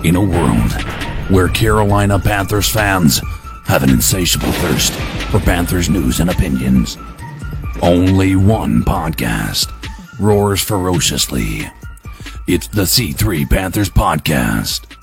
In a world where Carolina Panthers fans have an insatiable thirst for Panthers news and opinions, only one podcast roars ferociously. It's the C3 Panthers Podcast.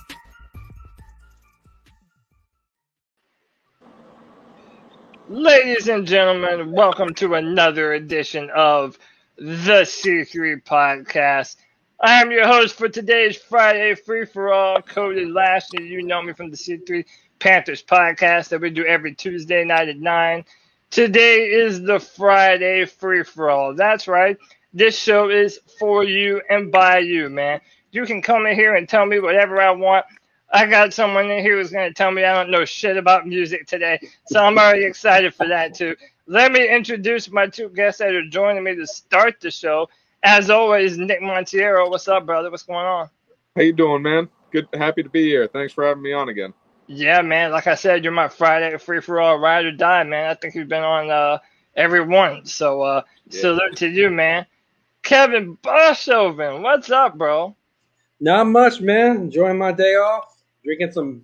Ladies and gentlemen, welcome to another edition of the C3 Podcast. I am your host for today's Friday free-for-all, Cody Lashley. You know me from the C3 Panthers Podcast that we do every Tuesday night at 9. Today is the Friday free-for-all. That's right. This show is for you and by you, man. You can come in here and tell me whatever I want. I got someone in here who's going to tell me I don't know shit about music today, so I'm already excited for that, too. Let me introduce my two guests that are joining me to start the show. As always, Nick Montiero. What's up, brother? What's going on? How you doing, man? Good, happy to be here. Thanks for having me on again. Yeah, man. Like I said, you're my Friday free-for-all ride or die, man. I think you've been on every one, so salute to you, man. Kevin Boshoven, what's up, bro? Not much, man. Enjoying my day off. Drinking some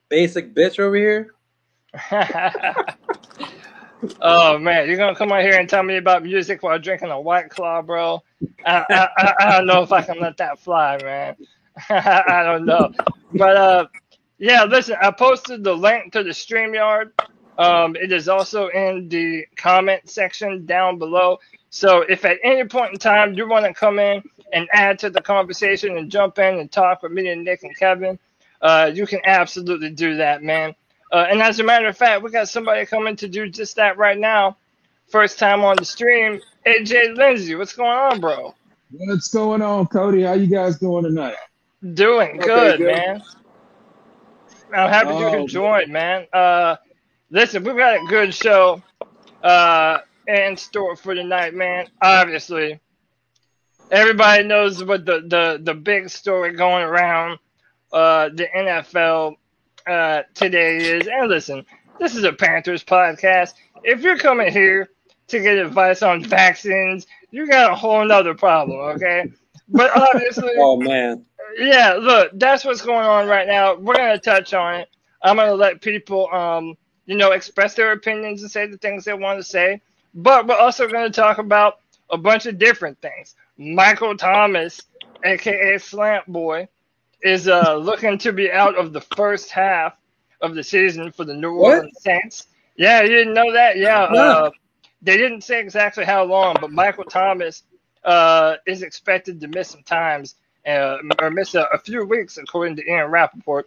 basic bitch over here. Oh, man. You're going to come on here and tell me about music while drinking a White Claw, bro? I don't know if I can let that fly, man. I don't know. But, yeah, listen, I posted the link to the StreamYard. It is also in the comment section down below. So if at any point in time you want to come in and add to the conversation and jump in and talk with me and Nick and Kevin, you can absolutely do that, man. And as a matter of fact, we got somebody coming to do just that right now. First time on the stream, AJ Lindsay. What's going on, bro? What's going on, Cody? How you guys doing tonight? Doing good, man. I'm happy you could join, man. Listen, we've got a good show in store for tonight, man. Obviously, everybody knows what the big story going around the NFL today is. And listen, this is a Panthers podcast. If you're coming here to get advice on vaccines, you got a whole nother problem, okay? But obviously, oh man, yeah, look, that's what's going on right now. We're gonna touch on it. I'm gonna let people, express their opinions and say the things they want to say. But we're also gonna talk about a bunch of different things. Michael Thomas, aka Slant Boy, is looking to be out of the first half of the season for the New Orleans Saints. Yeah, you didn't know that? Yeah. They didn't say exactly how long, but Michael Thomas is expected to miss some times or miss a few weeks, according to Ian Rappaport.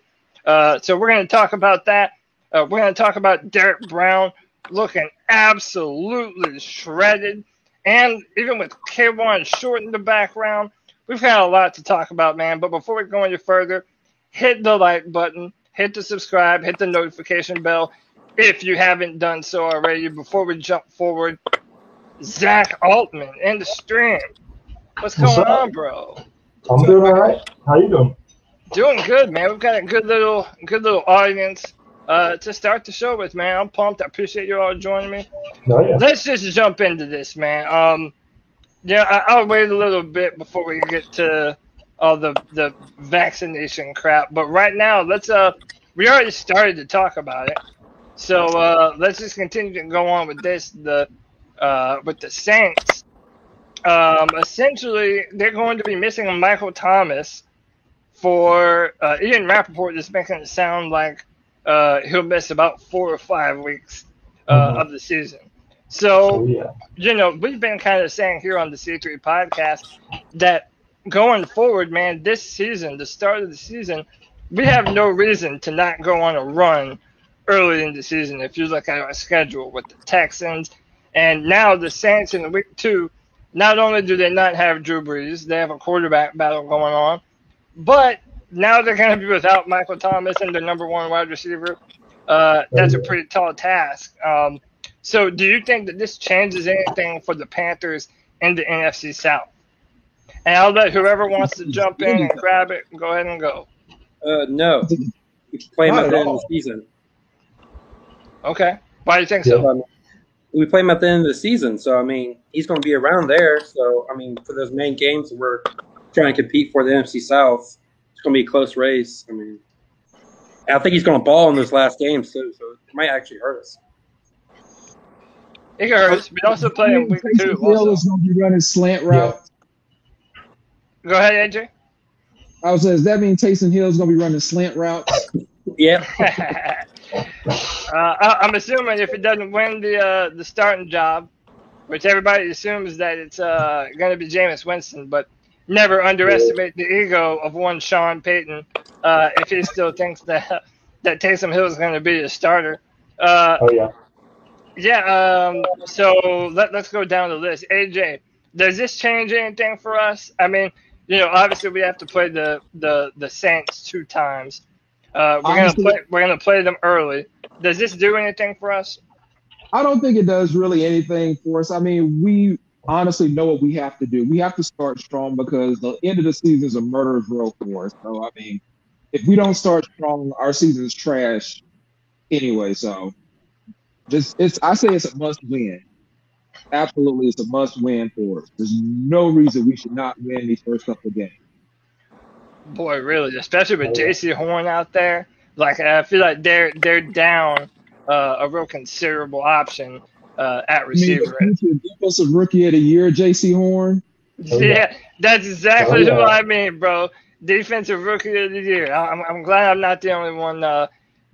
So we're going to talk about that. We're going to talk about Derek Brown looking absolutely shredded. And even with K1 Short in the background, we've got a lot to talk about, man. But before we go any further, hit the like button, hit the subscribe, hit the notification bell if you haven't done so already. Before we jump forward, Zach Altman in the stream. What's going on, bro? I'm doing all right. How you doing? Doing good, man. We've got a good little audience to start the show with, man. I'm pumped. I appreciate you all joining me. Oh, yeah. Let's just jump into this, man. I'll wait a little bit before we get to all the vaccination crap. But right now, we already started to talk about it. So let's just continue to go on with this. With the Saints, essentially, they're going to be missing Michael Thomas for Ian Rappaport is making it sound like he'll miss about 4 or 5 weeks of the season. So, we've been kind of saying here on the C3 podcast that going forward, man, this season, the start of the season, we have no reason to not go on a run early in the season. If you look at our schedule with the Texans and now the Saints in week 2, not only do they not have Drew Brees, they have a quarterback battle going on, but now they're going to be without Michael Thomas and their number 1 wide receiver. That's a pretty tall task. So do you think that this changes anything for the Panthers in the NFC South? And I'll let whoever wants to jump in and grab it, go ahead and go. No. We play him at the end of the season. Okay. Why do you think so? We play him at the end of the season, so, he's going to be around there. So, for those main games we're trying to compete for the NFC South, it's going to be a close race. I mean, I think he's going to ball in this last game, too, so it might actually hurt us. It hurts. We also play in week 2. Hill is going to be running slant routes. Go ahead, AJ. I was saying, does that mean Taysom Hill is going to be running slant routes? Yeah. I'm assuming if it doesn't win the starting job, which everybody assumes that it's going to be Jameis Winston, but never underestimate the ego of one Sean Payton if he still thinks that Taysom Hill is going to be a starter. So let's go down the list. AJ, does this change anything for us? I mean, obviously we have to play the Saints 2 times. We're gonna play them early. Does this do anything for us? I don't think it does really anything for us. I mean, we honestly know what we have to do. We have to start strong because the end of the season is a murderer's row for us. So, I mean, if we don't start strong, our season is trash anyway. So, I say it's a must win. Absolutely, it's a must win for us. There's no reason we should not win these first couple of games. Boy, really, especially with J.C. Horn out there. Like, I feel like they're down a real considerable option at receiver. Defensive Rookie of the Year, J.C. Horn. Yeah, that's exactly who I mean, bro. Defensive Rookie of the Year. I'm glad I'm not the only one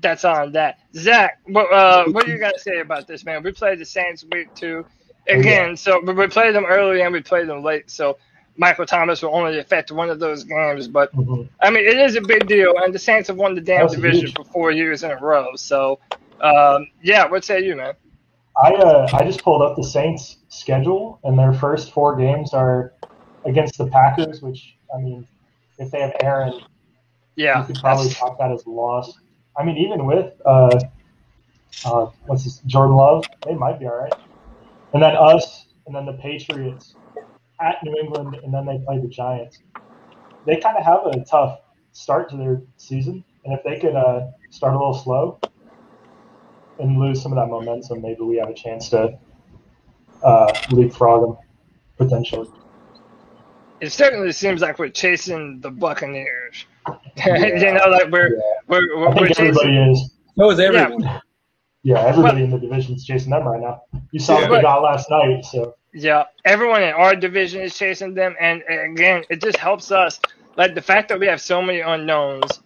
that's on that. Zach, what do you got to say about this, man? We played the Saints week 2 again, so we played them early and we played them late. So Michael Thomas will only affect one of those games, but I mean it is a big deal, and the Saints have won the damn division for 4 years in a row. So, what say you, man? I just pulled up the Saints' schedule, and their first 4 games are against the Packers, which, I mean, if they have Aaron, you could probably talk that as a loss. I mean, even with Jordan Love, they might be all right. And then us, and then the Patriots at New England, and then they play the Giants. They kind of have a tough start to their season, and if they could start a little slow and lose some of that momentum, maybe we have a chance to leapfrog them potentially. It certainly seems like we're chasing the Buccaneers. We're chasing. Everybody is. So is everyone. Yeah, everybody in the division is chasing them right now. You saw what they got last night, so. Yeah, everyone in our division is chasing them, and again, it just helps us. Like the fact that we have so many unknowns,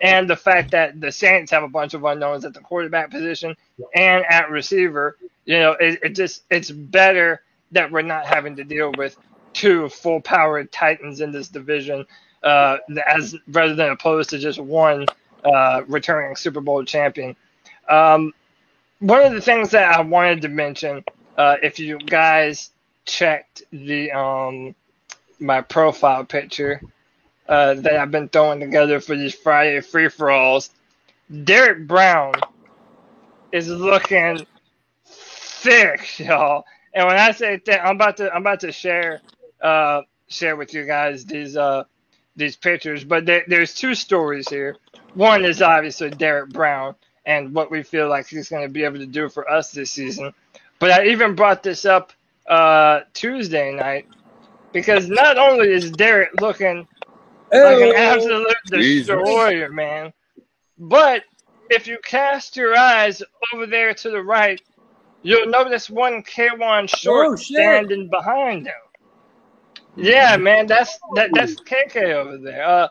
and the fact that the Saints have a bunch of unknowns at the quarterback position and at receiver. It's better that we're not having to deal with 2 full-powered titans in this division, as rather than opposed to just one returning Super Bowl champion. One of the things that I wanted to mention. If you guys checked the my profile picture that I've been throwing together for these Friday free-for-alls, Derek Brown is looking thick, y'all. And when I say thick, I'm about to share with you guys these pictures. But there's 2 stories here. One is obviously Derek Brown and what we feel like he's going to be able to do for us this season. But I even brought this up Tuesday night because not only is Derek looking like an absolute destroyer, man, but if you cast your eyes over there to the right, you'll notice one K1 Short standing behind him. Yeah, man, that's KK over there.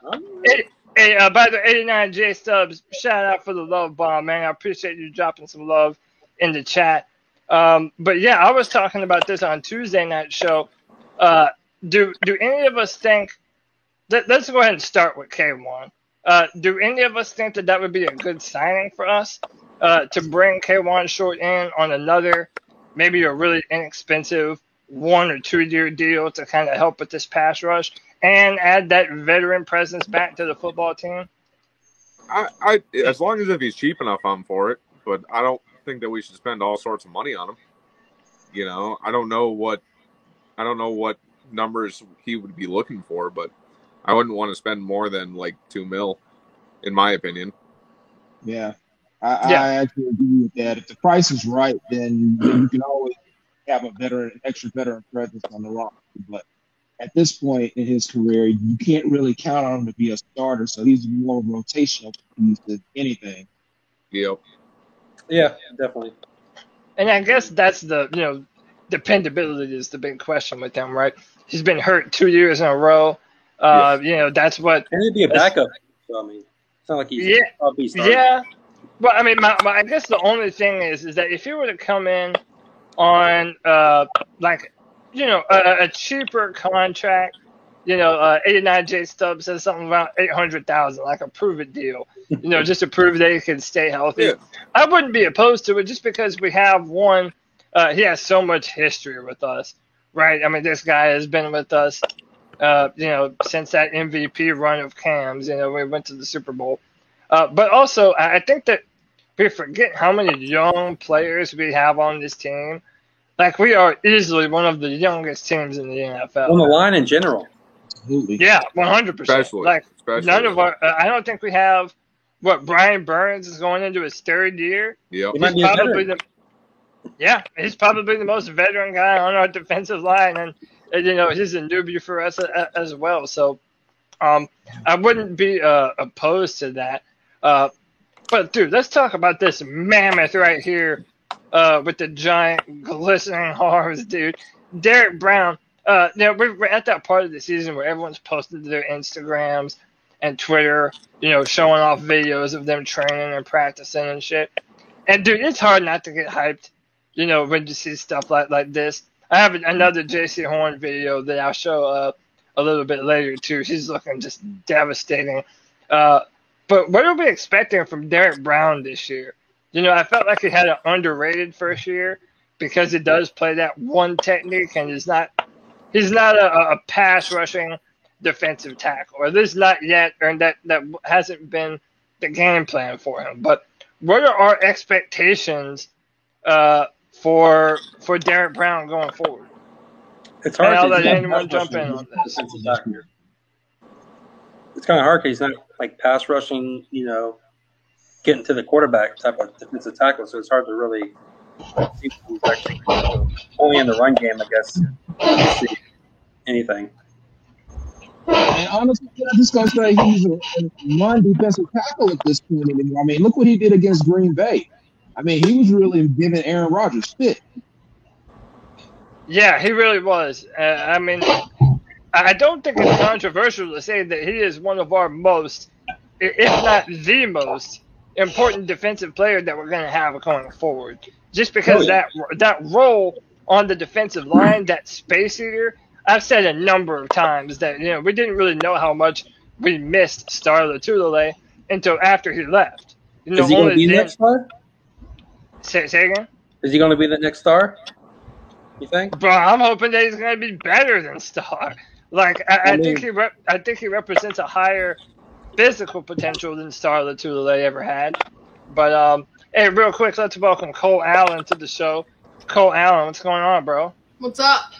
By the 89 J Stubbs, shout out for the love bomb, man. I appreciate you dropping some love in the chat. But yeah, I was talking about this on Tuesday night show. Do any of us think let's go ahead and start with K1. Do any of us think that would be a good signing for us to bring K1 Short in on another, maybe a really inexpensive 1 or 2 year deal to kind of help with this pass rush and add that veteran presence back to the football team? I as long as if he's cheap enough, I'm for it. But I don't think that we should spend all sorts of money on him. I don't know what numbers he would be looking for, but I wouldn't want to spend more than like $2 million, in my opinion. Yeah, I actually agree with that. If the price is right, then you can always have extra veteran presence on the roster. But at this point in his career, you can't really count on him to be a starter. So he's more rotational piece than anything. Yep. Yeah, definitely. And I guess that's the dependability is the big question with him, right? He's been hurt 2 years in a row. That's what. And he'd be a backup. So I mean, it's not like he's probably starting. Yeah. But I mean, I guess the only thing is that if he were to come in on a cheaper contract, 89 J Stubbs says something about 800,000, like a prove it deal, just to prove that he can stay healthy. Yeah. I wouldn't be opposed to it just because we have one. He has so much history with us, right? I mean, this guy has been with us, since that MVP run of Cam's. We went to the Super Bowl. But also, I think that we forget how many young players we have on this team. Like, we are easily one of the youngest teams in the NFL. On the line in general. Absolutely. Yeah, 100%. Especially. None of our. I don't think we have. Brian Burns is going into his third year. Yep. He might be a veteran. He's probably the most veteran guy on our defensive line, and he's a newbie for us as well. So, I wouldn't be opposed to that. But dude, let's talk about this mammoth right here with the giant glistening horns, dude. Derrick Brown. We're at that part of the season where everyone's posting to their Instagrams and Twitter, showing off videos of them training and practicing and shit. And dude, it's hard not to get hyped, when you see stuff like this. I have another JC Horn video that I'll show a little bit later too. He's looking just devastating. But what are we expecting from Derrick Brown this year? I felt like he had an underrated first year because he does play that one technique, and he's not a pass rushing defensive tackle, or at least not yet, or that hasn't been the game plan for him. But what are our expectations for Derrick Brown going forward? It's hard. And I'll let anyone jump in on this. It's kind of hard because he's not like pass rushing, getting to the quarterback type of defensive tackle. So it's hard to really see who's actually only in the run game, I guess. See anything. And honestly, I'm just going to say he's a non-defensive tackle at this point anymore. I mean, look what he did against Green Bay. I mean, he was really giving Aaron Rodgers fit. Yeah, he really was. I don't think it's controversial to say that he is one of our most, if not the most, important defensive player that we're going to have going forward. Just because that role on the defensive line, that space eater, I've said a number of times that we didn't really know how much we missed Star Lotulelei until after he left. Is he going to be the next star? Say again? Is he going to be the next star? You think? Bro, I'm hoping that he's going to be better than Star. Like, I think he represents a higher physical potential than Star Lotulelei ever had. But hey, real quick, let's welcome Cole Allen to the show. Cole Allen, what's going on, bro? What's up?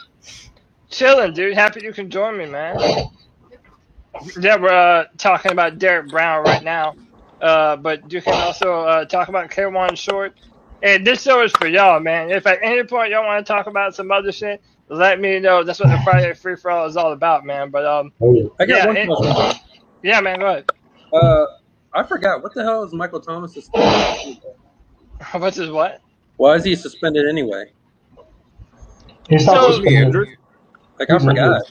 Chilling, dude. Happy you can join me, man. Yeah, we're talking about Derrick Brown right now. But you can also talk about Kawann Short. And this show is for y'all, man. If at any point y'all want to talk about some other shit, let me know. That's what the Friday Free For All is all about, man. But I got one question. Yeah, man, go ahead. I forgot. What the hell is Michael Thomas suspended? What's his what? Why is he suspended anyway? He's not So- supposed to be Injured? Like, I forgot.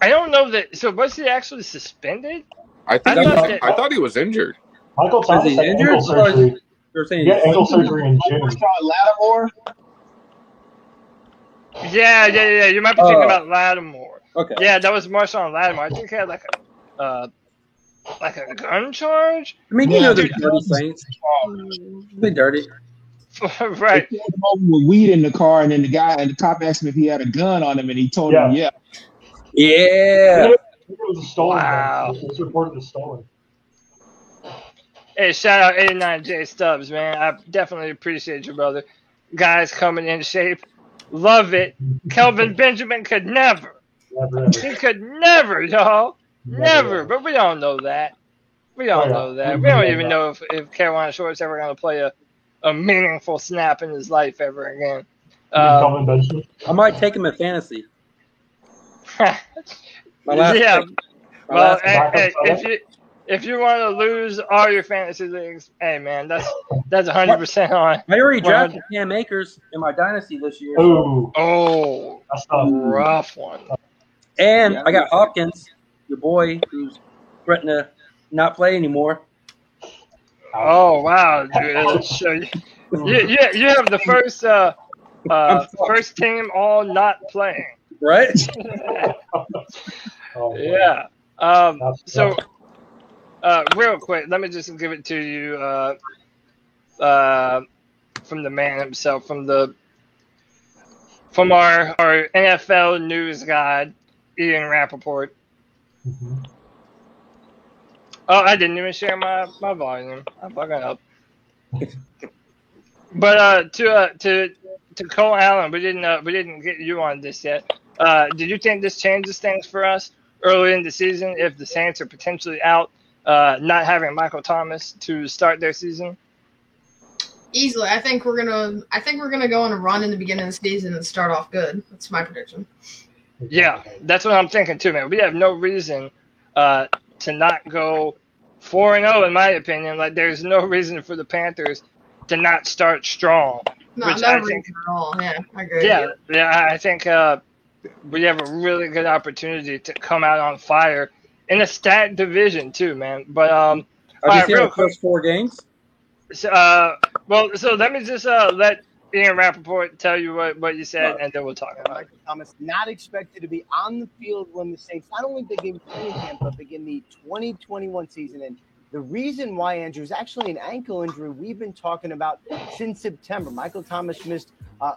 I don't know that. So was he actually suspended? I thought he was injured. Michael Is Thomas he had injured? ankle surgery. You're saying He got ankle surgery in June. Marshawn Lattimore? Yeah. You might be thinking about Lattimore. Okay. Yeah, that was Marshawn Lattimore. I think he had like a gun charge. I mean, Yeah, they're dude, dirty Saints. They're dirty. Right. They pulled him over with weed in the car, and then the cop asked him if he had a gun on him, and he told him, yeah. Yeah. It was a stolen Wow. gun. It was reported as stolen. Hey, shout out 89 J Stubbs, man. I definitely appreciate you, brother. Guys coming in shape. Love it. Kelvin Benjamin could never. Never, ever. He could never, y'all. Never. But we don't know that. We don't know that. We don't even know if Kawann Short's ever going to play a meaningful snap in his life ever again. Kelvin Benjamin. I might take him in fantasy. My last Yeah. pick. My Well, last pick. hey, if you want to lose all your fantasy leagues, hey man, that's 100% on. I already drafted Cam Akers in my dynasty this year. Ooh, Oh, that's tough. rough one. And Yeah. I got Hopkins, your boy, who's threatening to not play anymore. Oh wow, dude. So you have the first team all not playing. Right? Oh, Yeah. That's So real quick, let me just give it to you from the man himself, from our NFL news guide, Ian Rappaport. Mhm. Oh, I didn't even share my volume. I'm fucking up. But to Cole Allen, we didn't get you on this yet. Did you think this changes things for us early in the season if the Saints are potentially out, not having Michael Thomas to start their season? Easily, I think we're gonna go on a run in the beginning of the season and start off good. That's my prediction. Yeah, that's what I'm thinking too, man. We have no reason to not go 4-0, in my opinion. Like, there's no reason for the Panthers to not start strong. No, which no I reason think, at all. Yeah, I agree. yeah, I think we have a really good opportunity to come out on fire in a stacked division too, man. But Have you alright, seen real the first 4 games? so, so let me just let Ian Rappaport tell you what you said, and then we'll talk about it. Michael Thomas not expected to be on the field when the Saints not only begin training camp but begin the 2021 season. And the reason why, Andrew, is actually an ankle injury we've been talking about since September. Michael Thomas missed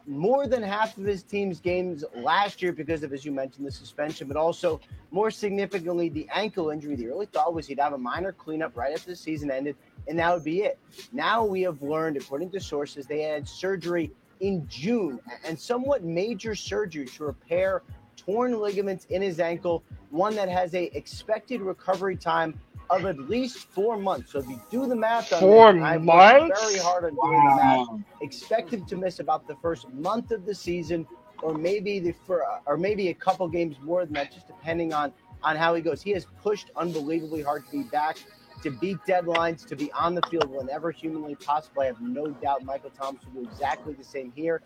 more than half of his team's games last year because of, as you mentioned, the suspension, but also more significantly the ankle injury. The early thought was he'd have a minor cleanup right after the season ended, and that would be it. Now we have learned, according to sources, they had surgery in June, and somewhat major surgery to repair torn ligaments in his ankle, one that has a expected recovery time of at least 4 months. So if you do the math on 4 this, I've months? worked very hard on doing the math. Expect him to miss about the first month of the season, or maybe a couple games more than that, just depending on how he goes. He has pushed unbelievably hard to be back, to beat deadlines, to be on the field whenever humanly possible. I have no doubt Michael Thomas will do exactly the same here.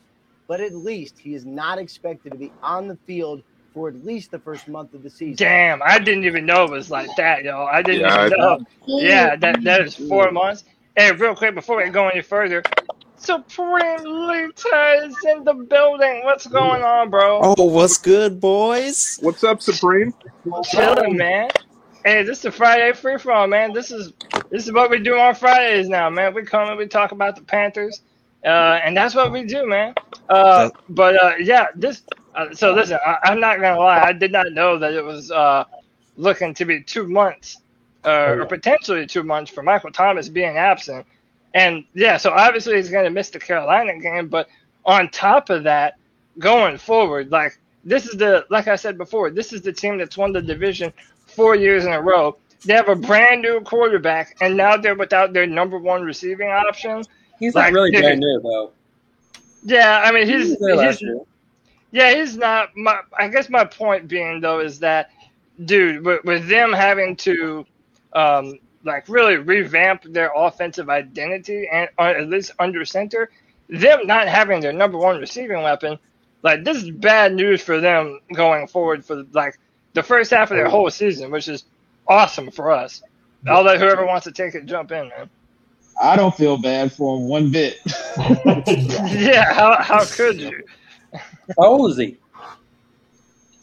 But at least he is not expected to be on the field for at least the first month of the season. Damn, I didn't even know it was like that, yo. I didn't Yeah, even know. Yeah, that is 4 months. Hey, real quick, before we go any further, Supreme Lita is in the building. What's going on, bro? Oh, what's good, boys? What's up, Supreme? Chilling, man. Hey, this is the Friday free for all, man. This is what we do on Fridays now, man. We come and we talk about the Panthers, and that's what we do, man. Yeah, this. So listen, I'm not gonna lie. I did not know that it was looking to be 2 months, or potentially 2 months for Michael Thomas being absent. And yeah, so obviously he's gonna miss the Carolina game. But on top of that, going forward, like I said before, this is the team that's won the division 4 years in a row. They have a brand new quarterback, and now they're without their number one receiving option. He's not really brand new, though. Yeah, I mean He was there last year. Yeah, he's not. I guess my point being though is that, dude, with them having to, really revamp their offensive identity and at least under center, them not having their number one receiving weapon, like, this is bad news for them going forward for the first half of their whole season, which is awesome for us. I'll let whoever wants to take it jump in, man. I don't feel bad for him one bit. Yeah, how could you? How old is he?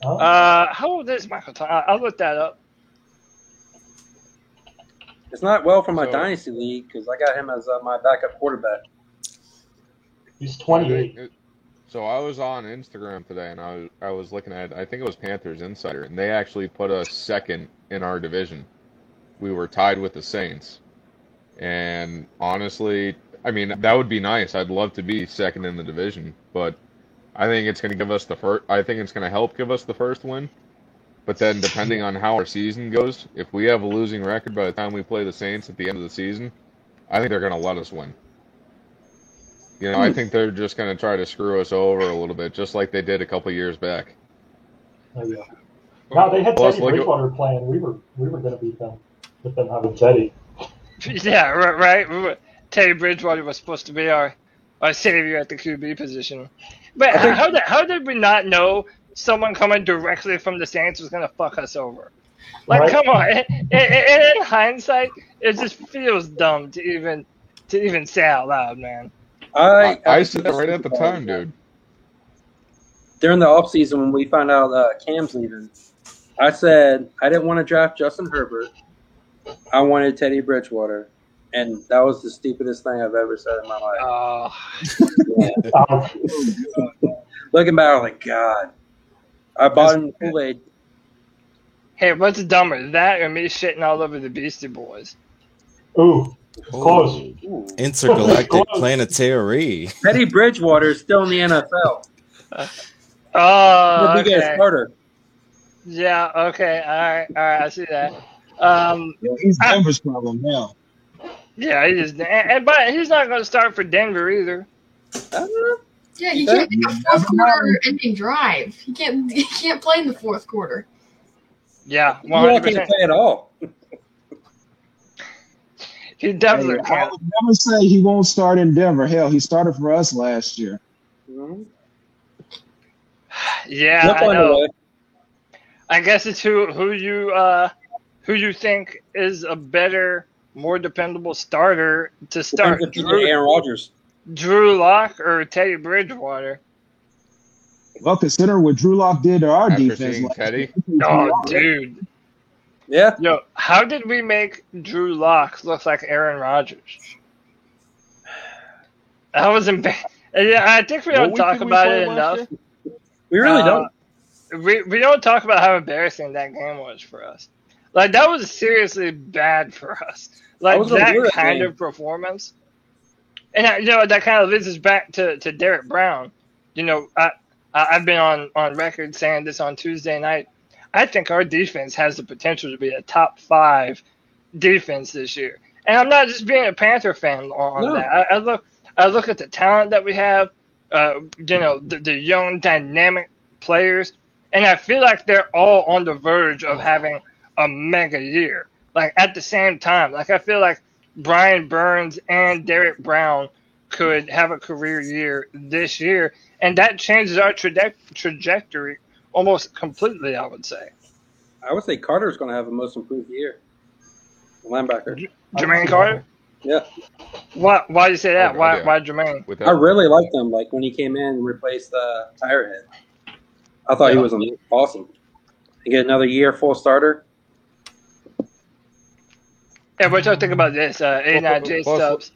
How old is Michael Thomas? I'll look that up. It's not well for my dynasty league because I got him as my backup quarterback. He's 28. So I was on Instagram today, and I was looking at, I think it was Panthers Insider, and they actually put us second in our division. We were tied with the Saints. And honestly, I mean, that would be nice. I'd love to be second in the division, but I think it's going to give us the first. I think it's going to help give us the first win. But then, depending on how our season goes, if we have a losing record by the time we play the Saints at the end of the season, I think they're going to let us win. You know, I think they're just going to try to screw us over a little bit, just like they did a couple years back. Oh, yeah. No, they had Well, Teddy look at- Bridgewater playing. We were going to beat them with them having Teddy. Yeah, right. Teddy Bridgewater was supposed to be our savior at the QB position. But how did we not know someone coming directly from the Saints was going to fuck us over? Like, Right. come on. In hindsight, it just feels dumb to even say out loud, man. I said that right at the time, dude. During the offseason when we found out Cam's leaving, I said I didn't want to draft Justin Herbert. I wanted Teddy Bridgewater. And that was the stupidest thing I've ever said in my life. Looking back, I'm like, God. I bought him the Kool-Aid. Hey, what's dumber, that or me shitting all over the Beastie Boys? Ooh, it's close. Ooh. Intergalactic Planetary. Teddy Bridgewater is still in the NFL. Oh, He'll be a okay. starter. Yeah, okay. All right, I see that. He's Denver's problem now. Yeah, but he's not going to start for Denver either. Yeah, he can't make a fourth quarter ending drive. He can't play in the fourth quarter. Yeah, He can't 100%. play at all. He definitely I can't. would never say he won't start in Denver. Hell, he started for us last year. Yeah, Look I on the know. way. I guess it's who you think is a better, more dependable starter to start. Depends if you get Aaron Rodgers. Drew Lock or Teddy Bridgewater? Well, considering what Drew Lock did to our After defense. seeing Teddy? Oh, dude. Yeah. Yo, how did we make Drew Lock look like Aaron Rodgers? That was embarrassing. Yeah, I think we don't What talk week did we about play it last enough. We really don't. We don't talk about how embarrassing that game was for us. Like, that was seriously bad for us. Like, was gonna that do that kind game. of performance. And, that kind of leads us back to Derek Brown. I've been on record saying this on Tuesday night. I think our defense has the potential to be a top 5 defense this year. And I'm not just being a Panther fan on that. I look at the talent that we have, the young, dynamic players, and I feel like they're all on the verge of having a mega year. Like, at the same time, like, I feel like Brian Burns and Derek Brown could have a career year this year, and that changes our trajectory almost completely, I would say. I would say Carter's going to have a most improved year. Linebacker. Jermaine Carter? Yeah. Why do you say that? Oh, Why yeah. why Jermaine? I really liked him. Like when he came in and replaced Tirehead. I thought he was awesome. You get another year full starter. Yeah, what y'all think about this? 89J Stubbs.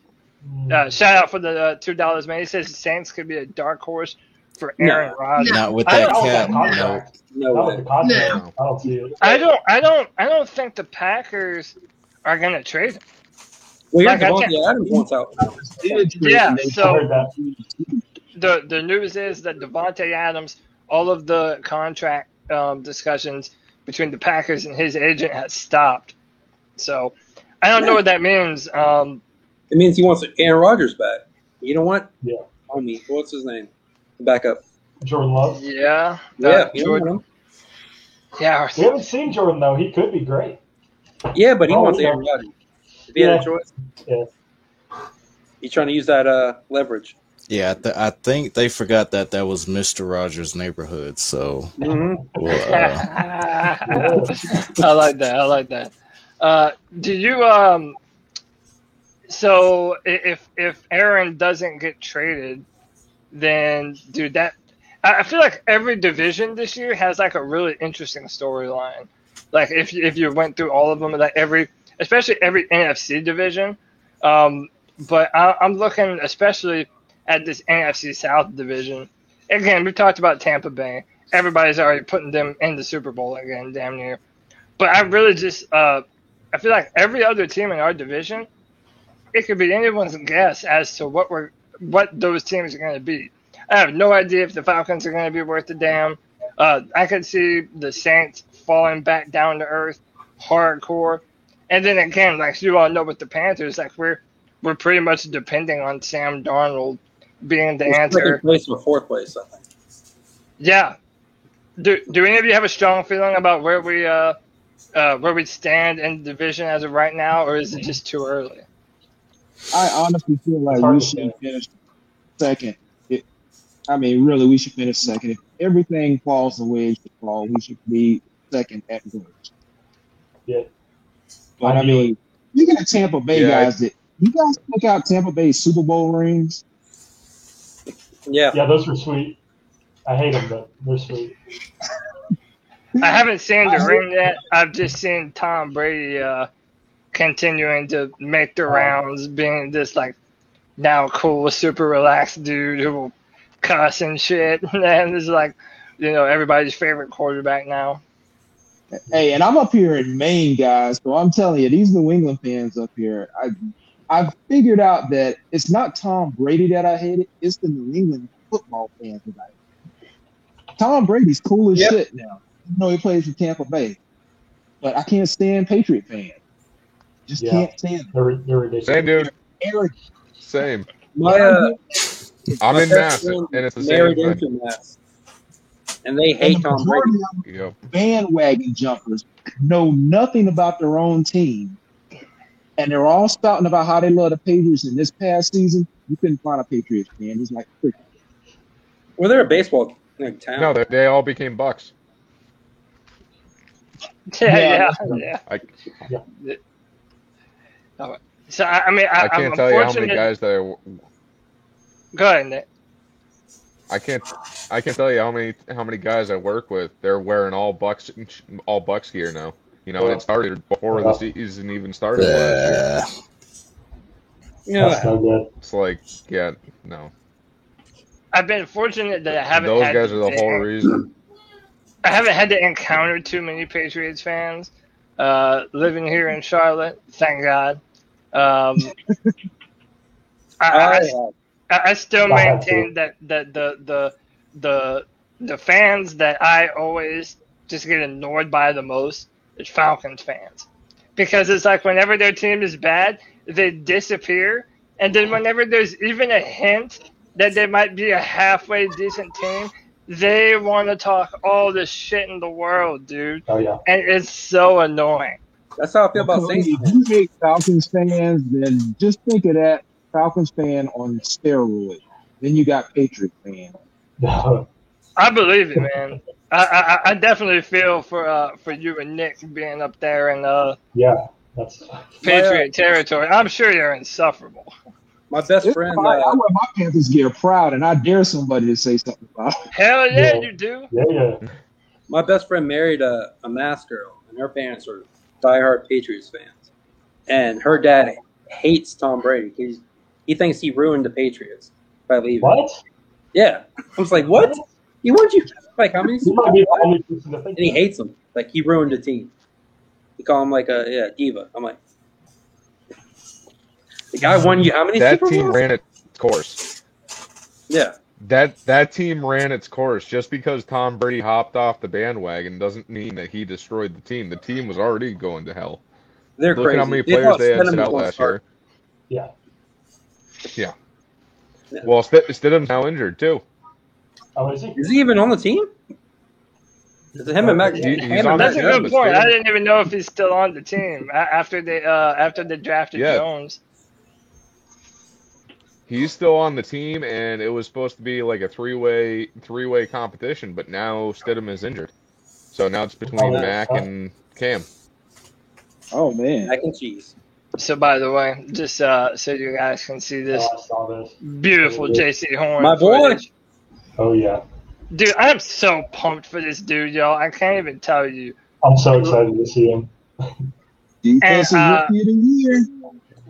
Shout out for the $2, man. He says the Saints could be a dark horse for Aaron Rodgers. Not with that cap. No Not way. with the contract. I don't see it. I don't think the Packers are gonna trade him. Well, Like, I Devontae Adams wants out. Yeah, I so heard that. the news is that Devontae Adams, all of the contract discussions between the Packers and his agent has stopped. So I don't know what that means. It means he wants Aaron Rodgers back. You know what? Yeah. Homie, what's his name? The backup. Jordan Love. Yeah, Yeah, you know Jordan. him. Yeah, We haven't seen Jordan though. He could be great. Yeah, but he Oh, wants yeah. Aaron Rodgers. If he had a choice, Yeah. he's trying to use that leverage. Yeah, I think they forgot that was Mr. Rogers' neighborhood. So, Mm-hmm. well, I like that. Do you so if Aaron doesn't get traded, then dude, I feel like every division this year has like a really interesting storyline. Like if you went through all of them, like especially every NFC division. But I'm looking especially at this NFC South division. Again, we talked about Tampa Bay. Everybody's already putting them in the Super Bowl again, damn near. But I really just I feel like every other team in our division, it could be anyone's guess as to what those teams are going to be. I have no idea if the Falcons are going to be worth a damn. I could see the Saints falling back down to earth, hardcore. And then again, like you all know with the Panthers, like we're pretty much depending on Sam Darnold being the answer. Second place or fourth place, I think. Yeah. Do any of you have a strong feeling about where we stand in the division as of right now, or is it just too early? I honestly feel like It's hard we to should say. finish second. Really, we should finish second. If everything falls the way it should fall, we should be second at worst. Yeah. But I mean, you got Tampa Bay guys that you guys pick out Tampa Bay Super Bowl rings. Yeah. Yeah, those were sweet. I hate them, but they're sweet. I haven't seen the ring yet. I've just seen Tom Brady continuing to make the rounds, being this like now cool, super relaxed dude who will cuss and shit, and is like, everybody's favorite quarterback now. Hey, and I'm up here in Maine, guys, so I'm telling you, these New England fans up here, I've figured out that it's not Tom Brady that I hate it, it's the New England football fans that I hate. Tom Brady's cool as shit now. He plays for Tampa Bay. But I can't stand Patriot fans. Just can't stand them. They're ridiculous. Same, dude. Arrogant. Same. I'm in Mass, and it's the same married thing. into Mass, and they hate Tom Brady. Yep. Bandwagon jumpers know nothing about their own team, and they're all spouting about how they love the Patriots. In this past season, you couldn't find a Patriots fan who's like, well, they're a baseball town. No, they all became Bucks. Yeah. So I mean, I can't tell you how many guys that Go ahead, Nick. I can't tell you how many guys I work with. They're wearing all Bucks gear now. And it started before the season even started last year. That's no good. It's like, no. I've been fortunate that I haven't. Those guys are the whole reason. I haven't had to encounter too many Patriots fans living here in Charlotte. Thank God. I still maintain that the fans that I always just get annoyed by the most is Falcons fans, because it's like whenever their team is bad, they disappear, and then whenever there's even a hint that they might be a halfway decent team, they want to talk all the shit in the world, dude. Oh yeah. And it's so annoying. That's how I feel about Saints. If you hate Falcons fans, then just think of that Falcons fan on steroids. Then you got Patriot fans. I believe it, man. I definitely feel for you and Nick being up there in that's Patriot territory. I'm sure you're insufferable. My best friend. I wear my Panthers gear proud, and I dare somebody to say something about it. Hell yeah, you do. Yeah. My best friend married a Mass girl, and her parents were diehard Patriots fans. And her dad hates Tom Brady. He thinks he ruined the Patriots by leaving. What? Yeah. I was like, what? He won you like how many? You might be the only person to think And he that. hates him. Like he ruined the team. He called him like a diva. I'm like, the guy won you how many? That Super team Bowls? ran its course. Yeah. That team ran its course. Just because Tom Brady hopped off the bandwagon doesn't mean that he destroyed the team. The team was already going to hell. They're Look crazy. at how many They players thought they had Stidham sit was out gonna last start. year. Yeah. Yeah. Well, Stidham's now injured too. Oh, is he? Is he even on the team? Is it him and Mac? He's him on and That's that a Mac- team, good but point. still. I didn't even know if he's still on the team after they drafted Yeah. Jones. He's still on the team, and it was supposed to be like a three-way competition, but now Stidham is injured. So now it's between Mac and Cam. Oh man, Mac and cheese. So by the way, just so you guys can see this Oh, I saw this. beautiful JC Horn My boy. footage. Oh yeah. Dude, I'm so pumped for this dude, y'all. I can't even tell you. I'm so excited to see him. defensive And, rookie of the year.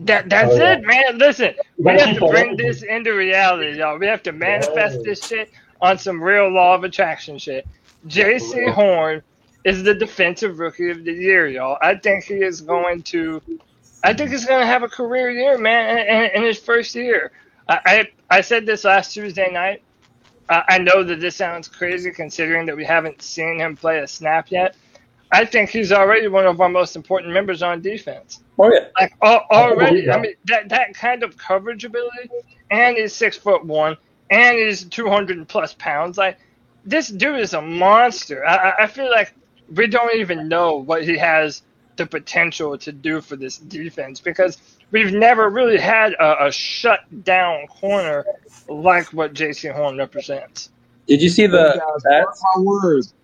That's Oh, yeah. it, man. Listen, we Gotta have keep to on bring looking. this into reality, y'all. We have to manifest Yeah. this shit on some real law of attraction shit. JC Horn is the defensive rookie of the year, y'all. I think he's going to have a career year, man, in his first year. I said this last Tuesday night. I know that this sounds crazy considering that we haven't seen him play a snap yet. I think he's already one of our most important members on defense. Oh yeah. Like already, I mean that kind of coverage ability, and he's 6'1", and he's 200+ pounds. Like this dude is a monster. I feel like we don't even know what he has the potential to do for this defense because we've never really had a shut down corner like what J.C. Horn represents. Did you see the stats? My words.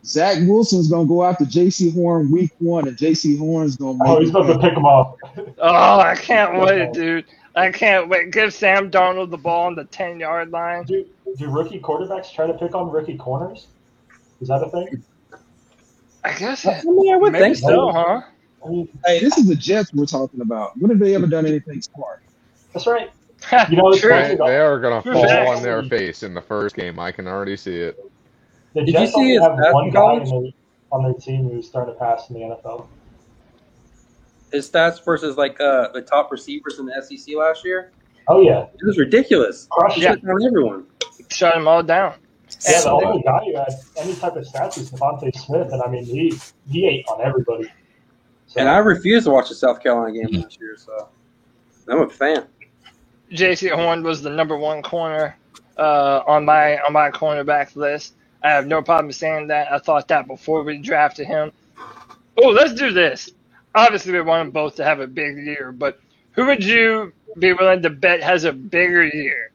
Zach Wilson's gonna go after J.C. Horn week 1, and J.C. Horn's gonna make. Oh, he's about to pick him off. Oh, I can't wait, dude. I can't wait. Give Sam Darnold the ball on the 10-yard line. Do rookie quarterbacks try to pick on rookie corners? Is that a thing? I guess. I mean, I would maybe think so, huh? I mean, Hey, this is the Jets we're talking about. When have they ever done anything smart? that's right. You know, it's True. crazy. They are going to True fall facts. on their face in the first game. I can already see it. The Did you Jets see only his have stats one in guy college? on their team who's starting to pass in the NFL. His stats versus the top receivers in the SEC last year. Oh yeah, It was ridiculous. crushed Yeah. it. Shut down everyone. Shut them all down. Yeah, the only guy who had any type of stats was Devontae Smith, and I mean he ate on everybody. So, And I refused to watch the South Carolina game last year, so I'm a fan. J.C. Horn was the number 1 corner on my cornerback list. I have no problem saying that. I thought that before we drafted him. Oh, let's do this. Obviously, we want them both to have a big year, but who would you be willing to bet has a bigger year?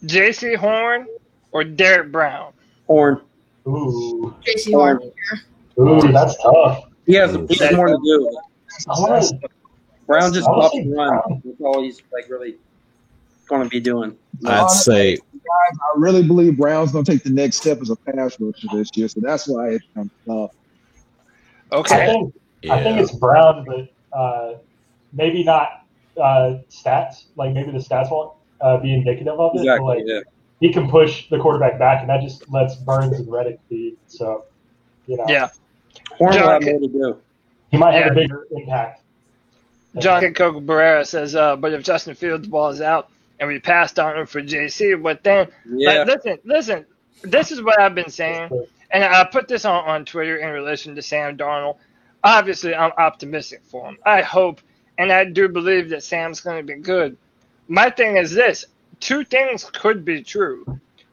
J.C. Horn or Derek Brown? Horn. ooh, JC Horn. that's tough. He has more to do. I wanna- Brown just I wanna stops see and run. Brown. That's all he's really going to be doing. I'd say Guys, I really believe Brown's gonna take the next step as a pass rusher this year, so that's why it comes up. Okay. I think it's Brown, but maybe not stats. Like maybe the stats won't be indicative of it. Exactly. But, like, Yeah. he can push the quarterback back, and that just lets Burns and Reddick feed. So, you know, Yeah. Horn will have John- more to do. he might have Yeah. a bigger impact. John Coco Barrera says, but if Justin Fields balls out and we passed on him for JC, what then? Yeah. Like, listen. This is what I've been saying, and I put this on Twitter in relation to Sam Darnold. Obviously, I'm optimistic for him. I hope, and I do believe that Sam's going to be good. My thing is this. 2 things could be true.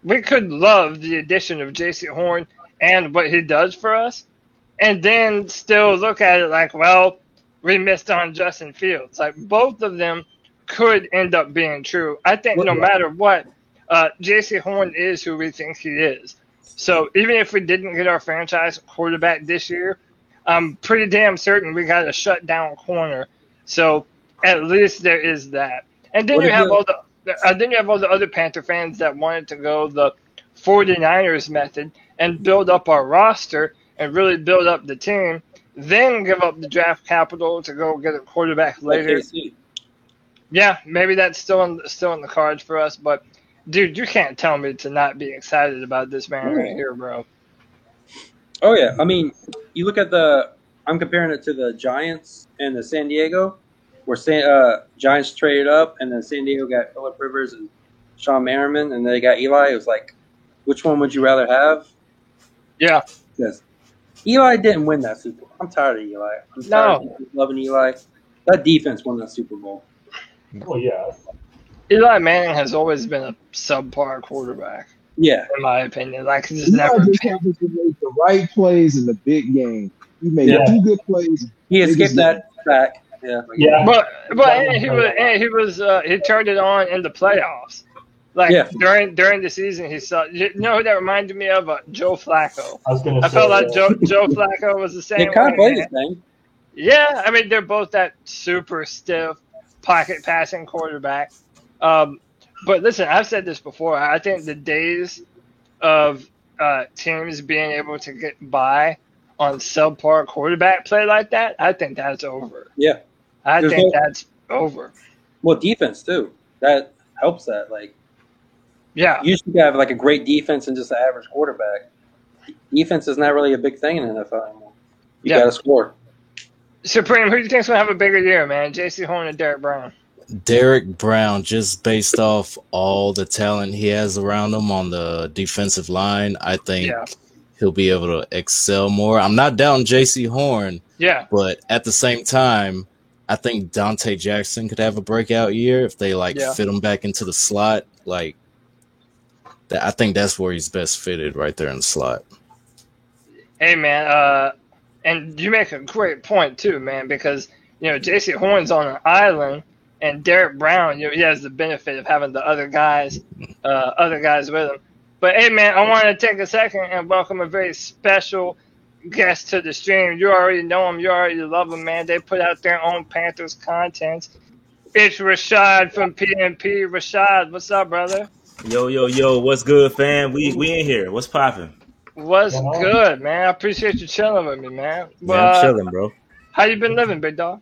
We could love the addition of J.C. Horn and what he does for us, and then still look at it like, well, we missed on Justin Fields. Like, both of them could end up being true. I think no matter what, J.C. Horn is who we think he is. So even if we didn't get our franchise quarterback this year, I'm pretty damn certain we got a shutdown corner. So at least there is that. And then you have all the other Panther fans that wanted to go the 49ers method and build up our roster and really build up the team, then give up the draft capital to go get a quarterback later. Yeah, maybe that's still in the cards for us, but dude, you can't tell me to not be excited about this man right here, bro. Oh, yeah. I mean, you look at I'm comparing it to the Giants and the San Diego, where Giants traded up, and then San Diego got Phillip Rivers and Sean Merriman, and they got Eli. It was like, which one would you rather have? Yeah. Because Eli didn't win that Super Bowl. I'm tired of Eli. I'm tired of loving Eli. That defense won that Super Bowl. Well, yeah. Eli Manning has always been a subpar quarterback. Yeah. In my opinion. Like, he's Eli never just happens to make the right plays in the big game. He made 2 good plays. He escaped that sack. Yeah. Yeah. But he turned it on in the playoffs. Like during the season, he saw. You know who that reminded me of? Joe Flacco. I felt like Joe Flacco was the same. They kind of play the same. Yeah, I mean they're both that super stiff pocket passing quarterback. But listen, I've said this before. I think the days of teams being able to get by on subpar quarterback play like that, I think that's over. Yeah. I think that's over. Well, defense too. That helps that. Like, yeah, you should have like a great defense and just an average quarterback. Defense is not really a big thing in the NFL anymore. You got to score. Supreme, who do you think's gonna have a bigger year, man? J.C. Horn or Derek Brown? Derek Brown, just based off all the talent he has around him on the defensive line, I think he'll be able to excel more. I'm not doubting J.C. Horn, but at the same time, I think Dante Jackson could have a breakout year if they fit him back into the slot. Like, I think that's where he's best fitted, right there in the slot. Hey, man, and you make a great point, too, man, because, J.C. Horn's on an island, and Derek Brown, he has the benefit of having the other guys with him. But, hey, man, I want to take a second and welcome a very special guest to the stream. You already know them. You already love them, man. They put out their own Panthers content. It's Rashad from PNP. Rashad, what's up, brother? Yo, what's good, fam? We in here. What's popping? What's good, man? I appreciate you chilling with me, man. I'm chilling, bro. How you been living, big dog?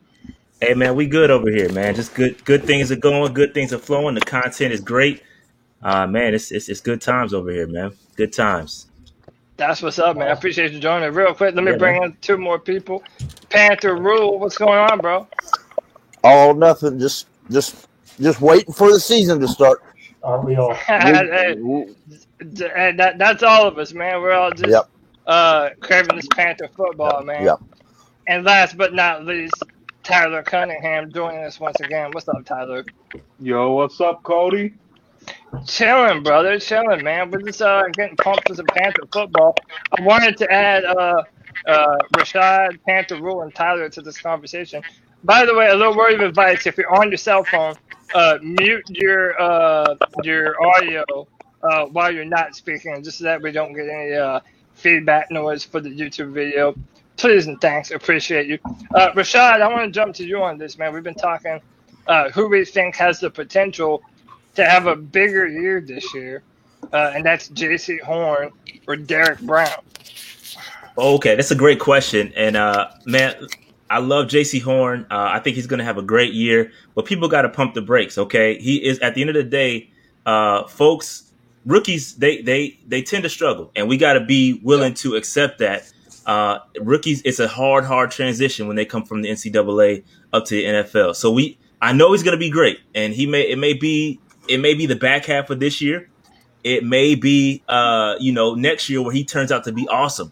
Hey, man, we good over here, man. Just good things are going. Good things are flowing. The content is great. Man, it's good times over here, man. Good times. That's what's up, man. I appreciate you joining. Real quick, let me bring in 2 more people. Panther Rule, what's going on, bro? Oh, nothing. Just waiting for the season to start. Aren't we all? That's all of us, man. We're all just craving this Panther football, man. Yep. And last but not least, Tyler Cunningham joining us once again. What's up, Tyler? Yo, what's up, Cody? Chilling, brother. Chilling, man. We're just getting pumped for some Panther football. I wanted to add Rashad, Panther Rule, and Tyler to this conversation. By the way, a little word of advice: if you're on your cell phone, mute your audio while you're not speaking, just so that we don't get any feedback noise for the YouTube video. Please and thanks. Appreciate you. Rashad, I want to jump to you on this, man. We've been talking who we think has the potential to have a bigger year this year, and that's J.C. Horn or Derek Brown. Okay, that's a great question. And, man, I love J.C. Horn. I think he's going to have a great year, but people got to pump the brakes, okay? He is, at the end of the day, folks, rookies, they tend to struggle, and we got to be willing to accept that. Rookies, it's a hard transition when they come from the NCAA up to the NFL. So I know he's going to be great, and it may be the back half of this year. It may be, next year where he turns out to be awesome.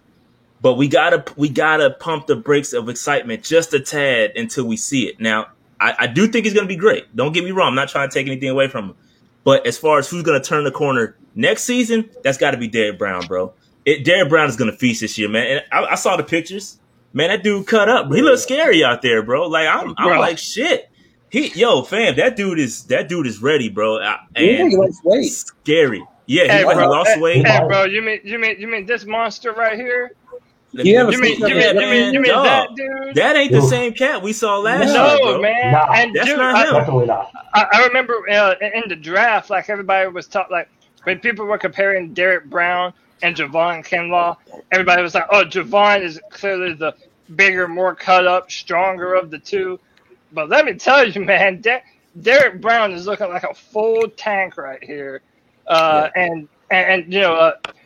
But we gotta pump the brakes of excitement just a tad until we see it. Now, I do think he's going to be great. Don't get me wrong. I'm not trying to take anything away from him. But as far as who's going to turn the corner next season, that's got to be Derek Brown, bro. Derek Brown is going to feast this year, man. And I saw the pictures. Man, that dude cut up. He looks scary out there, bro. Like I'm like, shit. Fam, that dude is ready, bro. And he lost weight. Scary. Yeah, he lost weight. Hey, bro, you mean this monster right here? You mean that dude? That ain't the same cat we saw last year, bro. No, man. Nah, and that's dude, not him. Definitely not. I remember in the draft, like everybody was talking, like when people were comparing Derek Brown and Javon Kinlaw, everybody was like, "Oh, Javon is clearly the bigger, more cut up, stronger of the two." But let me tell you, man, Derek Brown is looking like a full tank right here. And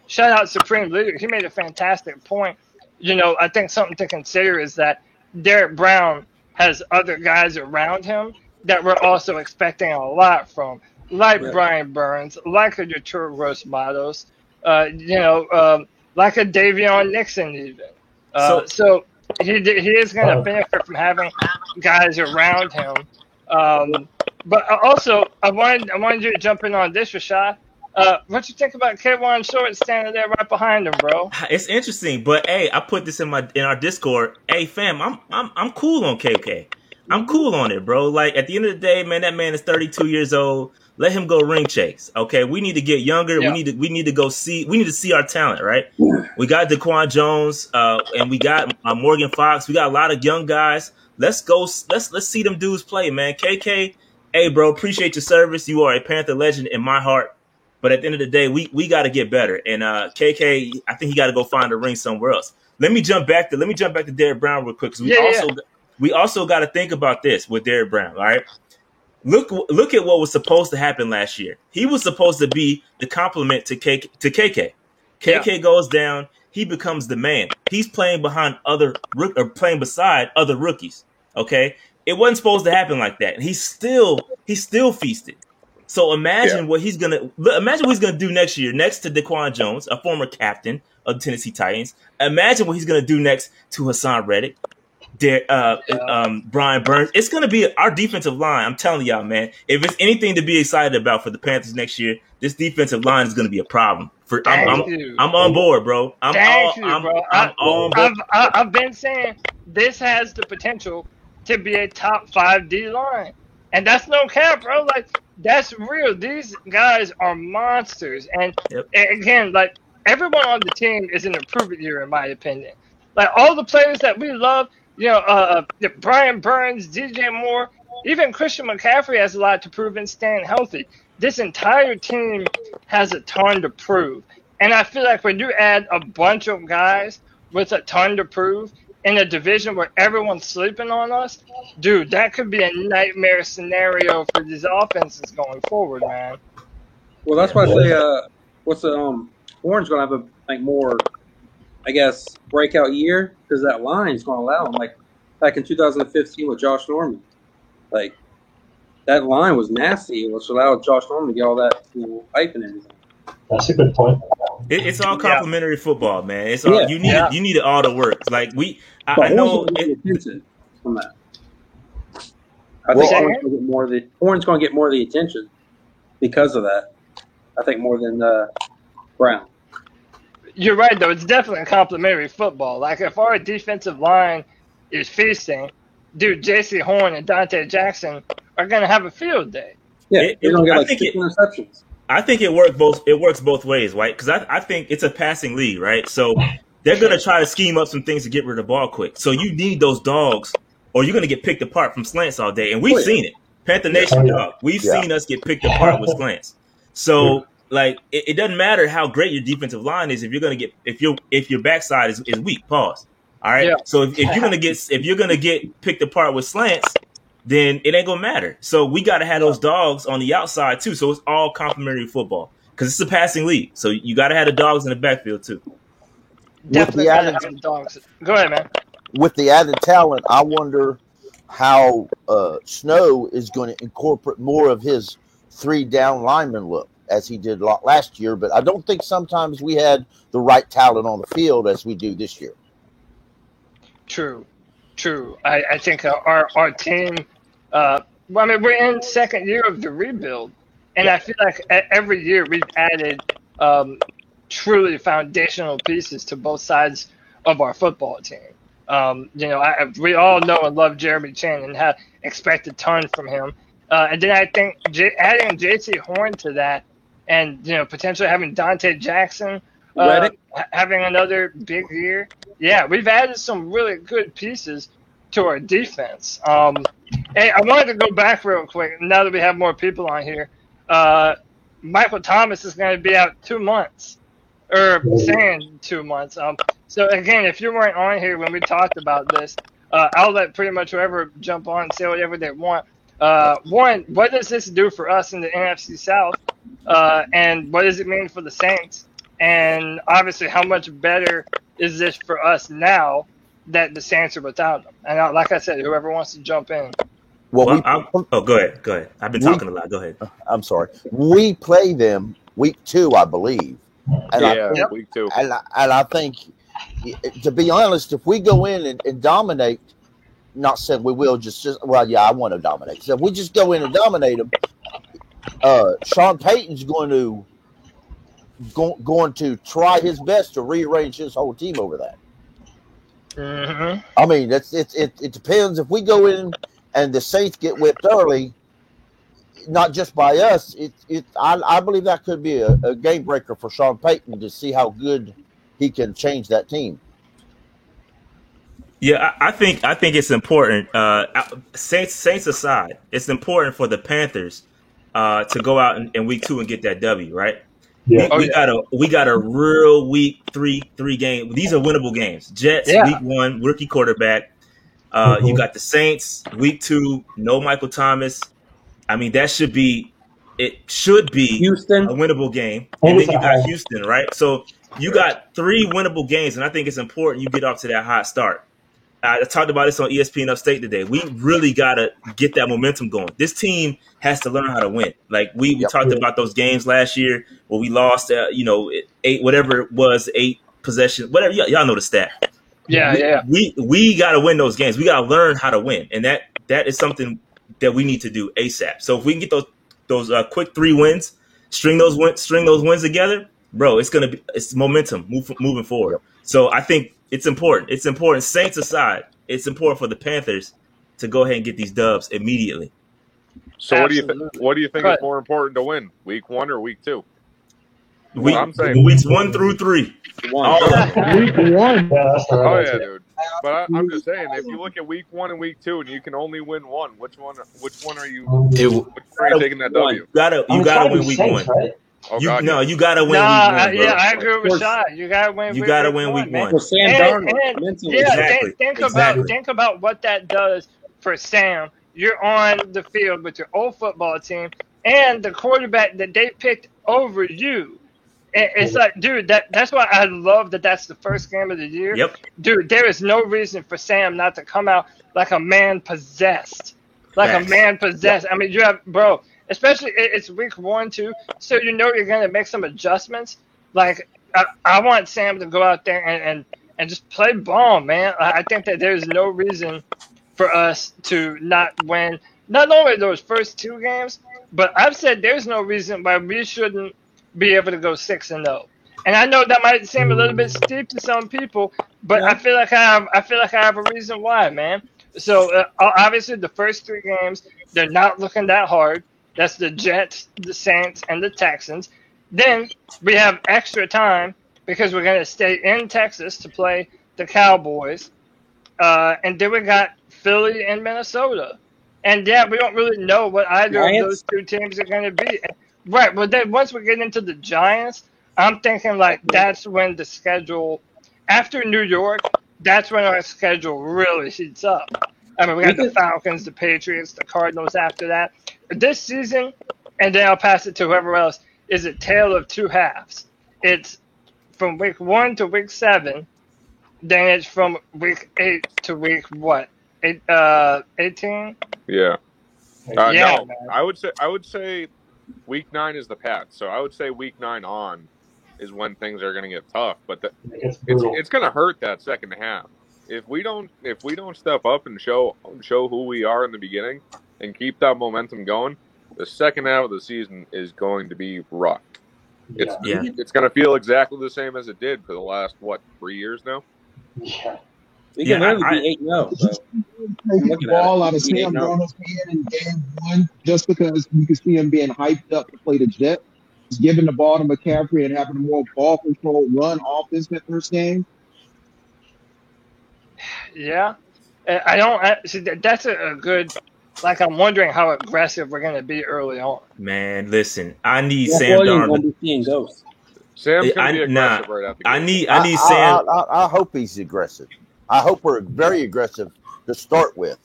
shout out Supreme Leader. He made a fantastic point. I think something to consider is that Derek Brown has other guys around him that we're also expecting a lot from, like Brian Burns, like a Detroit Ross Matos, like a Davion Nixon even. So he is going to benefit from having guys around him. But also, I wanted you to jump in on this, Rashad. What you think about K1 Short standing there right behind him, bro? It's interesting, but hey, I put this in our Discord. Hey, fam, I'm cool on KK. I'm cool on it, bro. Like at the end of the day, man, that man is 32 years old. Let him go ring chase. Okay, we need to get younger. Yeah. We need to see our talent, right? We got Daquan Jones, and we got Morgan Fox. We got a lot of young guys. Let's go. Let's see them dudes play, man. KK, hey, bro, appreciate your service. You are a Panther legend in my heart. But at the end of the day, we got to get better. And KK, I think he got to go find a ring somewhere else. Let me jump back to Derek Brown real quick, because we also got to think about this with Derek Brown. All right, look at what was supposed to happen last year. He was supposed to be the complement to KK. KK goes down, he becomes the man. He's playing beside other rookies. Okay, it wasn't supposed to happen like that, and he still feasted. So imagine what he's gonna do next year, next to Daquan Jones, a former captain of the Tennessee Titans. Imagine what he's gonna do next to Hassan Reddick. Brian Burns. It's going to be our defensive line. I'm telling y'all, man. If it's anything to be excited about for the Panthers next year, this defensive line is going to be a problem. I'm on board, bro. I've been saying this has the potential to be a top 5 D line, and that's no cap, bro. Like, that's real. These guys are monsters, and again, like, everyone on the team is an improvement year, in my opinion. Like, all the players that we love, Brian Burns, DJ Moore, even Christian McCaffrey has a lot to prove in staying healthy. This entire team has a ton to prove. And I feel like when you add a bunch of guys with a ton to prove in a division where everyone's sleeping on us, dude, that could be a nightmare scenario for these offenses going forward, man. Well, that's why I say, Horn's going to have a more, I guess, breakout year, because that line is going to allow him. Like back in 2015 with Josh Norman, like that line was nasty, which allowed Josh Norman to get all that hype and everything. That's a good point. It's all complimentary football, man. It's all you need it all to work. Like I know from that. I think Horn's going to get more of the attention because of that. I think more than Brown. You're right, though. It's definitely complimentary football. Like, if our defensive line is feasting, dude, J.C. Horn and Dante Jackson are going to have a field day. Yeah, they're going to get 6 interceptions. I think it works both ways, right? Because I think it's a passing league, right? So they're going to try to scheme up some things to get rid of the ball quick. So you need those dogs, or you're going to get picked apart from slants all day. And we've seen it. Panther Nation dog. We've seen us get picked apart with slants. So like it doesn't matter how great your defensive line is if your backside is weak. Pause. All right. Yeah. So if you're gonna get picked apart with slants, then it ain't gonna matter. So we got to have those dogs on the outside too. So it's all complimentary football because it's a passing league. So you got to have the dogs in the backfield too. Definitely have the dogs. Go ahead, man. With the added talent, I wonder how Snow is going to incorporate more of his 3-down lineman look as he did last year. But I don't think sometimes we had the right talent on the field as we do this year. True. I think our team. We're in second year of the rebuild, and I feel like every year we've added truly foundational pieces to both sides of our football team. We all know and love Jeremy Chin and expect a ton from him. And then I think adding J.C. Horn to that, and potentially having Dante Jackson having another big year. Yeah, we've added some really good pieces to our defense. Hey, I wanted to go back real quick now that we have more people on here. Michael Thomas is going to be out 2 months, or saying 2 months. So again, if you weren't on here when we talked about this, I'll let pretty much whoever jump on and say whatever they want. One, what does this do for us in the NFC South? And what does it mean for the Saints? And obviously, how much better is this for us now that the Saints are without them? And like I said, whoever wants to jump in. Go ahead. I've been talking a lot. Go ahead. I'm sorry. We play them week 2, I believe. And week 2. And I think, to be honest, if we go in and dominate, not saying we will, I want to dominate. So if we just go in and dominate them, Sean Payton's going to try his best to rearrange his whole team over that. Mm-hmm. I mean, it depends. If we go in and the Saints get whipped early, not just by us, I believe that could be a game breaker for Sean Payton to see how good he can change that team. Yeah, I think it's important. Saints aside, it's important for the Panthers to go out in week 2 and get that W, right? Yeah. We got a real week 3 game. These are winnable games. Jets week 1, rookie quarterback. You got the Saints week 2, no Michael Thomas. I mean, it should be Houston, a winnable game. And then you got Houston, right? So you got 3 winnable games, and I think it's important you get off to that hot start. I talked about this on ESPN Upstate today. We really got to get that momentum going. This team has to learn how to win. Like we talked about those games last year where we lost, 8 possessions, whatever. Y'all know the stat. We got to win those games. We got to learn how to win, and that is something that we need to do ASAP. So if we can get those quick 3 wins, string those wins together, bro, it's momentum moving forward. So I think it's important. It's important. Saints aside, it's important for the Panthers to go ahead and get these dubs immediately. So what do you think is more important to win, week 1 or week 2? I'm saying weeks 1 through 3. Week 1. Oh yeah, dude. But I'm just saying, if you look at week 1 and week 2, and you can only win one, which one are you taking that W? You gotta win week 1. Right? Oh, you gotta win week 1. Bro. Yeah, I agree with Shai. You gotta win. You gotta win week 1. For Sam Darnold, think about what that does for Sam. You're on the field with your old football team and the quarterback that they picked over you. And it's like, dude, that's why I love that's the first game of the year. Yep. Dude, there is no reason for Sam not to come out like a man possessed. I mean, you have, bro, especially it's week 1, 2, so you know you're going to make some adjustments. Like, I want Sam to go out there and just play ball, man. I think that there's no reason for us to not win, not only those first 2 games, but I've said there's no reason why we shouldn't be able to go 6-0. And I know that might seem a little bit steep to some people, but I feel like I have a reason why, man. So obviously the first 3 games, they're not looking that hard. That's the Jets, the Saints, and the Texans. Then we have extra time because we're going to stay in Texas to play the Cowboys. And then we got Philly and Minnesota. And we don't really know what either of those 2 teams are going to be. Right, but then once we get into the Giants, I'm thinking like that's when the schedule, after New York, that's when our schedule really heats up. I mean, we got the Falcons, the Patriots, the Cardinals after that. This season, and then I'll pass it to whoever else, is a tale of 2 halves. It's from week 1 to week 7, then it's from week 8 to week 18? Yeah. No, man. I would say week 9 is the path. So I would say week 9 on is when things are going to get tough. But it's going to hurt that second half. If we don't step up and show who we are in the beginning and keep that momentum going, the second half of the season is going to be rough. It's going to feel exactly the same as it did for the last 3 years now. Yeah. We can only be 8-0. So. Take the ball out of Sam Darnold's hand in game 1 just because you can see him being hyped up to play the Jets. Giving the ball to McCaffrey and having a more ball control run offense that first game. Yeah. I don't see that's a good, like, I'm wondering how aggressive we're going to be early on. Man, listen, I need Sam Darnold. Sam's going to be aggressive right out the gate. I need Sam. I hope he's aggressive. I hope we're very aggressive to start with,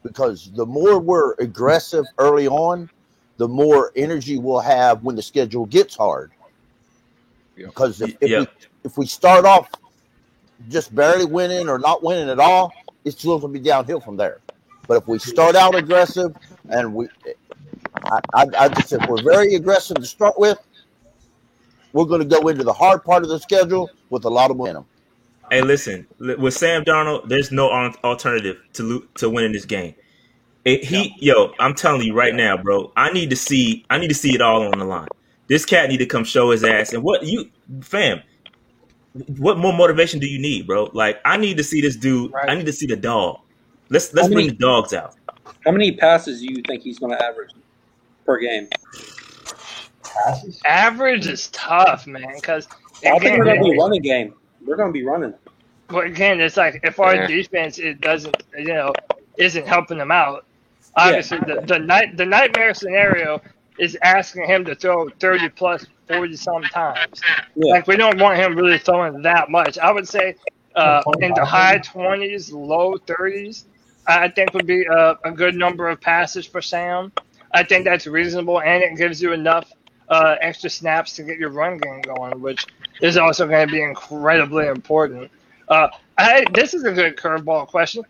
because the more we're aggressive early on, the more energy we'll have when the schedule gets hard. Because if we start off just barely winning or not winning at all, it's going to be downhill from there. But if we start out aggressive and I just said we're very aggressive to start with, we're going to go into the hard part of the schedule with a lot of momentum. Hey, listen, with Sam Darnold, there's no alternative to winning this game. I'm telling you right now, bro. I need to see it all on the line. This cat need to come show his ass. And what more motivation do you need, bro? Like, I need to see this dude. Right. I need to see the dog. Let's bring the dogs out. How many passes do you think he's going to average per game? Passes? Average is tough, man. Because I think we're going to be running game. We're going to be running. But again, it's like if our defense isn't helping them out. Obviously, the nightmare scenario is asking him to throw 30 plus 40 sometimes. Yeah. Like, we don't want him really throwing that much. I would say in the high 20s, low 30s, I think would be a good number of passes for Sam. I think that's reasonable, and it gives you enough extra snaps to get your run game going, which is also going to be incredibly important. This is a good curveball question.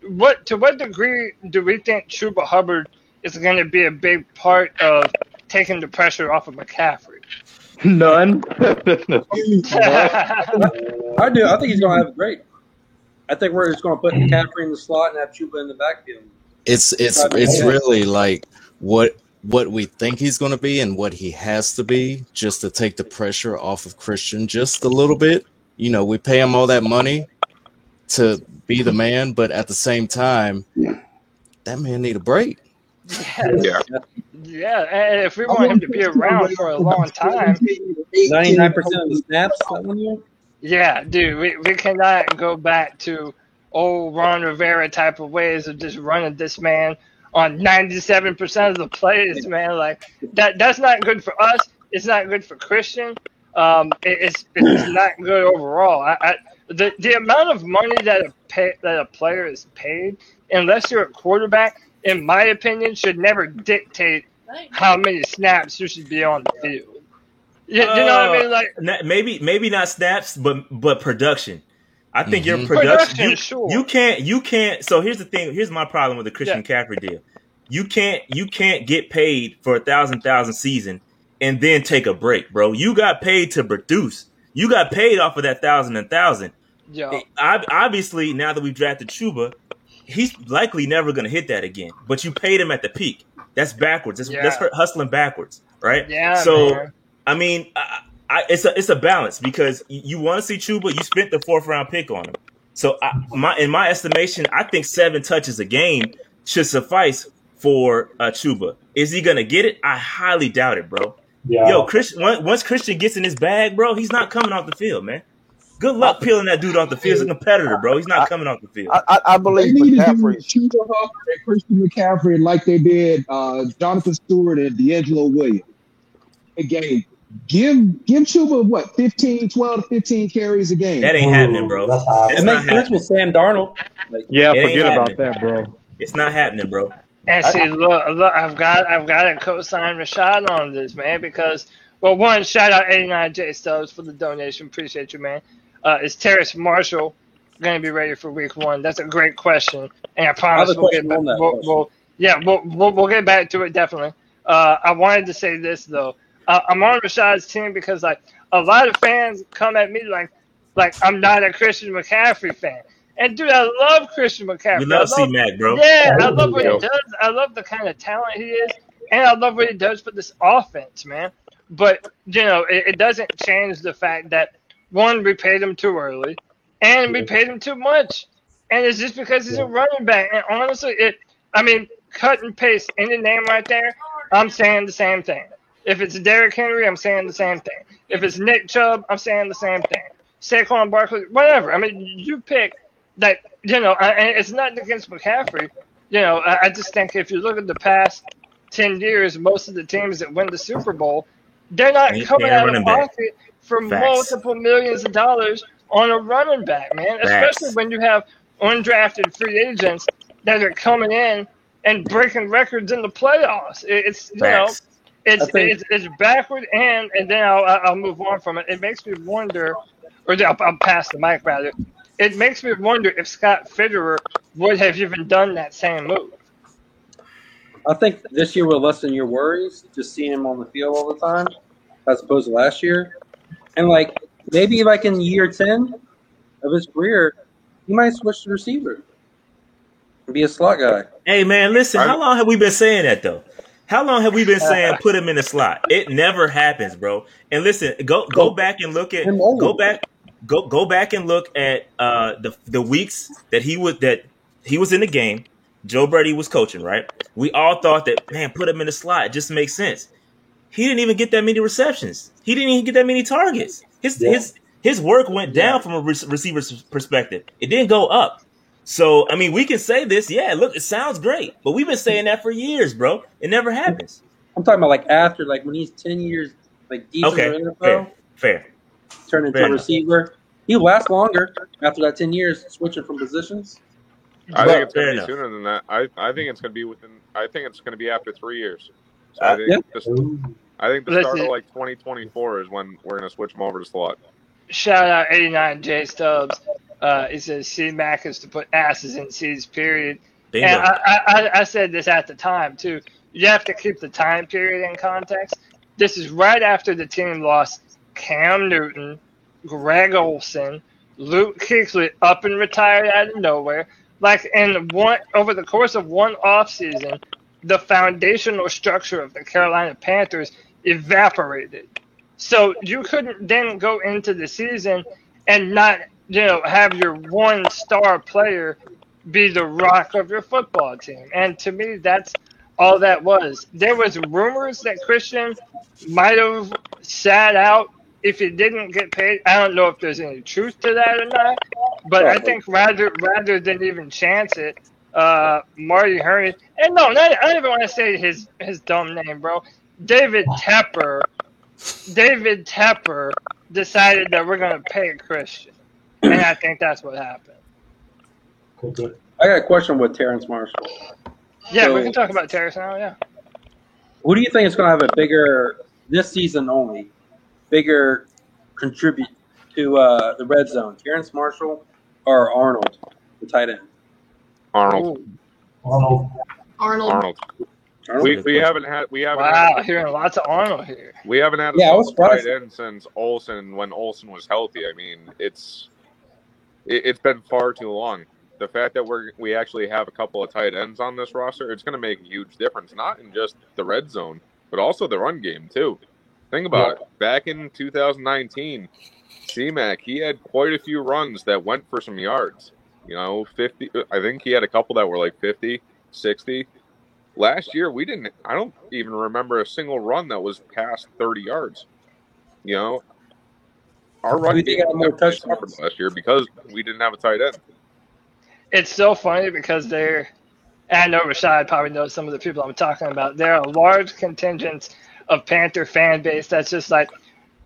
To what degree do we think Chuba Hubbard is going to be a big part of taking the pressure off of McCaffrey? None. I do. I think he's going to have a great. I think we're just going to put McCaffrey in the slot and have Chuba in the backfield. It's really like what we think he's going to be and what he has to be, just to take the pressure off of Christian just a little bit. You know, we pay him all that money to be the man, but at the same time, that man need a break. Yeah, and if we want him to be around for a long time, 99% of the snaps that 1 year. Yeah, dude, we cannot go back to old Ron Rivera type of ways of just running this man on 97% of the plays, man. Like that's not good for us. It's not good for Christian. It's not good overall. The amount of money that a player is paid, unless you're a quarterback, in my opinion, should never dictate how many snaps you should be on the field. You know what I mean? Like maybe not snaps, but production. I think your production. You can't. So here's the thing. Here's my problem with the Christian McCaffrey deal. You can't get paid for 1,000 season and then take a break, bro. You got paid to produce. You got paid off of that 1,000. Yeah. Obviously, now that we've drafted Chuba, he's likely never going to hit that again. But you paid him at the peak. That's backwards. That's hustling backwards, right? Yeah. So. Man. I mean, it's a balance because you want to see Chuba. You spent the 4th round pick on him, so in my estimation, I think 7 touches a game should suffice for Chuba. Is he gonna get it? I highly doubt it, bro. Yeah. Yo, once Christian gets in his bag, bro, he's not coming off the field, man. Good luck peeling that dude off the field. He's a competitor, bro. He's not coming off the field. I believe McCaffrey. Christian McCaffrey like they did Jonathan Stewart and D'Angelo Williams. Again, give Chuba what 12 to 15 carries a game. That ain't happening, bro. It makes sense with Sam Darnold. Forget about that, bro. It's not happening, bro. And see, look, I've got to co-sign Rashad on this, man, because one, shout out 89J Stubbs for the donation. Appreciate you, man. Is Terrace Marshall going to be ready for Week 1? That's a great question, and I promise we'll get back. We'll get back to it definitely. I wanted to say this though. I'm on Rashad's team because like a lot of fans come at me like I'm not a Christian McCaffrey fan. And dude, I love Christian McCaffrey. We love C-Mac, bro. Yeah, I love what he does. I love the kind of talent he is, and I love what he does for this offense, man. But you know, it doesn't change the fact that one, we paid him too early, and we paid him too much, and it's just because he's a running back. And honestly, cut and paste any name right there, I'm saying the same thing. If it's Derrick Henry, I'm saying the same thing. If it's Nick Chubb, I'm saying the same thing. Saquon Barkley, whatever. I mean, you pick that, you know, and it's not against McCaffrey. You know, I just think if you look at the past 10 years, most of the teams that win the Super Bowl, they're not coming out of pocket for multiple millions of dollars on a running back, man. Especially when you have undrafted free agents that are coming in and breaking records in the playoffs. It's you know. It's backward, and then I'll move on from it. It makes me wonder, or I'll pass the mic rather. It makes me wonder if Scott Fitterer would have even done that same move. I think this year will lessen your worries, just seeing him on the field all the time, as opposed to last year. And like maybe like in year 10 of his career, he might switch to receiver and be a slot guy. Hey man, listen, how long have we been saying that though? How long have we been saying put him in the slot? It never happens, bro. And listen, go back and look at go back and look at the weeks that he was in the game. Joe Brady was coaching, right? We all thought that, man, put him in the slot. It just makes sense. He didn't even get that many receptions. He didn't even get that many targets. His work went down from a receiver's perspective. It didn't go up. So, I mean, we can say this. Yeah, look, it sounds great. But we've been saying that for years, bro. It never happens. I'm talking about like after, like when he's 10 years like deep in the NFL. Fair. Turn into a receiver. He'll last longer after that 10 years switching from positions. I think it's going to be sooner than that. I think it's going to be I think it's going to be after 3 years. So I think the start of like 2024 is when we're going to switch him over to slot. Shout out 89J Stubbs. He says C-Mac is to put asses in C's, period. Bingo. And I said this at the time, too. You have to keep the time period in context. This is right after the team lost Cam Newton, Greg Olsen, Luke Kuechly up and retired out of nowhere. Like over the course of one offseason, the foundational structure of the Carolina Panthers evaporated. So you couldn't then go into the season and not, have your one star player be the rock of your football team. And to me, that's all that was. There was rumors that Christian might have sat out if he didn't get paid. I don't know if there's any truth to that or not, but I think rather than even chance it, Marty Hurney, and no, I don't even want to say his dumb name, bro. David Tepper decided that we're going to pay Christian, and I think that's what happened. I got a question with Terrace Marshall. Yeah, So, we can talk about Terrace now, yeah. Who do you think is going to have a bigger, this season only, bigger contribute to the red zone? Terrace Marshall or Arnold, the tight end? Arnold. We haven't had hearing lots of Arnold here. We haven't had I was surprised. tight end since Olsen, when Olsen was healthy. I mean, it's been far too long. The fact that we actually have a couple of tight ends on this roster, it's going to make a huge difference, not in just the red zone, but also the run game too. Think about it. Back in 2019, C-Mac, he had quite a few runs that went for some yards. 50. I think he had a couple that were like 50, 60. Last year, I don't even remember a single run that was past 30 yards. Our run game suffered last year because we didn't have a tight end. It's so funny because I know Rashad probably knows some of the people I'm talking about. There are large contingents of Panther fan base that's just like,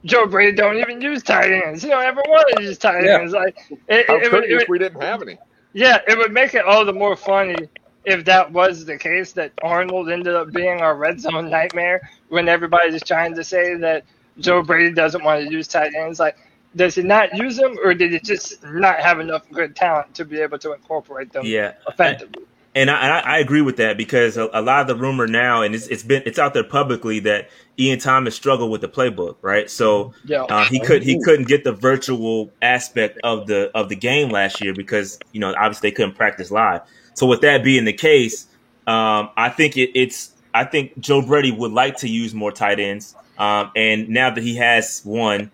Joe Brady don't even use tight ends. He don't ever want to use tight ends. Like, we didn't have any. Yeah, it would make it all the more funny if that was the case, that Arnold ended up being our red zone nightmare when everybody's trying to say that Joe Brady doesn't want to use tight ends. Like, does he not use them, or did he just not have enough good talent to be able to incorporate them effectively? And I agree with that, because a lot of the rumor now, and it's out there publicly, that Ian Thomas struggled with the playbook, right? So he couldn't get the virtual aspect of the game last year because obviously they couldn't practice live. So with that being the case, I think Joe Brady would like to use more tight ends, and now that he has one.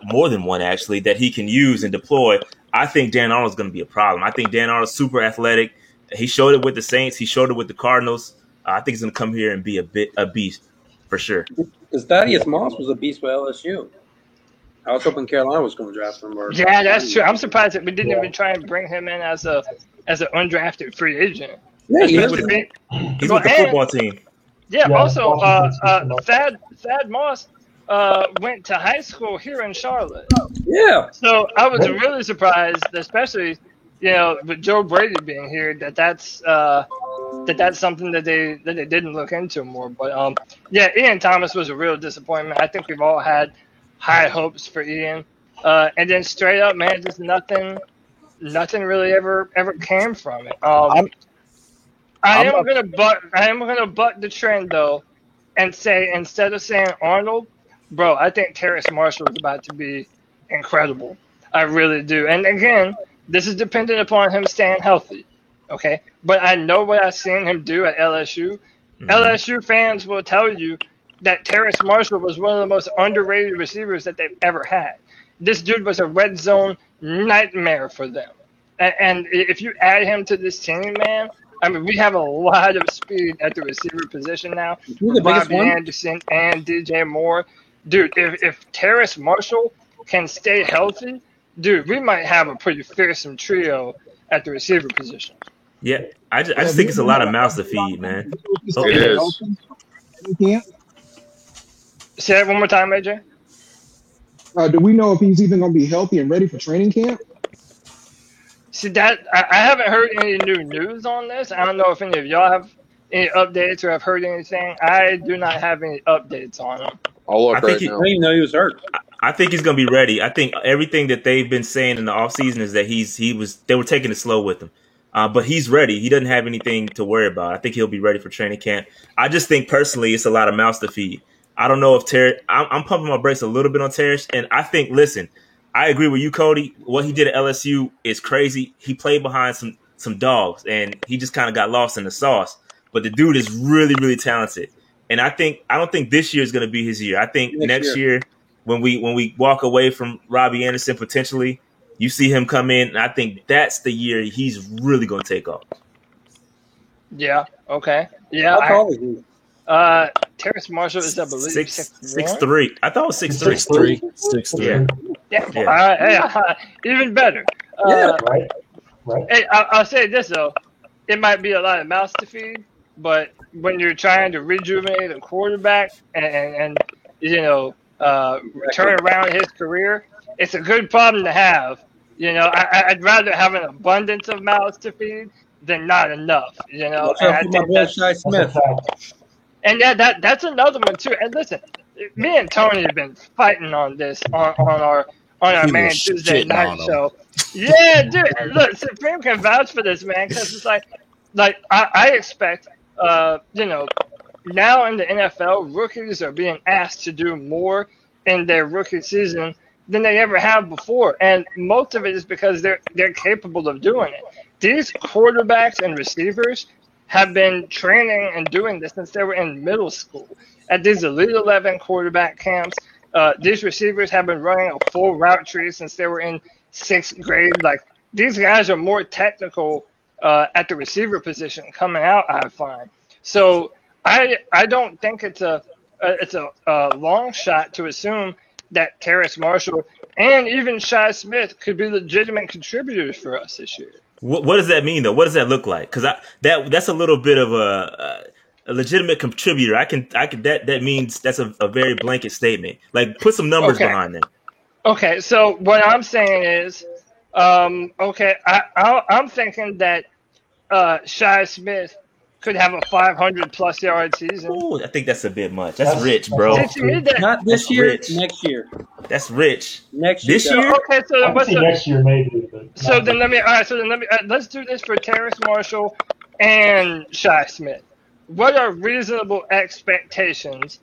More than one actually, that he can use and deploy, I think Dan Arnold's going to be a problem. I think Dan Arnold's super athletic. He showed it with the Saints. He showed it with the Cardinals. I think he's going to come here and be a beast for sure. Because Thaddeus Moss was a beast with LSU. I was hoping Carolina was going to draft him. Yeah, that's true. I'm surprised that we didn't even try and bring him in as an undrafted free agent. Yeah, he's with the football team. Yeah, also, Thad Moss went to high school here in Charlotte. Yeah. So I was really surprised, especially, with Joe Brady being here, that's something that they didn't look into more. But Ian Thomas was a real disappointment. I think we've all had high hopes for Ian, and then straight up, man, just nothing really ever came from it. I am gonna buck the trend though, and say, instead of saying Arnold, bro, I think Terrace Marshall is about to be incredible. I really do. And again, this is dependent upon him staying healthy, okay? But I know what I've seen him do at LSU. Mm-hmm. LSU fans will tell you that Terrace Marshall was one of the most underrated receivers that they've ever had. This dude was a red zone nightmare for them. And if you add him to this team, man, I mean, we have a lot of speed at the receiver position now. Bobby Anderson and DJ Moore. Dude, if Terrace Marshall can stay healthy, dude, we might have a pretty fearsome trio at the receiver position. Yeah, I just think it's a lot of mouths to feed, man. It is. Say that one more time, AJ. Do we know if he's even going to be healthy and ready for training camp? See, that I haven't heard any new news on this. I don't know if any of y'all have any updates or have heard anything. I do not have any updates on him. I'll look I didn't even know he was hurt. I think he's going to be ready. I think everything that they've been saying in the offseason is that they were taking it slow with him. But he's ready. He doesn't have anything to worry about. I think he'll be ready for training camp. I just think personally it's a lot of mouths to feed. I don't know if I'm pumping my brakes a little bit on Terrace. And I think I agree with you, Cody. What he did at LSU is crazy. He played behind some dogs, and he just kind of got lost in the sauce. But the dude is really, really talented. And I don't think this year is going to be his year. I think next year when we walk away from Robbie Anderson potentially, you see him come in, and I think that's the year he's really going to take off. Yeah. Okay. Yeah. How tall is he? Terrace Marshall is, I believe, 6'3". I thought it was 6'3". 6'3". Yeah. Even better. Right. Hey, I'll say this though, it might be a lot of mouths to feed, but when you're trying to rejuvenate a quarterback and turn around his career, it's a good problem to have. I'd rather have an abundance of mouths to feed than not enough. What's up with my boy Shi Smith? And that's another one too. And listen, me and Tony have been fighting on this on our Man Tuesday night show. Yeah, dude. Look, Supreme can vouch for this, man, because it's like I expect, now in the NFL, rookies are being asked to do more in their rookie season than they ever have before, and most of it is because they're capable of doing it. These quarterbacks and receivers have been training and doing this since they were in middle school. At these Elite 11 quarterback camps, these receivers have been running a full route tree since they were in 6th grade. Like, these guys are more technical at the receiver position coming out, I find. So I don't think it's a long shot to assume that Terrace Marshall and even Shi Smith could be legitimate contributors for us this year. What does that mean, though? What does that look like? Because that's a little bit of a legitimate contributor. That means that's a very blanket statement. Like, put some numbers behind that. Okay, so what I'm saying is, I'm thinking that Shi Smith could have a 500-plus yard season. Ooh, I think that's a bit much. That's rich, bro. Not this year, next year. That's rich. Next year. This year? Okay, so next year maybe. So then let's do this for Terrace Marshall and Shi Smith. What are reasonable expectations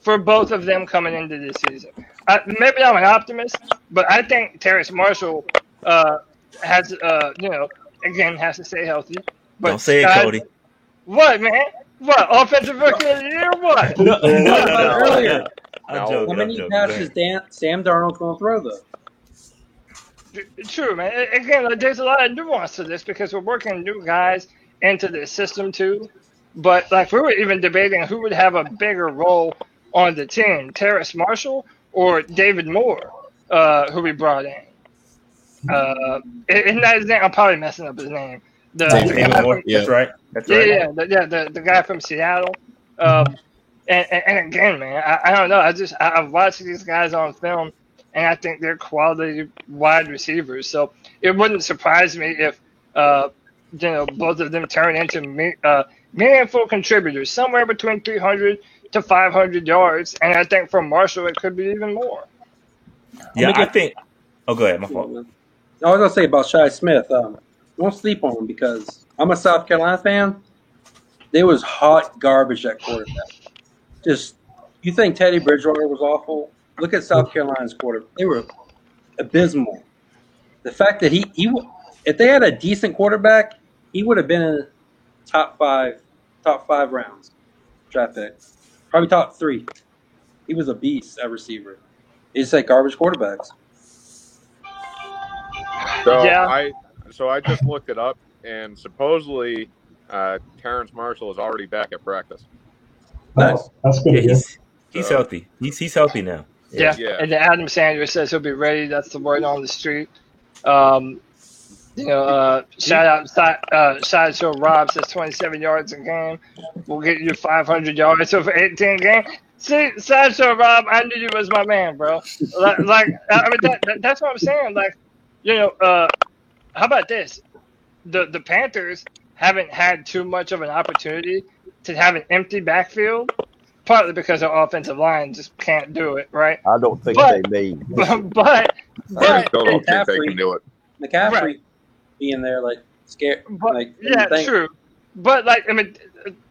for both of them coming into this season? Maybe I'm an optimist, but I think Terrace Marshall has to stay healthy. But don't say it, Cody. What, man? What, offensive rookie of the year? What? No. Earlier. I'm joking. How many passes Sam Darnold's going to throw, though? True, man. Again, there's a lot of nuance to this because we're working new guys into the system, too. But, we were even debating who would have a bigger role on the team, Terrace Marshall or David Moore, who we brought in. Isn't that his name? I'm probably messing up his name. David Moore. That's right. The guy from Seattle. And again, man, I don't know. I've watched these guys on film, and I think they're quality wide receivers. So it wouldn't surprise me if both of them turn into meaningful contributors, somewhere between 300 to 500 yards. And I think for Marshall, it could be even more. Yeah, I think. Oh, go ahead. My fault. I was gonna say about Shi Smith. Don't sleep on him because I'm a South Carolina fan. There was hot garbage at quarterback. Just, you think Teddy Bridgewater was awful? Look at South Carolina's quarterback. They were abysmal. The fact that he if they had a decent quarterback, he would have been in the top five rounds draft pick, probably top 3. He was a beast at receiver. It's like garbage quarterbacks. So I just looked it up, and supposedly Terrace Marshall is already back at practice. Nice. That's good. Yeah, he's healthy. He's healthy now. Yeah. And then Adam Sanders says he'll be ready. That's the word on the street. Shout out Sideshow Rob says 27 yards a game. We'll get you 500 yards over 18 games. See, Sideshow Rob, I knew you was my man, bro. That's what I'm saying. How about this? The Panthers haven't had too much of an opportunity to have an empty backfield, partly because their offensive line just can't do it, right? I don't think they may. But I still don't think they can do it. McCaffrey being there, scared. True. But,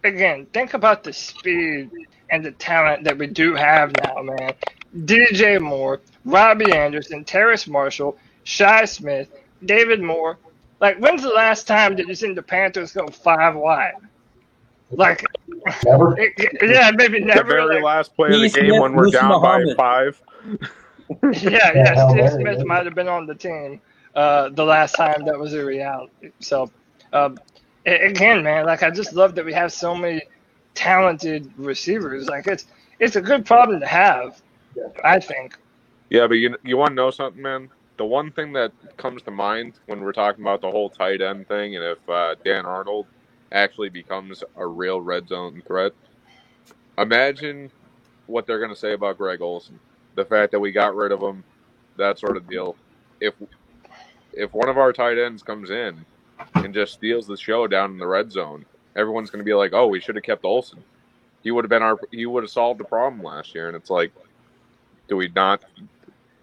again, think about the speed and the talent that we do have now, man. DJ Moore, Robbie Anderson, Terrace Marshall, Shi Smith, David Moore. Like, when's the last time that you seen the Panthers go 5 wide? Like, Never. Yeah, maybe The never. very Like, last play of the Steve game Smith, when we're Musa down by Muhammad. 5. yeah, Hail Steve Mary, Smith maybe. might have been on the team the last time that was a reality. So, again, man, like, I just love that we have so many talented receivers. Like, it's a good problem to have, I think. Yeah, but you want to know something, man? The one thing that comes to mind when we're talking about the whole tight end thing, and if Dan Arnold actually becomes a real red zone threat, imagine what they're going to say about Greg Olsen. The fact that we got rid of him, that sort of deal. If one of our tight ends comes in and just steals the show down in the red zone, everyone's going to be like, "Oh, we should have kept Olsen. He would have solved the problem last year." And it's like, do we not?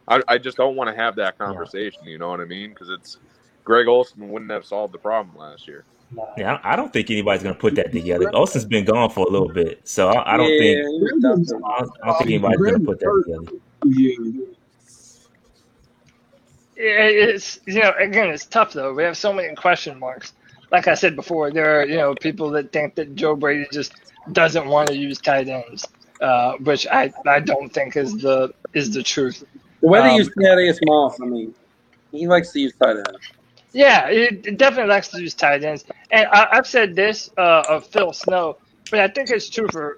I just don't want to have that conversation. You know what I mean? Because it's Greg Olsen wouldn't have solved the problem last year. Yeah, I don't think anybody's gonna put that together. Olsen's been gone for a little bit, so I don't think anybody's gonna put that together. It's, again, it's tough though. We have so many question marks. Like I said before, there are, people that think that Joe Brady just doesn't want to use tight ends, which I don't think is the truth. The way they use Thaddeus Moss, I mean, he likes to use tight ends. Yeah, he definitely likes to use tight ends. And I've said this of Phil Snow, but I think it's true for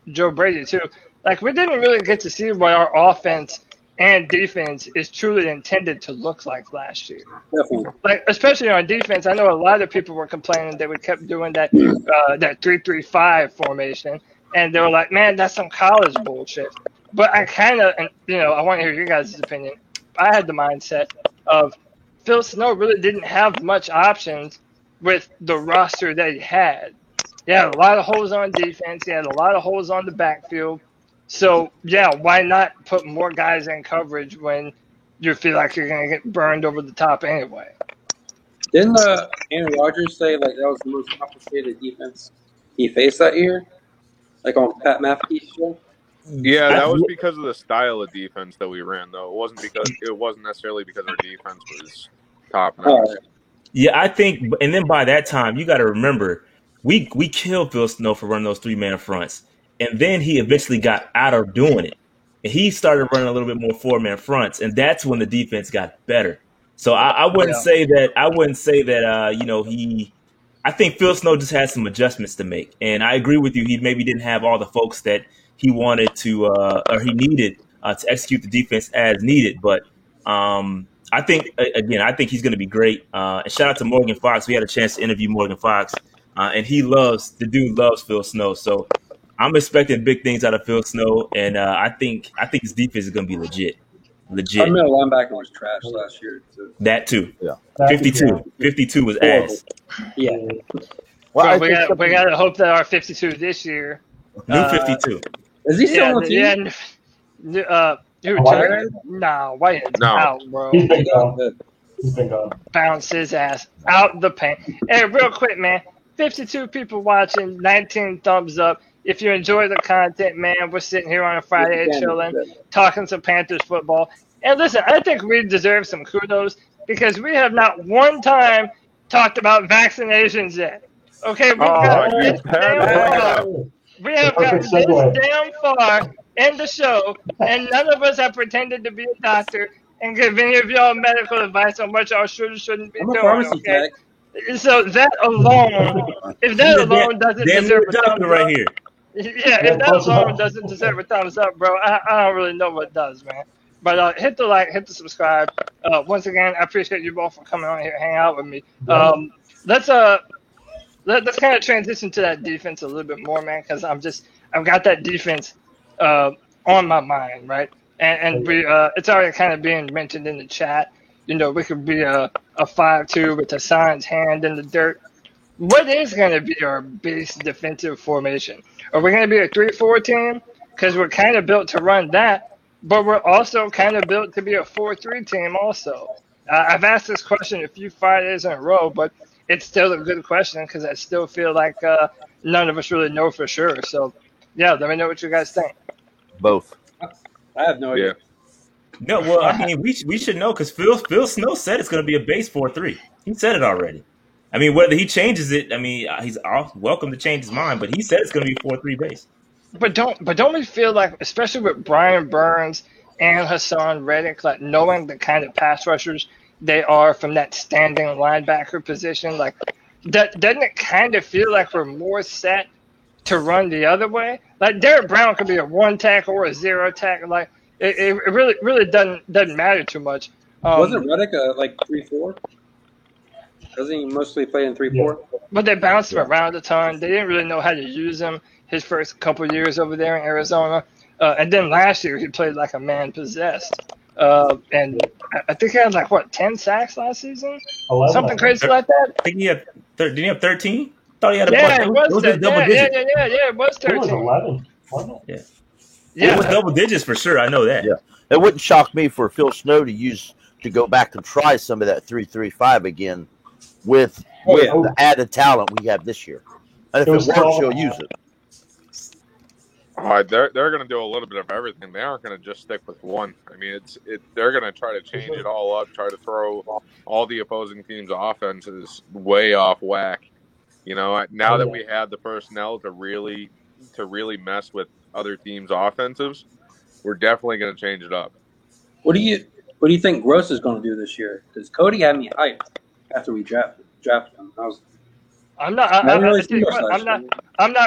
Joe Brady too. Like, we didn't really get to see what our offense and defense is truly intended to look like last year. Definitely. Like, especially on defense, I know a lot of people were complaining that we kept doing that 3-3-5 formation, and they were like, "Man, that's some college bullshit." But I kind of, I want to hear your guys' opinion. I had the mindset of Phil Snow really didn't have much options with the roster that he had. He had a lot of holes on defense. He had a lot of holes on the backfield. So, yeah, why not put more guys in coverage when you feel like you're going to get burned over the top anyway? Didn't Aaron Rodgers say, like, that was the most complicated defense he faced that year? Like on Pat McAfee's show? Yeah, that was because of the style of defense that we ran, though. It wasn't necessarily because our defense was top notch. Yeah, I think, and then by that time, you got to remember, we killed Phil Snow for running those 3-man fronts, and then he eventually got out of doing it, and he started running a little bit more 4-man fronts, and that's when the defense got better. So I wouldn't say that. I think Phil Snow just had some adjustments to make, and I agree with you. He maybe didn't have all the folks that he wanted to, or he needed to execute the defense as needed. But I think he's going to be great. And shout out to Morgan Fox. We had a chance to interview Morgan Fox, and the dude loves Phil Snow. So I'm expecting big things out of Phil Snow, and I think his defense is going to be legit. Our middle linebacker was trash last year too. That too. Yeah. 52 was ass. Yeah. Well, we got to hope that our 52 this year. New 52. Is he still on the team? Whitehead? No, Whitehead's out, bro. He's been gone. Bounce his ass out the paint. Hey, real quick, man. 52 people watching, 19 thumbs up. If you enjoy the content, man, we're sitting here on a Friday chilling, talking some Panthers football. And listen, I think we deserve some kudos because we have not one time talked about vaccinations yet. Okay, we have gotten this damn far in the show, and none of us have pretended to be a doctor and give any of y'all medical advice on what y'all should or shouldn't be doing. Okay? So that alone, if that alone doesn't deserve a thumbs up, right here. Yeah, if that alone doesn't deserve a thumbs up, bro, I don't really know what does, man. But hit the like, hit the subscribe. Once again, I appreciate you both for coming on here, hang out with me. Let's kind of transition to that defense a little bit more, man, because I've got that defense on my mind, right? And we it's already kind of being mentioned in the chat. We could be a 5-2 with Hassan's hand in the dirt. What is going to be our base defensive formation? Are we going to be a 3-4 team? Because we're kind of built to run that, but we're also kind of built to be a 4-3 team also. I've asked this question a few Fridays in a row, but it's still a good question because I still feel like none of us really know for sure. So, yeah, let me know what you guys think. Both. I have no idea. No, well, I mean, we should know because Phil Snow said it's going to be a base 4-3. He said it already. I mean, whether he changes it, I mean, he's welcome to change his mind, but he said it's going to be 4-3 base. But don't we feel like, especially with Brian Burns and Hassan Reddick, like knowing the kind of pass rushers they are from that standing linebacker position, like doesn't it kind of feel like we're more set to run the other way? Like Derek Brown could be a 1 tackle or a 0 tackle, like. It really doesn't matter too much. Wasn't Reddick like 3-4? Doesn't he mostly play in 3-4? But they bounced him around a ton. They didn't really know how to use him his first couple of years over there in Arizona. And then last year he played like a man possessed. And I think he had 10 sacks last season? 11, something crazy like that? I think he had. Did he have 13? Thought he had a bunch. It was double digits. It was 13. It was 11, wasn't it? Yeah. Yeah, it was double digits for sure. I know that. Yeah, it wouldn't shock me for Phil Snow to go back and try some of that 3-3-5 again with the added talent we have this year. And if it works, he'll use it. They're going to do a little bit of everything. They aren't going to just stick with one. I mean, they're going to try to change it all up, try to throw all the opposing team's offenses way off whack. You know, now that we have the personnel to really mess with other teams' offensives, we're definitely going to change it up. What do you think Gross is going to do this year? Because Cody had me hyped after we drafted him. I'm not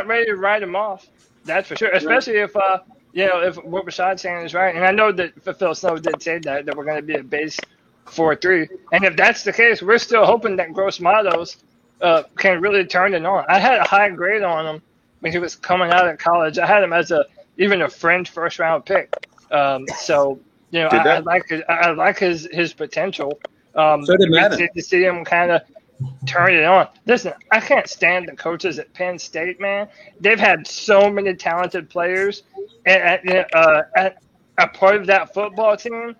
ready to write him off. That's for sure. Especially if what Rashad's saying is right, and I know that Phil Snow did say that we're going to be a base 4-3, and if that's the case, we're still hoping that Gross Matos can really turn it on. I had a high grade on him when he was coming out of college. I had him as even a fringe first round pick. So I like his potential. So did Madden. To see him kind of turn it on. Listen, I can't stand the coaches at Penn State, man. They've had so many talented players at a part of that football team,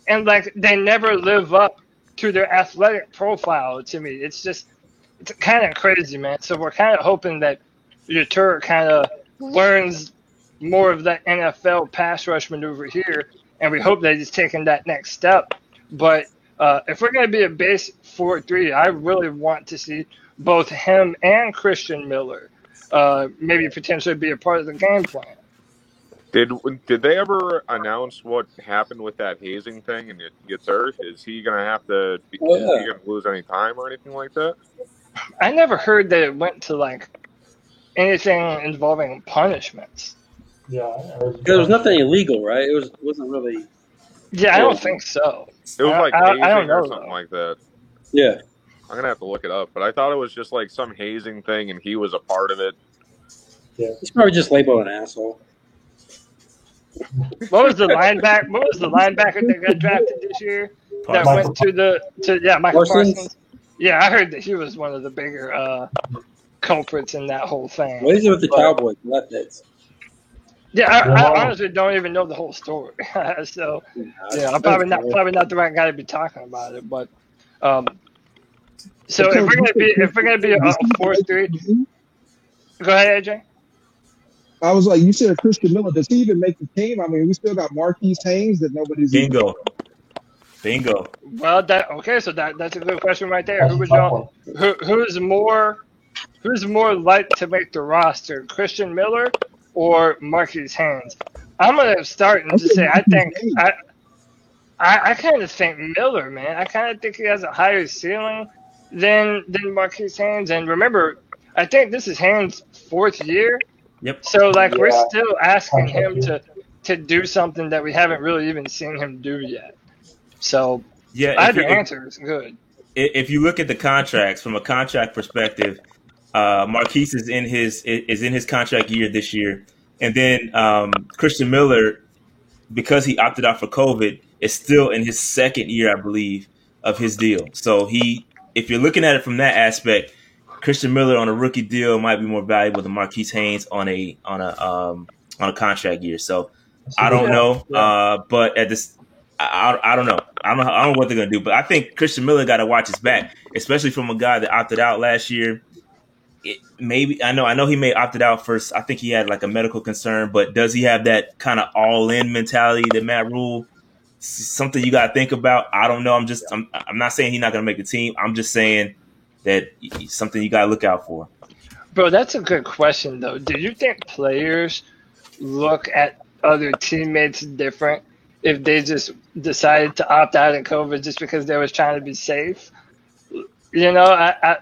and they never live up to their athletic profile. To me, it's kind of crazy, man. So we're kind of hoping that Yetur kind of learns more of that NFL pass rush maneuver here, and we hope that he's taking that next step. But if we're going to be a base 4-3, I really want to see both him and Christian Miller maybe potentially be a part of the game plan. Did they ever announce what happened with that hazing thing and Yetur? Is he going to have to? Is he going to lose any time or anything like that? I never heard that it went to anything involving punishments. Yeah, there was nothing illegal, right? It wasn't really. Yeah, I don't think so. It was like hazing I don't know, or something like that. Yeah, I'm gonna have to look it up, but I thought it was just some hazing thing, and he was a part of it. Yeah, he's probably just labeled an asshole. What was the linebacker that got drafted this year that went to Michael Parsons? Yeah, I heard that he was one of the bigger culprits in that whole thing. What is it with the Cowboys? Left it. Yeah, I honestly don't even know the whole story. So, I'm probably not the right guy to be talking about it. But so if we're gonna be a 4-3, go ahead, AJ. I was like, you said Christian Miller. Does he even make the team? I mean, we still got Marquise Haynes that nobody's. Bingo. Well, so that's a good question right there. Who's more likely to make the roster, Christian Miller or Marquise Haynes? I'm gonna start and just say I kind of think Miller, man. I kind of think he has a higher ceiling than Marquise Haynes. And remember, I think this is Haynes' 4th year. Yep. So we're still asking him to do something that we haven't really even seen him do yet. So either answer is good. If you look at the contracts from a contract perspective, Marquise is in his contract year this year, and then Christian Miller, because he opted out for COVID, is still in his 2nd year, I believe, of his deal. So if you're looking at it from that aspect, Christian Miller on a rookie deal might be more valuable than Marquise Haynes on a contract year. So I don't know, but at this, I don't know. I don't know what they're gonna do. But I think Christian Miller got to watch his back, especially from a guy that opted out last year. maybe I know he may opted out first. I think he had like a medical concern, but does he have that kind of all-in mentality that Matt Rule? Something you got to think about. I don't know. I'm not saying he's not going to make the team. I'm just saying that something you got to look out for. Bro, that's a good question though. Do you think players look at other teammates different if they just decided to opt out of COVID just because they was trying to be safe? You know, I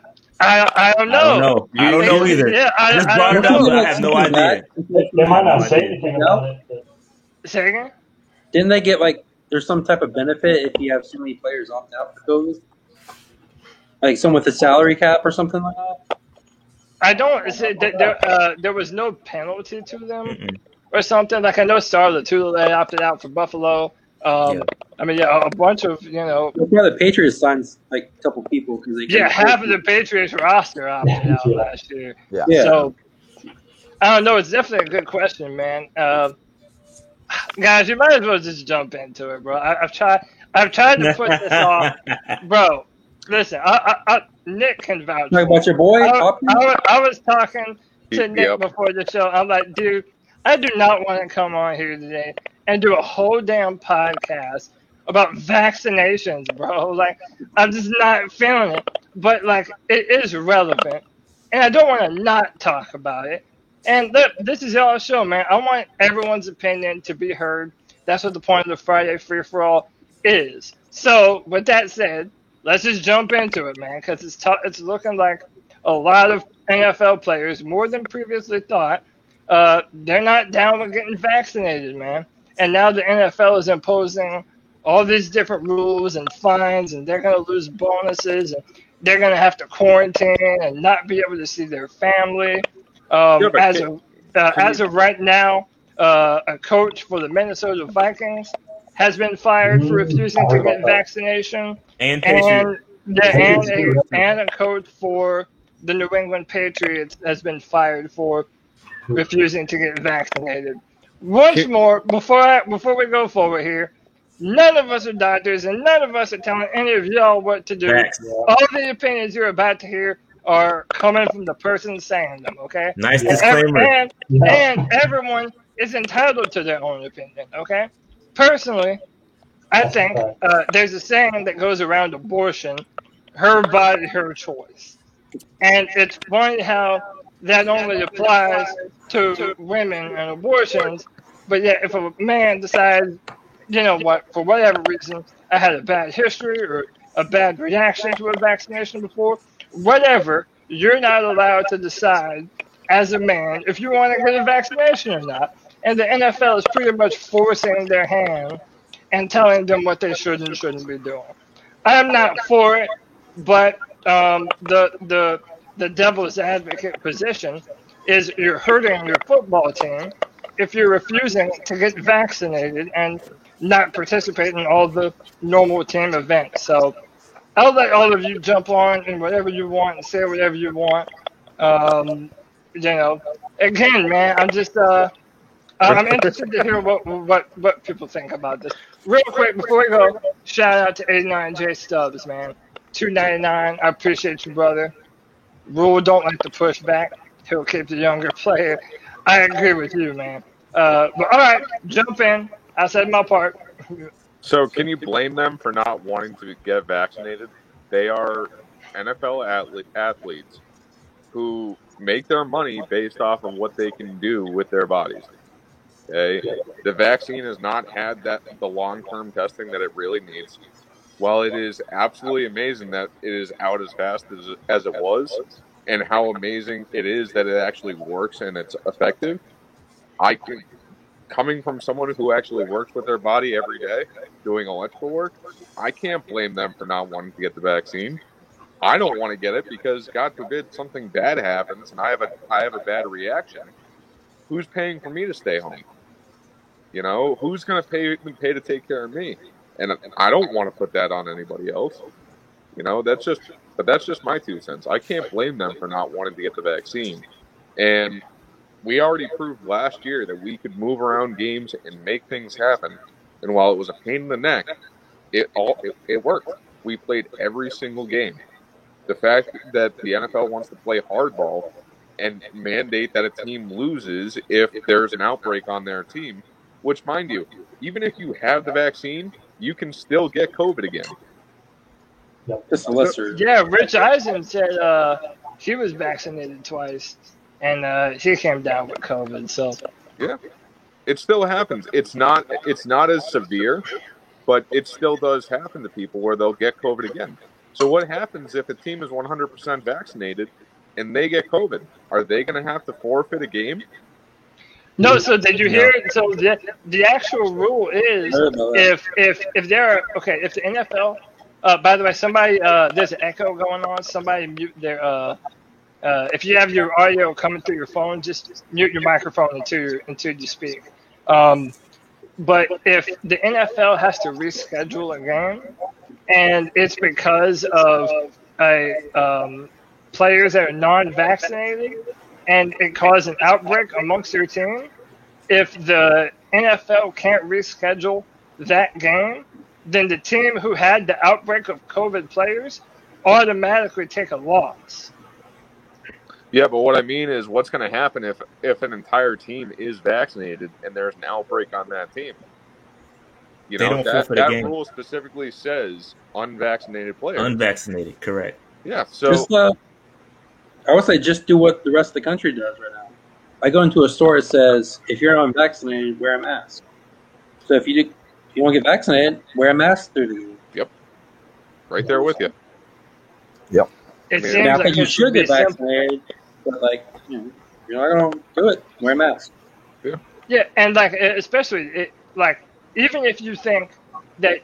don't know. I don't know either. Yeah, I just brought it up, but I have no idea. They might not say anything about it. But... Say again? Didn't they get like there's some type of benefit if you have so many players opt out for COVID? Like some with a salary cap or something like that? I don't say there was no penalty to them or something. Like I know Starla Tula opted out for Buffalo. I mean, a bunch of the Patriots signed like a couple people because they half of the Patriots roster opted out last year. Yeah. So I don't know. It's definitely a good question, man. Guys, you might as well just jump into it, bro. I've tried to put this off, bro. Listen, Nick can vouch. Talk about your boy. I was talking to Nick before the show. I'm like, dude, I do not want to come on here today and do a whole damn podcast about vaccinations, bro. Like, I'm just not feeling it. But like, it is relevant, and I don't want to not talk about it. And look, this is y'all's show, man. I want everyone's opinion to be heard. That's what the point of the Friday Free for All is. So, with that said, let's just jump into it, man, because it's looking like a lot of NFL players, more than previously thought, they're not down with getting vaccinated, man. And now the NFL is imposing all these different rules and fines, and they're going to lose bonuses, and they're going to have to quarantine and not be able to see their family. As of right now, a coach for the Minnesota Vikings has been fired for refusing to get vaccination, and a coach for the New England Patriots has been fired for refusing to get vaccinated. Once more, before we go forward here, none of us are doctors, and none of us are telling any of y'all what to do. Facts. All the opinions you're about to hear are coming from the person saying them, okay? Nice disclaimer. And everyone is entitled to their own opinion, okay? Personally, I think there's a saying that goes around abortion, her body, her choice. And it's funny how that only applies to women and abortions, but yet if a man decides, you know what, for whatever reason, I had a bad history or a bad reaction to a vaccination before, whatever, you're not allowed to decide as a man if you want to get a vaccination or not. And the NFL is pretty much forcing their hand and telling them what they should and shouldn't be doing. I'm not for it, but the devil's advocate position is you're hurting your football team if you're refusing to get vaccinated and not participate in all the normal team events. So I'll let all of you jump on and whatever you want and say whatever you want. Again, man, I'm just I'm interested to hear what people think about this. Real quick before we go, shout out to 89J Stubbs, man. $2.99. I appreciate you, brother. Rule don't like to push back. He'll keep the younger player. I agree with you, man. But all right, jump in. I said my part. So can you blame them for not wanting to get vaccinated? They are NFL athletes who make their money based off of what they can do with their bodies. Okay? The vaccine has not had the long-term testing that it really needs. While it is absolutely amazing that it is out as fast as it was, and how amazing it is that it actually works and it's effective, coming from someone who actually works with their body every day, doing electrical work, I can't blame them for not wanting to get the vaccine. I don't want to get it because, God forbid, something bad happens and I have a bad reaction. Who's paying for me to stay home? You know, who's going to pay to take care of me? And I don't want to put that on anybody else. You know, that's just my 2 cents. I can't blame them for not wanting to get the vaccine. And we already proved last year that we could move around games and make things happen. And while it was a pain in the neck, it worked. We played every single game. The fact that the NFL wants to play hardball and mandate that a team loses if there's an outbreak on their team, which, mind you, even if you have the vaccine, you can still get COVID again. Just a lesser. Yeah, Rich Eisen said he was vaccinated twice, and he came down with COVID. So yeah, it still happens. It's not as severe, but it still does happen to people where they'll get COVID again. So what happens if a team is 100% vaccinated and they get COVID? Are they going to have to forfeit a game? No. So did you hear it? So the actual rule is if there are if the NFL. By the way, somebody there's an echo going on. Somebody mute their. If you have your audio coming through your phone, just mute your microphone until you speak. But if the NFL has to reschedule a game, and it's because of players that are non-vaccinated, and it caused an outbreak amongst their team, if the NFL can't reschedule that game, then the team who had the outbreak of COVID players automatically take a loss. Yeah, but what I mean is what's going to happen if an entire team is vaccinated and there's an outbreak on that team? You know, that rule specifically says unvaccinated players. Unvaccinated, correct. Yeah, so... I would say just do what the rest of the country does right now. I go into a store, it says, if you're unvaccinated, wear a mask. So if you want to get vaccinated, wear a mask through the game. Yep. Right there with you. Yep. It seems I like think you should get vaccinated, but you're not going to do it. Wear a mask. Yeah, and especially even if you think that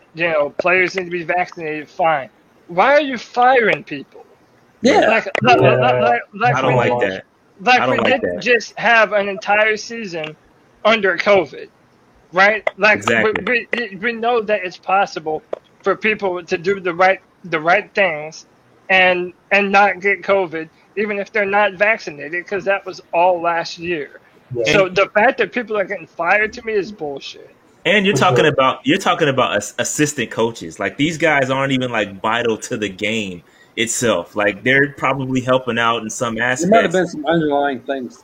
players need to be vaccinated, fine. Why are you firing people? Yeah. I don't like that. We didn't just have an entire season under COVID, right? Exactly. We know that it's possible for people to do the right things and not get COVID, even if they're not vaccinated, because that was all last year. Yeah. So the fact that people are getting fired to me is bullshit. And you're talking about assistant coaches. Like, these guys aren't even vital to the game itself. They're probably helping out in some aspects. There might have been some underlying things.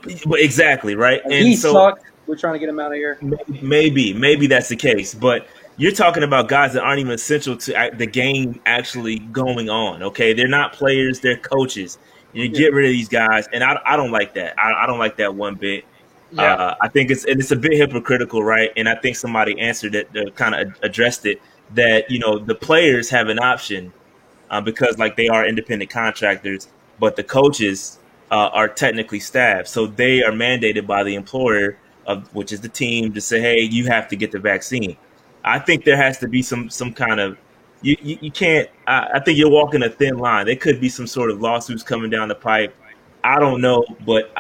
Exactly, right. And he sucked. We're trying to get him out of here. Maybe that's the case, but you're talking about guys that aren't even essential to the game actually going on. Okay, they're not players; they're coaches. You get rid of these guys, and I don't like that. I don't like that one bit. Yeah. I think it's a bit hypocritical, right? And I think somebody answered it, kind of addressed it, that the players have an option because they are independent contractors, but the coaches are technically staff, so they are mandated by the employer, which is the team, to say, hey, you have to get the vaccine. I think there has to be some kind of you can't. I think you're walking a thin line. There could be some sort of lawsuits coming down the pipe. I don't know, but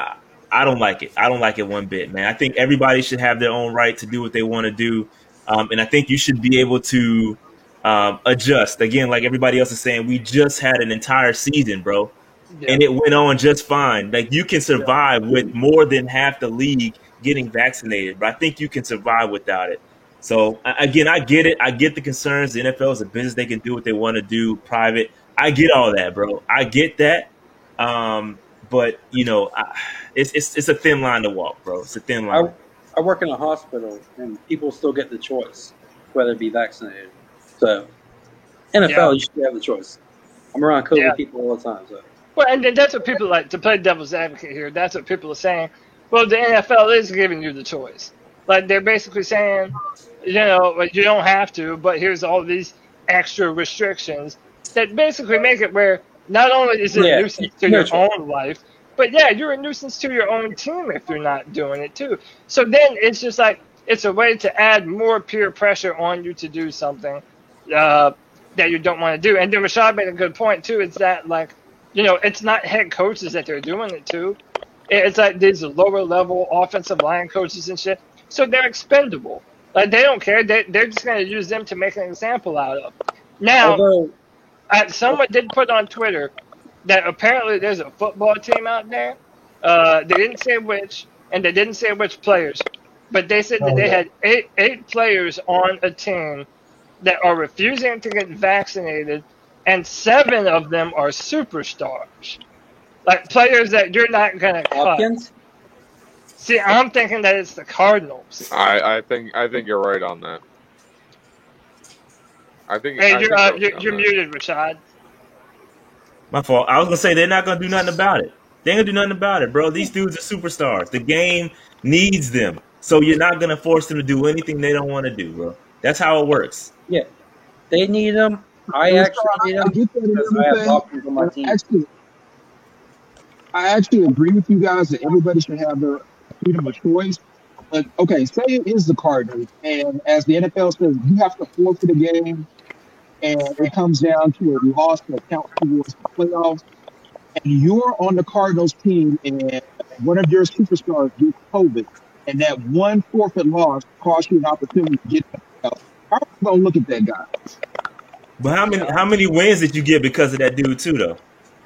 I don't like it. I don't like it one bit, man. I think everybody should have their own right to do what they want to do, and I think you should be able to adjust. Again, like everybody else is saying, we just had an entire season, bro, and it went on just fine. You can survive with more than half the league getting vaccinated, but I think you can survive without it. So, again, I get it. I get the concerns. The NFL is a business. They can do what they want to do, private. I get all that, bro. I get that. But, it's a thin line to walk, bro. It's a thin line. I work in a hospital, and people still get the choice whether to be vaccinated. So, NFL, you should have the choice. I'm around COVID people all the time. So. Well, and then that's what people like, to play devil's advocate here, that's what people are saying. Well, the NFL is giving you the choice. They're basically saying, you don't have to, but here's all these extra restrictions that basically make it where not only is it a nuisance to your own life, but you're a nuisance to your own team if you're not doing it too. So then it's just it's a way to add more peer pressure on you to do something that you don't want to do. And then Rashad made a good point too. It's that it's not head coaches that they're doing it to. It's these lower level offensive line coaches and shit. So they're expendable. They don't care. They're just going to use them to make an example out of. Now, someone did put on Twitter that apparently there's a football team out there. They didn't say which, and they didn't say which players, but they said that they had eight players on a team that are refusing to get vaccinated and 7 of them are superstars, like players that you're not gonna cut. Hopkins? See, I'm thinking that it's the Cardinals. I think you're right on that. Hey, you're muted, Rashad. My fault. I was gonna say they're not gonna do nothing about it. They ain't gonna do nothing about it, bro. These dudes are superstars. The game needs them, so you're not gonna force them to do anything they don't want to do, bro. That's how it works. Yeah, they need them. I actually need them because I have Hopkins on my team. I actually agree with you guys that everybody should have their freedom of choice. But okay, say it is the Cardinals, and as the NFL says, you have to forfeit a game, and it comes down to a loss that counts towards the playoffs. And you're on the Cardinals team, and one of your superstars gets COVID, and that one forfeit loss costs you an opportunity to get the playoffs. How are you gonna look at that guy? But how many wins did you get because of that dude too, though?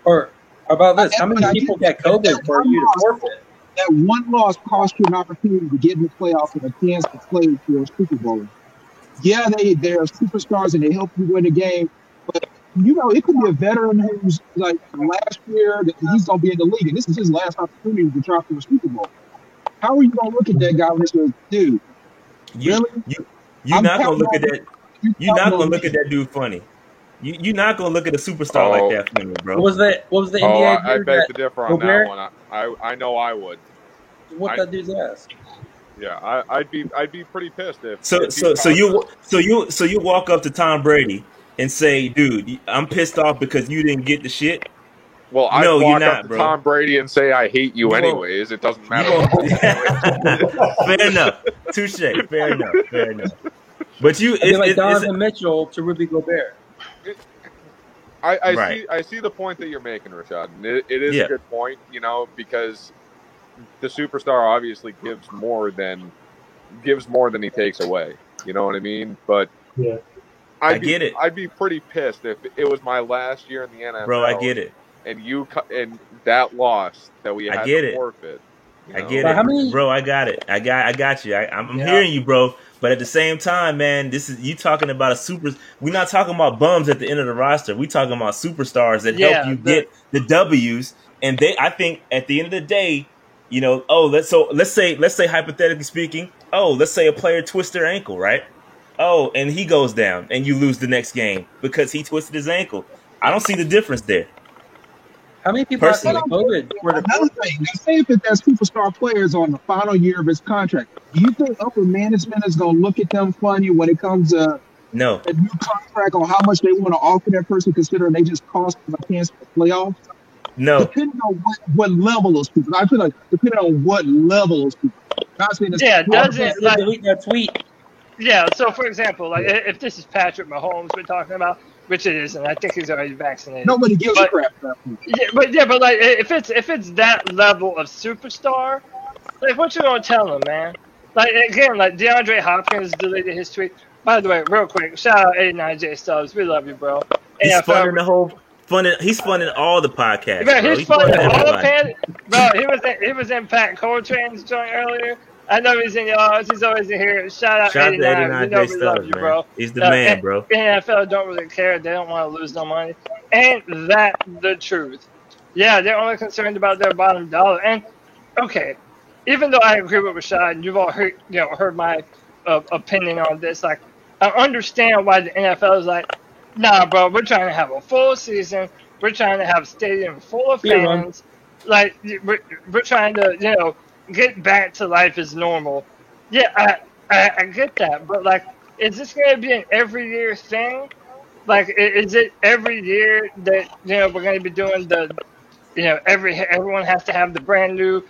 Or how about this? How many people get COVID for you to forfeit? That one loss cost you an opportunity to get in the playoffs and a chance to play for a Super Bowl. Yeah, they're superstars and they help you win the game, but it could be a veteran who's like last year that he's gonna be in the league, and this is his last opportunity to try for a Super Bowl. How are you gonna look at that guy and say, dude? You're not gonna look at that. You're not gonna look at that dude funny. You're not gonna look at a superstar like that funny, bro. What was the NBA? I beg to differ on that one. I know I would. What that dude's ass? Yeah, I'd be pretty pissed if. So you walk up to Tom Brady and say, "Dude, I'm pissed off because you didn't get the shit." Well, I walk up to Tom Brady and say, "I hate you anyways." It doesn't matter. Fair enough. Touche. Fair enough. But it's like Donovan Mitchell to Rudy Gobert. I see the point that you're making, Rashad. It is a good point, because the superstar obviously gives more than he takes away. You know what I mean? But I get it. I'd be pretty pissed if it was my last year in the NFL. Bro, I get it. And that loss that we had to forfeit. I get it, bro. I got it. I got you. I'm hearing you, bro. But at the same time, man, this is you talking about a super. We're not talking about bums at the end of the roster. We're talking about superstars that help you get the W's. And I think at the end of the day, let's say hypothetically speaking, let's say a player twists their ankle, right? And he goes down, and you lose the next game because he twisted his ankle. I don't see the difference there. How many people have COVID? Another thing, say if that superstar player is on the final year of his contract, do you think upper management is going to look at them funny when it comes to a new contract on how much they want to offer that person, considering they just cost them a chance for the playoffs? No. Depending on what level those people. I feel like depending on what level those people. Doesn't like delete that tweet. Yeah. So for example, like if this is Patrick Mahomes we're talking about, which it isn't, I think he's already vaccinated. Nobody gives a crap about him. But like if it's that level of superstar, like what you gonna tell him, man? Like again, like DeAndre Hopkins deleted his tweet. By the way, real quick, shout out 89J Stubbs. We love you, bro. He's funding the whole. He's funding all the podcasts. Man, he's funding all the podcasts. Bro, he was in Pat Coltrane's joint earlier. I know he's in yours. He's always in here. Shout out 89. You know we love you, bro. He's the man, bro. NFL don't really care. They don't want to lose no money. Ain't that the truth? Yeah, they're only concerned about their bottom dollar. And okay, even though I agree with Rashad, and you've all heard my opinion on this. Like, I understand why the NFL is like, nah, bro, we're trying to have a full season. We're trying to have a stadium full of fans. Like, we're trying to, get back to life as normal. Yeah, I get that. But, like, is this going to be an every year thing? Like, is it every year that, we're going to be doing the, everyone has to have the brand new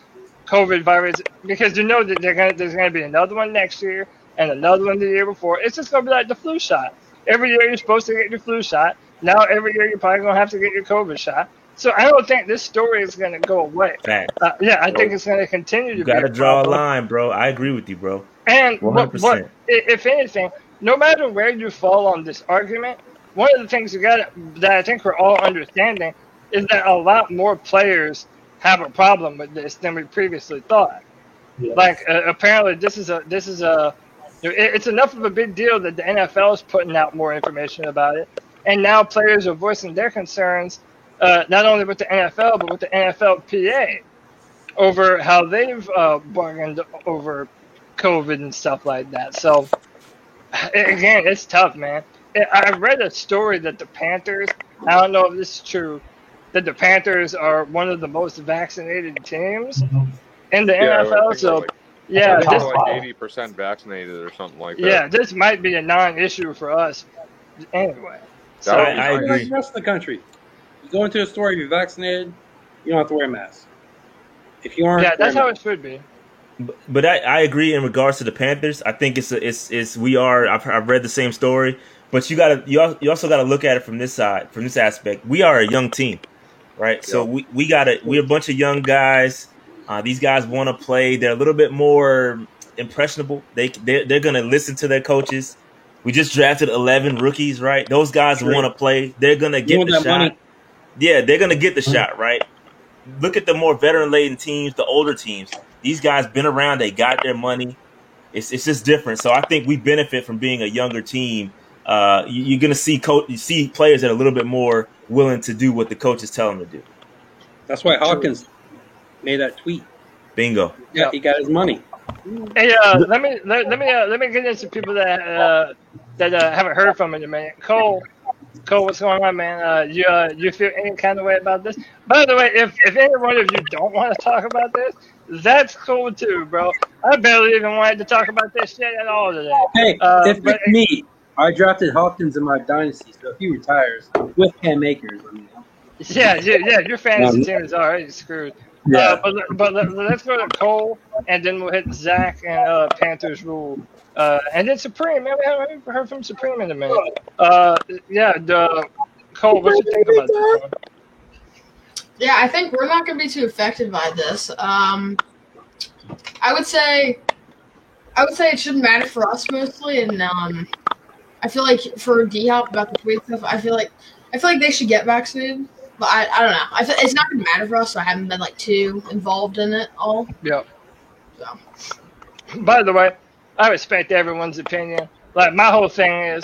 COVID virus? Because that there's going to be another one next year and another one the year before. It's just going to be like the flu shot. Every year you're supposed to get your flu shot. Now every year you're probably going to have to get your COVID shot. So I don't think this story is going to go away. I think it's going to continue to be. You got to draw a line, bro. I agree with you, bro. And what, if anything, no matter where you fall on this argument, one of the things that I think we're all understanding is that a lot more players have a problem with this than we previously thought. Yeah. Like apparently this is it's enough of a big deal that the NFL is putting out more information about it. And now players are voicing their concerns, not only with the NFL, but with the NFLPA over how they've bargained over COVID and stuff like that. So, again, it's tough, man. I read a story that the Panthers, I don't know if this is true, that the Panthers are one of the most vaccinated teams in the NFL. So, they're this like 80% vaccinated or something like that. Yeah, this might be a non-issue for us anyway. So I agree. Like the rest of the country, you go into a store, you're vaccinated, you don't have to wear a mask. If you aren't, yeah, that's how it should be. But I agree in regards to the Panthers. I think I've read the same story, but you also gotta look at it from this side, from this aspect. We are a young team, right? Yep. So we're a bunch of young guys. These guys want to play. They're a little bit more impressionable. They're gonna listen to their coaches. We just drafted 11 rookies, right? Those guys want to play. They're gonna get the shot. Money. Yeah, they're gonna get the shot, right? Look at the more veteran-laden teams, the older teams. These guys been around. They got their money. It's just different. So I think we benefit from being a younger team. You're going to see players that are a little bit more willing to do what the coaches tell them to do. That's why Hawkins made that tweet. Bingo. Yeah, he got his money. Hey, let me get into people that haven't heard from in a minute. Cole, what's going on, man? You feel any kind of way about this? By the way, if any one of you don't want to talk about this, that's cool too, bro. I barely even wanted to talk about this shit at all today. Hey, if it's me, I drafted Hawkins in my dynasty, so if he retires with Cam Akers, I mean. Yeah, your fantasy team is already screwed. Yeah. But let's go to Cole, and then we'll hit Zach and Panthers rule. And then Supreme, man, we haven't heard from Supreme in a minute. Cole, what you think about this one? Yeah, I think we're not going to be too affected by this. I would say it shouldn't matter for us mostly, and I feel like for D-Hop about the tweet stuff, I feel like they should get vaccinated. But I don't know. It's not going to matter for us, so I haven't been too involved in it all. Yep. So. By the way, I respect everyone's opinion. Like, my whole thing is,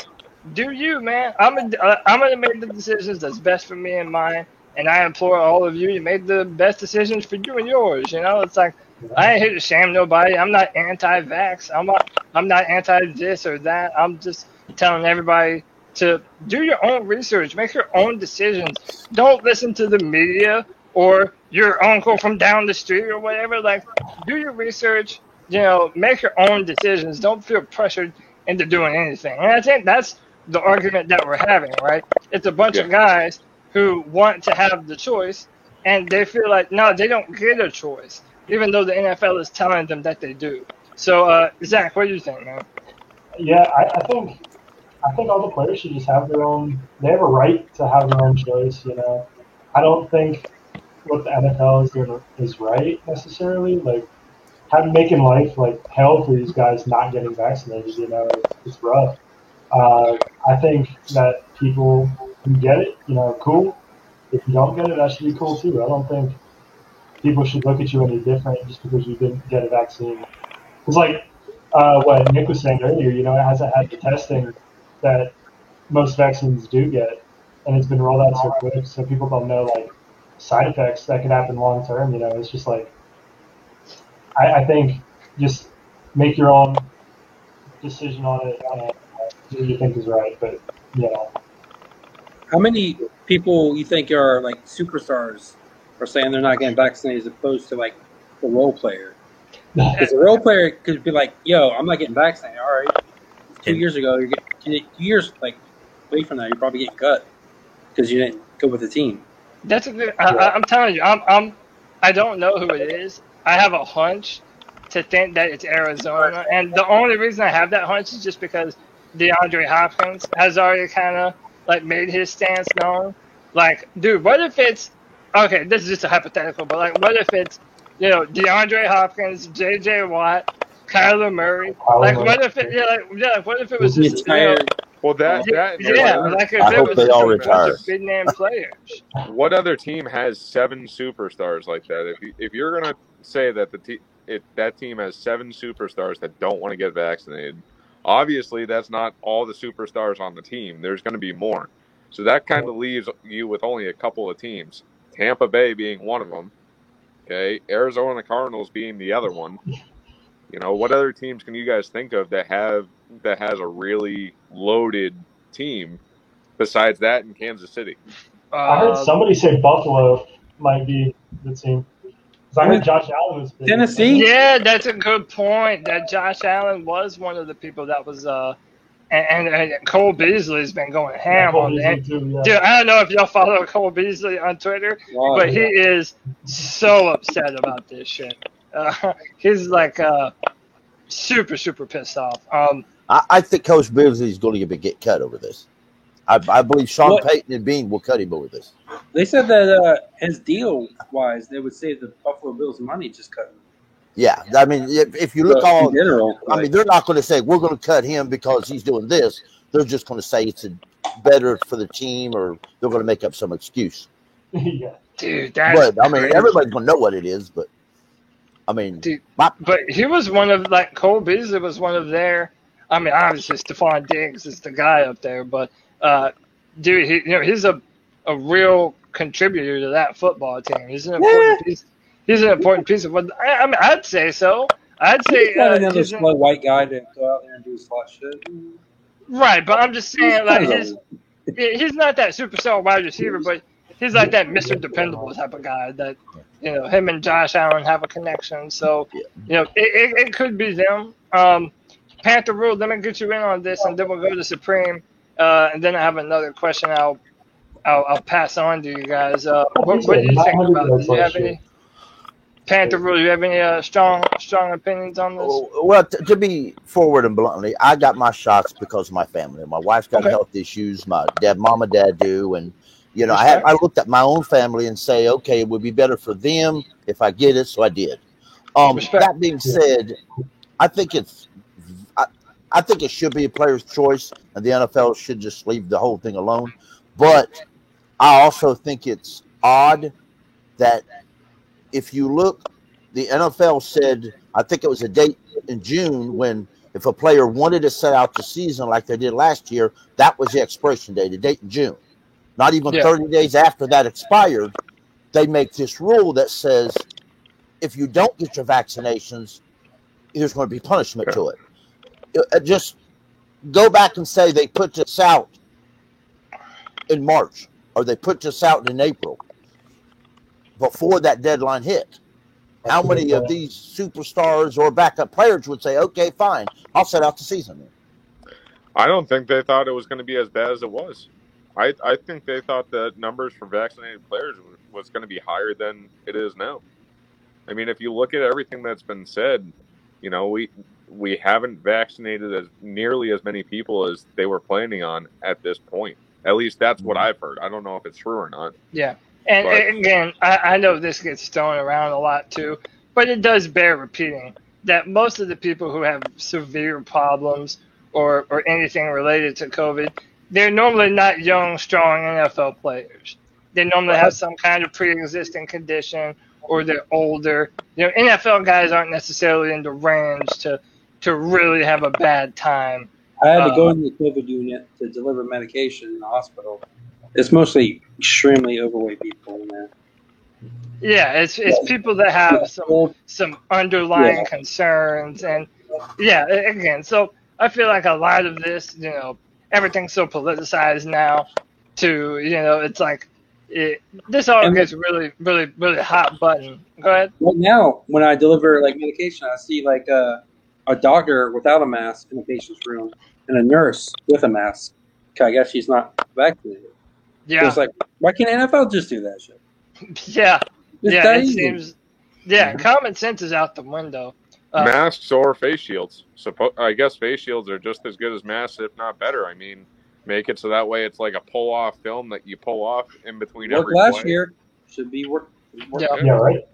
do you, man? I'm gonna make the decisions that's best for me and mine, and I implore all of you to make the best decisions for you and yours. You know, it's like I ain't here to shame nobody. I'm not anti-vax. I'm not anti this or that. I'm just telling everybody to do your own research, make your own decisions. Don't listen to the media or your uncle from down the street or whatever. Like, do your research. You know, make your own decisions. Don't feel pressured into doing anything. And I think that's the argument that we're having, right? It's a bunch of guys who want to have the choice, and they feel like, no, they don't get a choice, even though the NFL is telling them that they do. So, Zach, what do you think, man? Yeah, I think all the players should just have their own. They have a right to have their own choice. You know, I don't think what the NFL is doing is right necessarily. Like, making life like hell for these guys not getting vaccinated. You know, it's rough. I think that people who get it, you know, cool. If you don't get it, that should be cool too. I don't think people should look at you any different just because you didn't get a vaccine. It's like what Nick was saying earlier. You know, it hasn't had the testing that most vaccines do get, and it's been rolled out so quick, so people don't know like side effects that could happen long term. You know, it's just like I think just make your own decision on it and do what you think is right. But you know, how many people you think are like superstars are saying they're not getting vaccinated as opposed to like the role player? Because the role player could be like, "Yo, I'm not getting vaccinated." All right, 2 years ago, you're getting 2 years like away from that, you're probably getting cut because you didn't go with the team. That's a good. I'm telling you, I don't know who it is. I have a hunch to think that it's Arizona, and the only reason I have that hunch is just because DeAndre Hopkins has already kind of like made his stance known. Like, dude, what if it's okay? This is just a hypothetical, but like, what if it's DeAndre Hopkins, J.J. Watt, Kyler Murray? Like, what if it? What if it was just like I hope they all retire. Big name players. What other team has 7 superstars like that? If you're gonna say that that team has 7 superstars that don't want to get vaccinated, obviously that's not all the superstars on the team. There's going to be more. So that kind of leaves you with only a couple of teams. Tampa Bay being one of them. Okay, Arizona Cardinals being the other one. You know, what other teams can you guys think of that has a really loaded team besides that in Kansas City? I heard somebody say Buffalo might be the team. Because I heard Josh Allen was big. Tennessee? Yeah, that's a good point. That Josh Allen was one of the people that was and Cole Beasley's been going ham on that. Dude, I don't know if y'all follow Cole Beasley on Twitter, but he is so upset about this shit. He's like super, super pissed off. I think Coach Beasley is going to get cut over this. I believe Sean Payton and Bean will cut him over this. They said that his deal-wise, they would save the Buffalo Bills money just cutting him. Yeah, I mean, if you look in general, I mean, they're not going to say we're going to cut him because he's doing this. They're just going to say it's better for the team, or they're going to make up some excuse. Yeah, dude, that's but I mean, crazy. everybody's going to know what it is. But I mean, dude, but he was one of Cole Beasley was one of their. I mean, obviously Stephon Diggs is the guy up there, but dude, he's a real contributor to that football team. He's an important piece. He's an important piece of what I mean. I'd say so. I'd say he's not another slow white guy to go out there and do his slot shit. Right, but I'm just saying, like he's not that superstar wide receiver, but he's like that Mr. Dependable type of guy that him and Josh Allen have a connection. So it could be them. Panther Rule, let me get you in on this, and then we'll go to Supreme, and then I have another question. I'll pass on to you guys. What do you think about this? Do you have any? Panther Rule, do you have any strong opinions on this? Well, to be forward and bluntly, I got my shots because of my family. My wife's got health issues. My mom and dad do, and I looked at my own family and say, okay, it would be better for them if I get it, so I did. That being said, I think I think it should be a player's choice, and the NFL should just leave the whole thing alone. But I also think it's odd that if you look, the NFL said, I think it was a date in June when if a player wanted to set out the season like they did last year, that was the expiration date, a date in June. Not even 30 days after that expired, they make this rule that says if you don't get your vaccinations, there's going to be punishment to it. Just go back and say they put this out in March or they put this out in April before that deadline hit. How many of these superstars or backup players would say, okay, fine, I'll set out the season? I don't think they thought it was going to be as bad as it was. I think they thought that numbers for vaccinated players was going to be higher than it is now. I mean, if you look at everything that's been said, we haven't vaccinated as nearly as many people as they were planning on at this point. At least that's what I've heard. I don't know if it's true or not. Yeah. And again, I know this gets thrown around a lot too, but it does bear repeating that most of the people who have severe problems or anything related to COVID, they're normally not young, strong NFL players. They normally have some kind of pre-existing condition or they're older. NFL guys aren't necessarily in the range to really have a bad time. I had to go in the COVID unit to deliver medication in the hospital. It's mostly extremely overweight people, man. Yeah, it's people that have some underlying concerns, and again, so I feel like a lot of this, everything's so politicized now. It's like this all gets really, really, really hot button. Go ahead. Well, now when I deliver medication, I see a doctor without a mask in the patient's room and a nurse with a mask. I guess she's not vaccinated. Yeah. So it's like, why can't NFL just do that shit? Yeah. It seems. Yeah, common sense is out the window. Masks or face shields. I guess face shields are just as good as masks, if not better. I mean, make it so that way it's like a pull-off film that you pull off in between every play. Last year should be work. Yeah, right.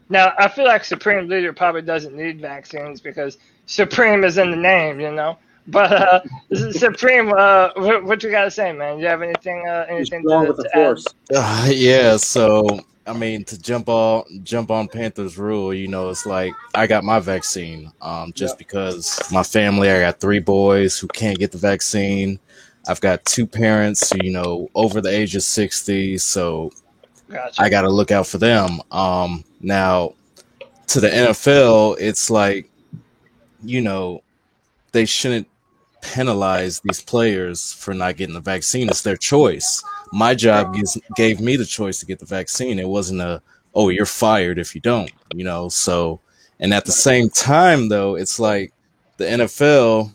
Now, I feel like Supreme Leader probably doesn't need vaccines because Supreme is in the name, But Supreme, what you got to say, man? You have anything to add? Yeah, so I mean, to jump on Panthers rule, it's like I got my vaccine, just because my family. I got 3 boys who can't get the vaccine. I've got two parents, you know, over the age of 60, so Gotcha. I got to look out for them. Now, to the NFL, it's like, you know, they shouldn't penalize these players for not getting the vaccine. It's their choice. My job gave me the choice to get the vaccine. It wasn't oh, you're fired if you don't, you know. So, and at the same time, though, it's like the NFL,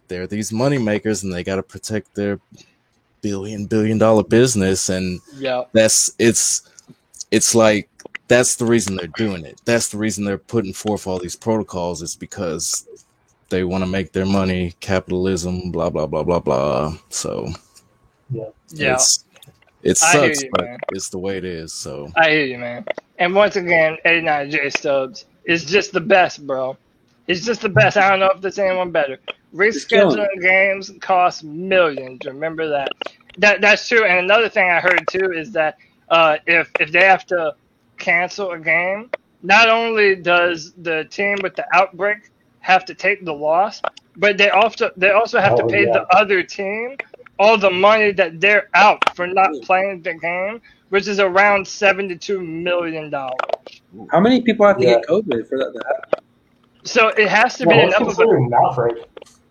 they're these money makers, and they got to protect their billion-dollar business, and it's like that's the reason they're doing it. That's the reason they're putting forth all these protocols. Is because they want to make their money, capitalism, blah blah blah blah blah. So it sucks, but it's the way it is. So I hear you, man. And once again, 89 J Stubbs is just the best, bro. He's just the best. I don't know if there's anyone better. Rescheduling games costs millions. Remember that. That's true. And another thing I heard too is that if they have to cancel a game, not only does the team with the outbreak have to take the loss, but they also have to pay the other team all the money that they're out for not playing the game, which is around $72 million. How many people have to get COVID for that to happen? So it has to be enough of an outbreak.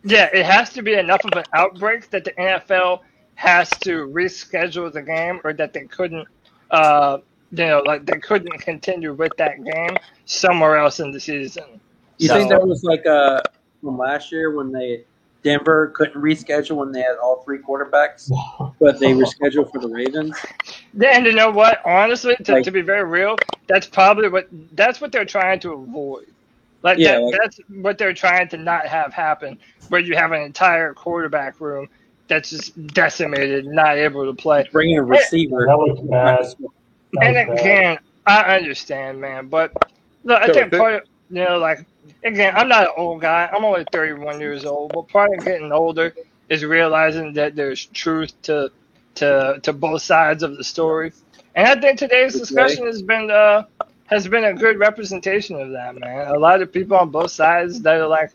Yeah, it has to be enough of an outbreak that the NFL has to reschedule the game, or that they couldn't, they couldn't continue with that game somewhere else in the season. You think that was like from last year when Denver couldn't reschedule when they had all three quarterbacks, but they rescheduled for the Ravens? And you know what? Honestly, to be very real, that's probably what they're trying to avoid. That's what they're trying to not have happen, where you have an entire quarterback room that's just decimated, not able to play. Bringing a receiver. And again, I understand, man, but look, I think part of, again, I'm not an old guy. I'm only 31 years old, but part of getting older is realizing that there's truth to both sides of the story. And I think today's discussion has been a good representation of that, man. A lot of people on both sides that are like,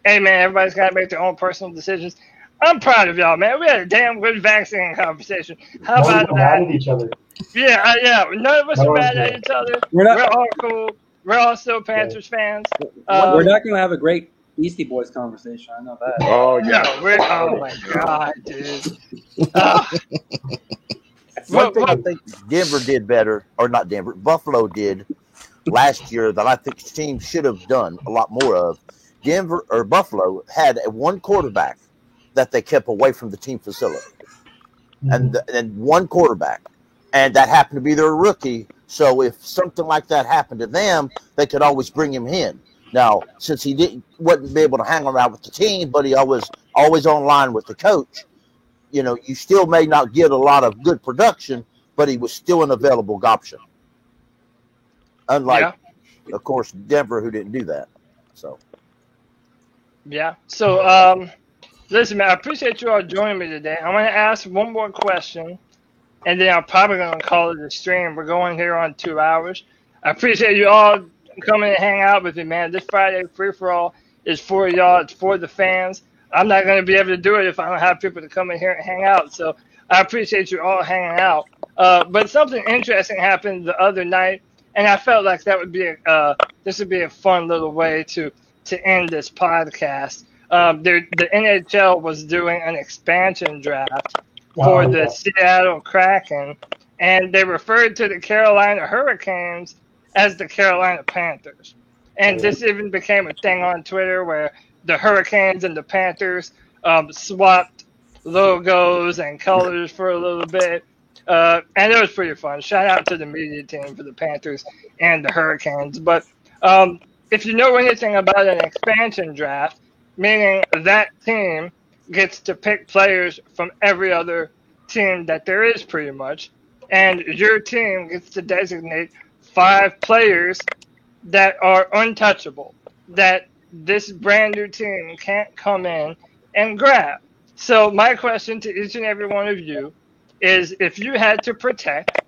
hey, man, everybody's got to make their own personal decisions. I'm proud of y'all, man. We had a damn good vaccine conversation. How about that? Mad at each other. Yeah. None of us are mad at each other. We're all cool. We're all still Panthers fans. We're not going to have a great Beastie Boys conversation. I know that. Oh, yeah. Oh, my God, dude. One thing I think Denver did better, or not Denver, Buffalo did last year that I think teams should have done a lot more of. Buffalo had one quarterback that they kept away from the team facility, and one quarterback, and that happened to be their rookie. So if something like that happened to them, they could always bring him in. Now, since he wouldn't be able to hang around with the team, but he always online with the coach, you still may not get a lot of good production, but he was still an available option. Unlike, of course, Denver, who didn't do that. So. Yeah. So, listen, man, I appreciate you all joining me today. I'm going to ask one more question, and then I'm probably going to call it a stream. We're going here on 2 hours. I appreciate you all coming and hang out with me, man. This Friday free-for-all is for y'all. It's for the fans. I'm not going to be able to do it if I don't have people to come in here and hang out. So I appreciate you all hanging out. But something interesting happened the other night, and I felt like that would be this would be a fun little way to end this podcast. The NHL was doing an expansion draft for the Seattle Kraken, and they referred to the Carolina Hurricanes as the Carolina Panthers. And this even became a thing on Twitter where the Hurricanes and the Panthers swapped logos and colors for a little bit. And it was pretty fun. Shout out to the media team for the Panthers and the Hurricanes. But if you know anything about an expansion draft, meaning that team gets to pick players from every other team that there is pretty much, and your team gets to designate 5 players that are untouchable, that this brand new team can't come in and grab. So my question to each and every one of you is, if you had to protect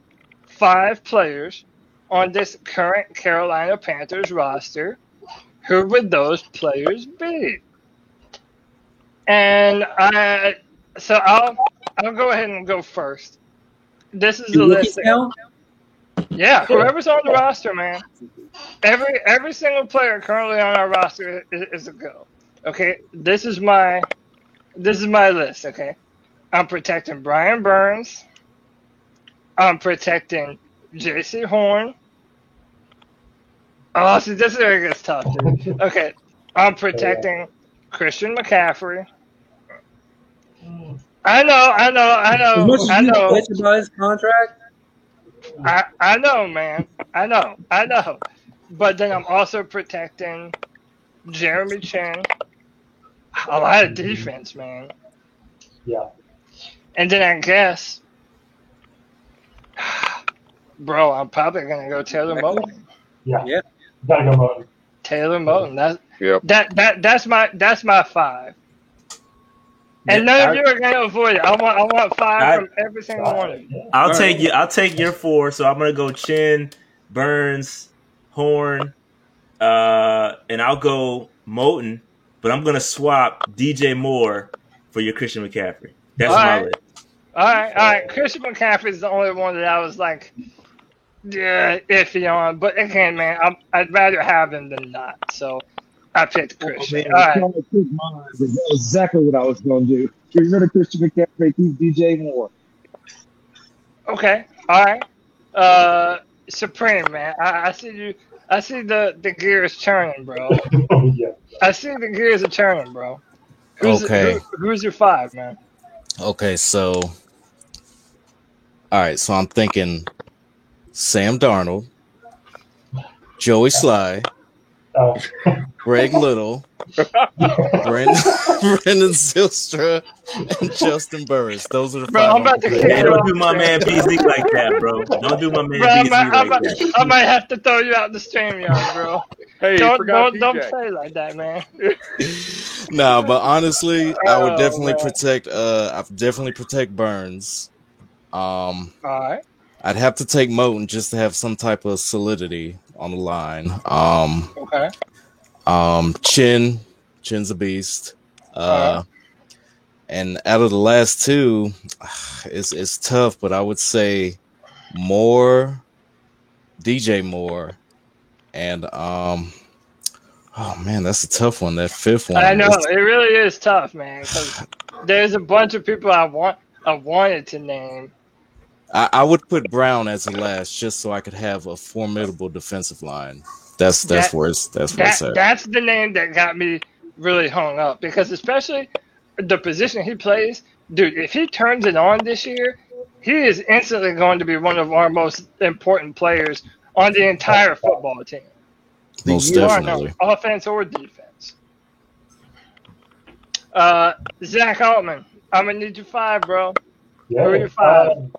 5 players on this current Carolina Panthers roster, who would those players be? And I'll go ahead and go first. This is the list. Yeah, whoever's on the roster, man. Every single player currently on our roster is a go. Okay, this is my list. Okay, I'm protecting Brian Burns. I'm protecting J.C. Horn. Oh, see, this is where it gets tough, dude. Okay, I'm protecting Christian McCaffrey. I know. As much as you bitch about his contract, I know, man. I know. But then I'm also protecting Jeremy Chin. A lot of defense, man. Yeah. And then I guess, bro, I'm probably gonna go Taylor Moton. Yeah. Gotta go Moton. Taylor Moton. That's my 5. And none of you are gonna avoid it. I want 5 from every single one of you. I'll take your 4. So I'm gonna go Chin, Burns, Horn, and I'll go Moton. But I'm gonna swap DJ Moore for your Christian McCaffrey. That's my list. All right. Christian McCaffrey is the only one that I was like, yeah, iffy on. But again, man, I'd rather have him than not. So I picked Christian. All right. That's exactly what I was going to do. Get rid of Christian McCaffrey, keep DJ Moore. Okay. All right. Supreme, man. I see you. I see the gears turning, bro. Yeah. I see the gears are turning, bro. Who's your 5, man? Okay, so all right, so I'm thinking Sam Darnold, Joey Sly, Greg Little, Brendan Zylstra, and Justin Burris. Those are the 5. Bro, I'm about to Hey, don't do my man BZ like that, bro. Don't do my man BZ like that. I might have to throw you out the StreamYard, bro. Hey, don't play like that, man. Nah, but honestly, I would definitely protect. I'd definitely protect Burns. All right. I'd have to take Moton just to have some type of solidity on the line. Okay. Chin's a beast. And out of the last 2, it's tough, but I would say Moore, DJ Moore, and oh man, that's a tough one. That 5th one. I know it really is tough, man. Because there's a bunch of people I wanted to name. I would put Brown as the last, just so I could have a formidable defensive line. That's where it's at. That's the name that got me really hung up, because especially the position he plays, dude. If he turns it on this year, he is instantly going to be one of our most important players on the entire football team. Most definitely. Offense or defense. Zach Altman, I'm gonna need your 5, bro. Yeah. Who are your 5?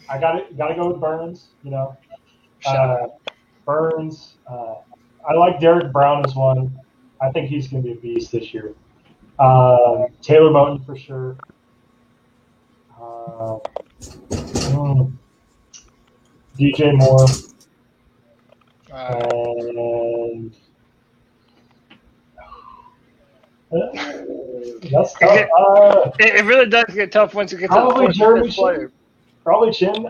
I gotta go with Burns. You know, Burns. I like Derek Brown as one. I think he's gonna be a beast this year. Taylor Moton for sure. DJ Moore. And that's tough. It really does get tough once you get to probably the Jeremy player. Chin. Probably Chin.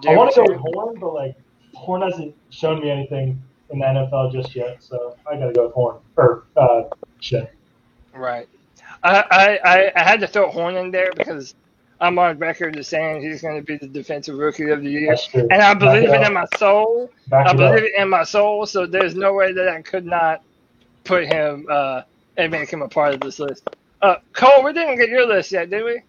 I want to go with Horn, but like Horn hasn't shown me anything in the NFL just yet, so I gotta go with Horn or Chin. Right. I had to throw Horn in there because I'm on record as saying he's going to be the defensive rookie of the year, and I believe it in my soul. I believe it in my soul. So there's no way that I could not put him and make him a part of this list. Cole, we didn't get your list yet, did we?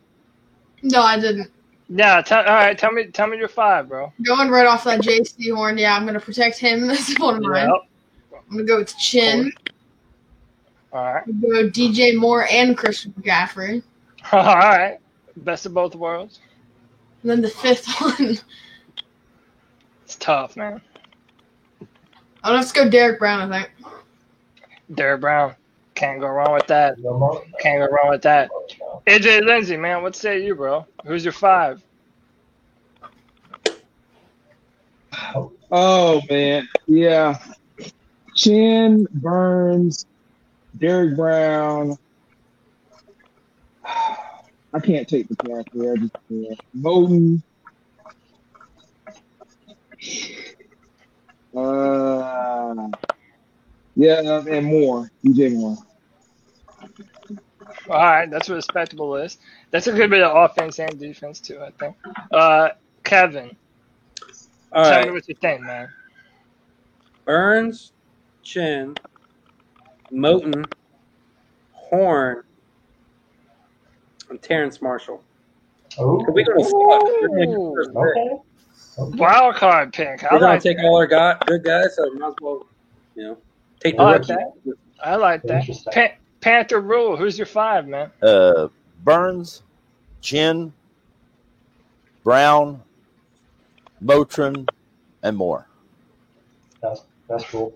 No, I didn't. Yeah. All right. Tell me your 5, bro. Going right off that J.C. Horn, yeah, I'm going to protect him. That's one of mine. I'm going to go with Chin. All right. I'm going to go DJ Moore and Christian McCaffrey. All right. Best of both worlds. And then the 5th one. It's tough, man. I'll have to go Derek Brown, I think. Derek Brown. Can't go wrong with that. Can't go wrong with that. AJ Lindsay, man, what say you, bro? Who's your 5? Oh, man. Yeah. Chin, Burns, Derek Brown. I can't take the Panthers. I just can't. Moton. Yeah, and Moore. DJ Moore. All right, that's a respectable list. That's a good bit of offense and defense too, I think. Kevin, All tell me right. what you think, man. Burns, Chin, Moton, Horn, and Terrence Marshall. Oh, We're going to suck. We're going to get first pick. okay. Wild card pick. I We're going like to take that. all our good guys, so we might as well, take the I like rookie. that. I like that. Interesting. Panther rule. Who's your 5, man? Burns, Chin, Brown, Motrin, and Moore. That's cool.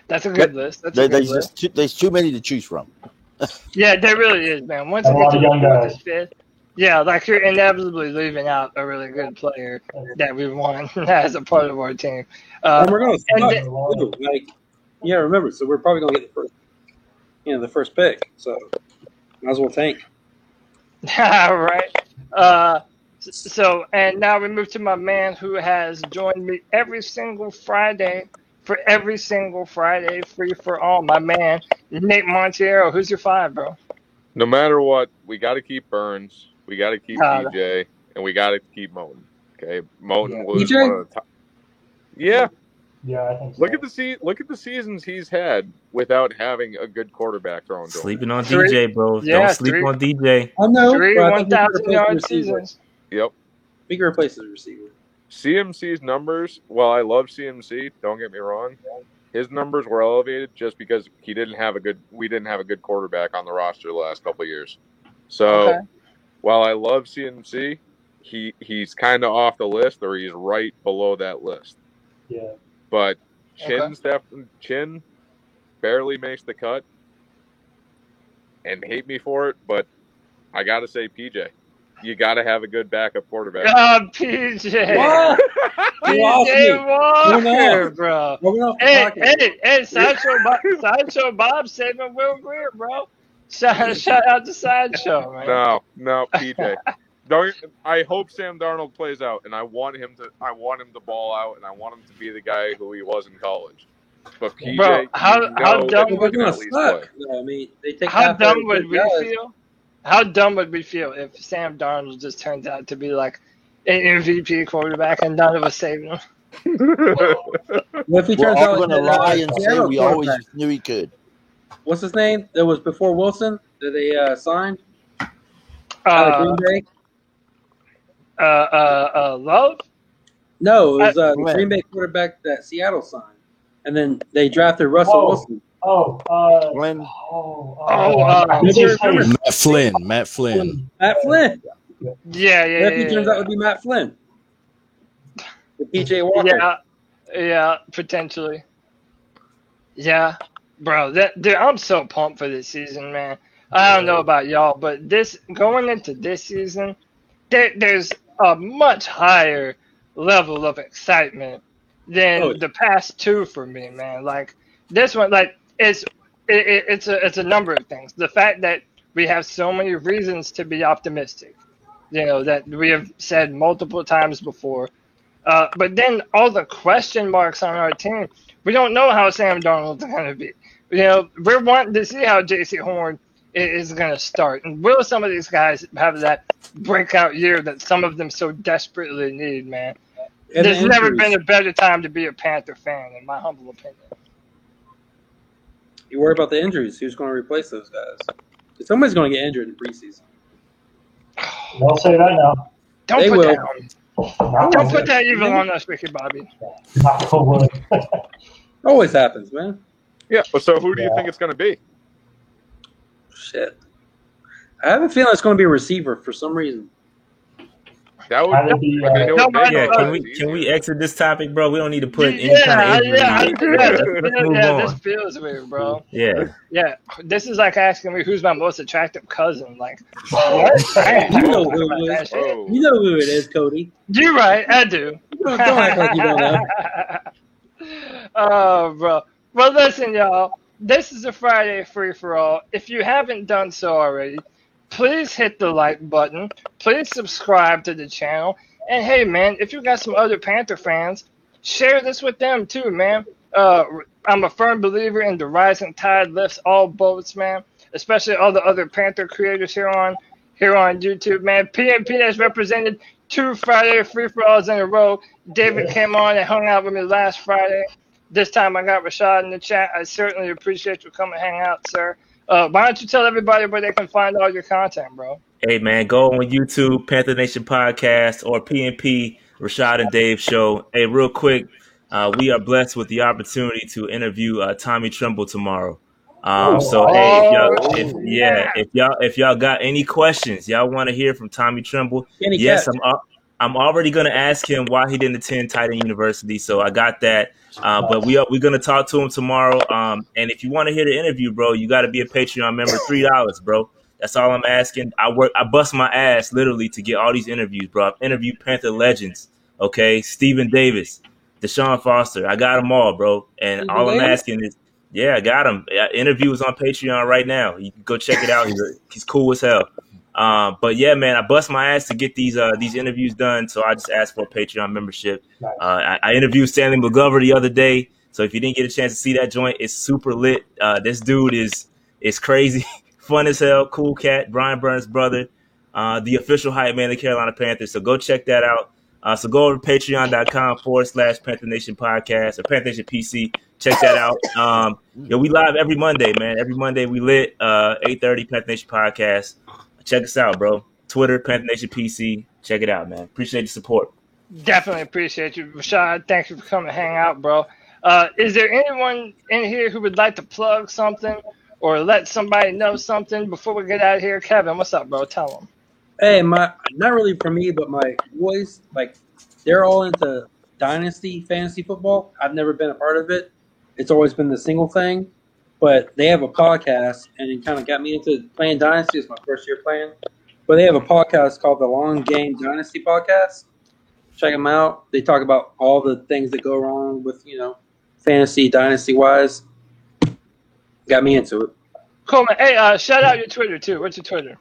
That's a good list. That's a good list. There's too many to choose from. Yeah, there really is, man. Once And you a lot get of to young the guys. 5th, yeah, like you're inevitably leaving out a really good player that we want as a part of our team. And we're going to and suck. then- too. Remember, so we're probably going to get the first pick. So might as well tank. right. So, and now we move to my man who has joined me every single Friday for every single Friday free for all. My man, Nate Montiero. Who's your 5, bro? No matter what, we got to keep Burns. We got to keep Got it. DJ, and we got to keep Moton. Okay, Moton Yeah. was DJ? one of the top. Yeah, Yeah, I think so. look at the seasons he's had without having a good quarterback thrown to him. Sleeping on 3 DJ, bro. Yeah, Don't sleep 3 on DJ. I know. 3 but I think we can 1,000 replace the yard receiver. seasons. Yep. We can replace the receiver. CMC's numbers, while I love CMC, don't get me wrong, his numbers were elevated just because we didn't have a good quarterback on the roster the last couple of years. So Okay. while I love CMC, he's kind of off the list, or he's right below that list. Yeah. But Okay. Chin barely makes the cut, and hate me for it, but I gotta say PJ. You gotta have a good backup quarterback. PJ. What? You lost me. PJ Walker, Moving bro. Moving off the Hey, pocket. hey, Sideshow Bob saving Will Greer, bro. Shout out to Sideshow, man. No, PJ. I hope Sam Darnold plays out, and I want him to ball out, and I want him to be the guy who he was in college. But PJ, Bro, how dumb that he We're can going at to least play. suck. No, I mean, they take How half dumb our would good we guys. feel? How dumb would we feel if Sam Darnold just turns out to be like an MVP quarterback and none of us saved him? What if he We're turns all out going to like lie and say Seattle we always quarterback? knew he could. What's his name? That was before Wilson that they signed out of Green Bay. Love? No, it was the Glenn. Green Bay quarterback that Seattle signed, and then they drafted Russell Oh. Wilson. Glenn. Matt Flynn. Matt Flynn. Yeah. What if he turns out to be Matt Flynn? With PJ Walker. Yeah, potentially. Yeah, bro. Dude, I'm so pumped for this season, man. I don't know about y'all, but going into this season, there's a much higher level of excitement than the past 2 for me, man. Like this one, like it's a number of things. The fact that we have so many reasons to be optimistic, that we have said multiple times before. But then all the question marks on our team. We don't know how Sam Darnold's going to be. We're wanting to see how J.C. Horn is going to start. And will some of these guys have that breakout year that some of them so desperately need, man? And There's the never injuries. been a better time to be a Panther fan, in my humble opinion. You worry about the injuries. Who's going to replace those guys? Somebody's going to get injured in preseason. Don't say that now. Don't They put will. that on me. Don't put that evil on us, Ricky Bobby. Always happens, man. Yeah. So who do you think it's going to be? Shit. I have a feeling it's going to be a receiver for some reason. That would Either be, Can we exit this topic, bro? We don't need to put any Yeah, kind of injury. yeah, Move this on. feels weird, bro. Yeah. Yeah, this is like asking me who's my most attractive cousin. Like, what? I ain't You know talking who about it that is. shit. You know who it is, Cody. You're right, I do. Don't act like you don't know. Oh, bro. Well, listen, y'all. This is a Friday free for all. If you haven't done so already, please hit the like button. Please subscribe to the channel. And hey, man, if you got some other Panther fans, share this with them too, man. I'm a firm believer in the rising tide lifts all boats, man. Especially all the other Panther creators here on YouTube, man. PNP has represented 2 Friday free-for-alls in a row. David came on and hung out with me last Friday. This time I got Rashad in the chat. I certainly appreciate you coming hang out, sir. Why don't you tell everybody where they can find all your content, bro? Hey, man, go on YouTube, Panther Nation Podcast, or PNP, Rashad and Dave Show. Hey, real quick, we are blessed with the opportunity to interview Tommy Tremble tomorrow. If y'all got any questions, y'all want to hear from Tommy Tremble, yes, I'm already going to ask him why he didn't attend Titan University, so I got that. But we're going to talk to him tomorrow. And if you want to hear the interview, bro, you got to be a Patreon member, $3, bro. That's all I'm asking. I bust my ass literally to get all these interviews, bro. I've interviewed Panther legends, okay? Stephen Davis, Deshaun Foster. I got them all, bro. And all I'm asking is, yeah, I got him. Interview is on Patreon right now. You can go check it out. He's cool as hell. But yeah, man, I bust my ass to get these interviews done. So I just asked for a Patreon membership. I interviewed Stanley McGovern the other day. So if you didn't get a chance to see that joint, it's super lit. This dude is crazy, fun as hell, cool cat. Brian Burns' brother, the official hype man of the Carolina Panthers. So go check that out. So go over to patreon.com/Panther Nation Podcast or Panther Nation PC. Check that out. We live every Monday, man. Every Monday we lit 8:30 Panther Nation Podcast. Check us out, bro. Twitter, Panther Nation PC. Check it out, man. Appreciate the support. Definitely appreciate you, Rashad. Thank you for coming to hang out, bro. Is there anyone in here who would like to plug something or let somebody know something before we get out of here? Kevin, what's up, bro? Tell them. Hey, not really for me, but my boys, they're all into Dynasty fantasy football. I've never been a part of it. It's always been the single thing. But they have a podcast, and it kind of got me into playing Dynasty. It's my first year playing. But they have a podcast called the Long Game Dynasty Podcast. Check them out. They talk about all the things that go wrong with, fantasy, dynasty-wise. Got me into it. Cool, man. Hey, shout out your Twitter, too. What's your Twitter?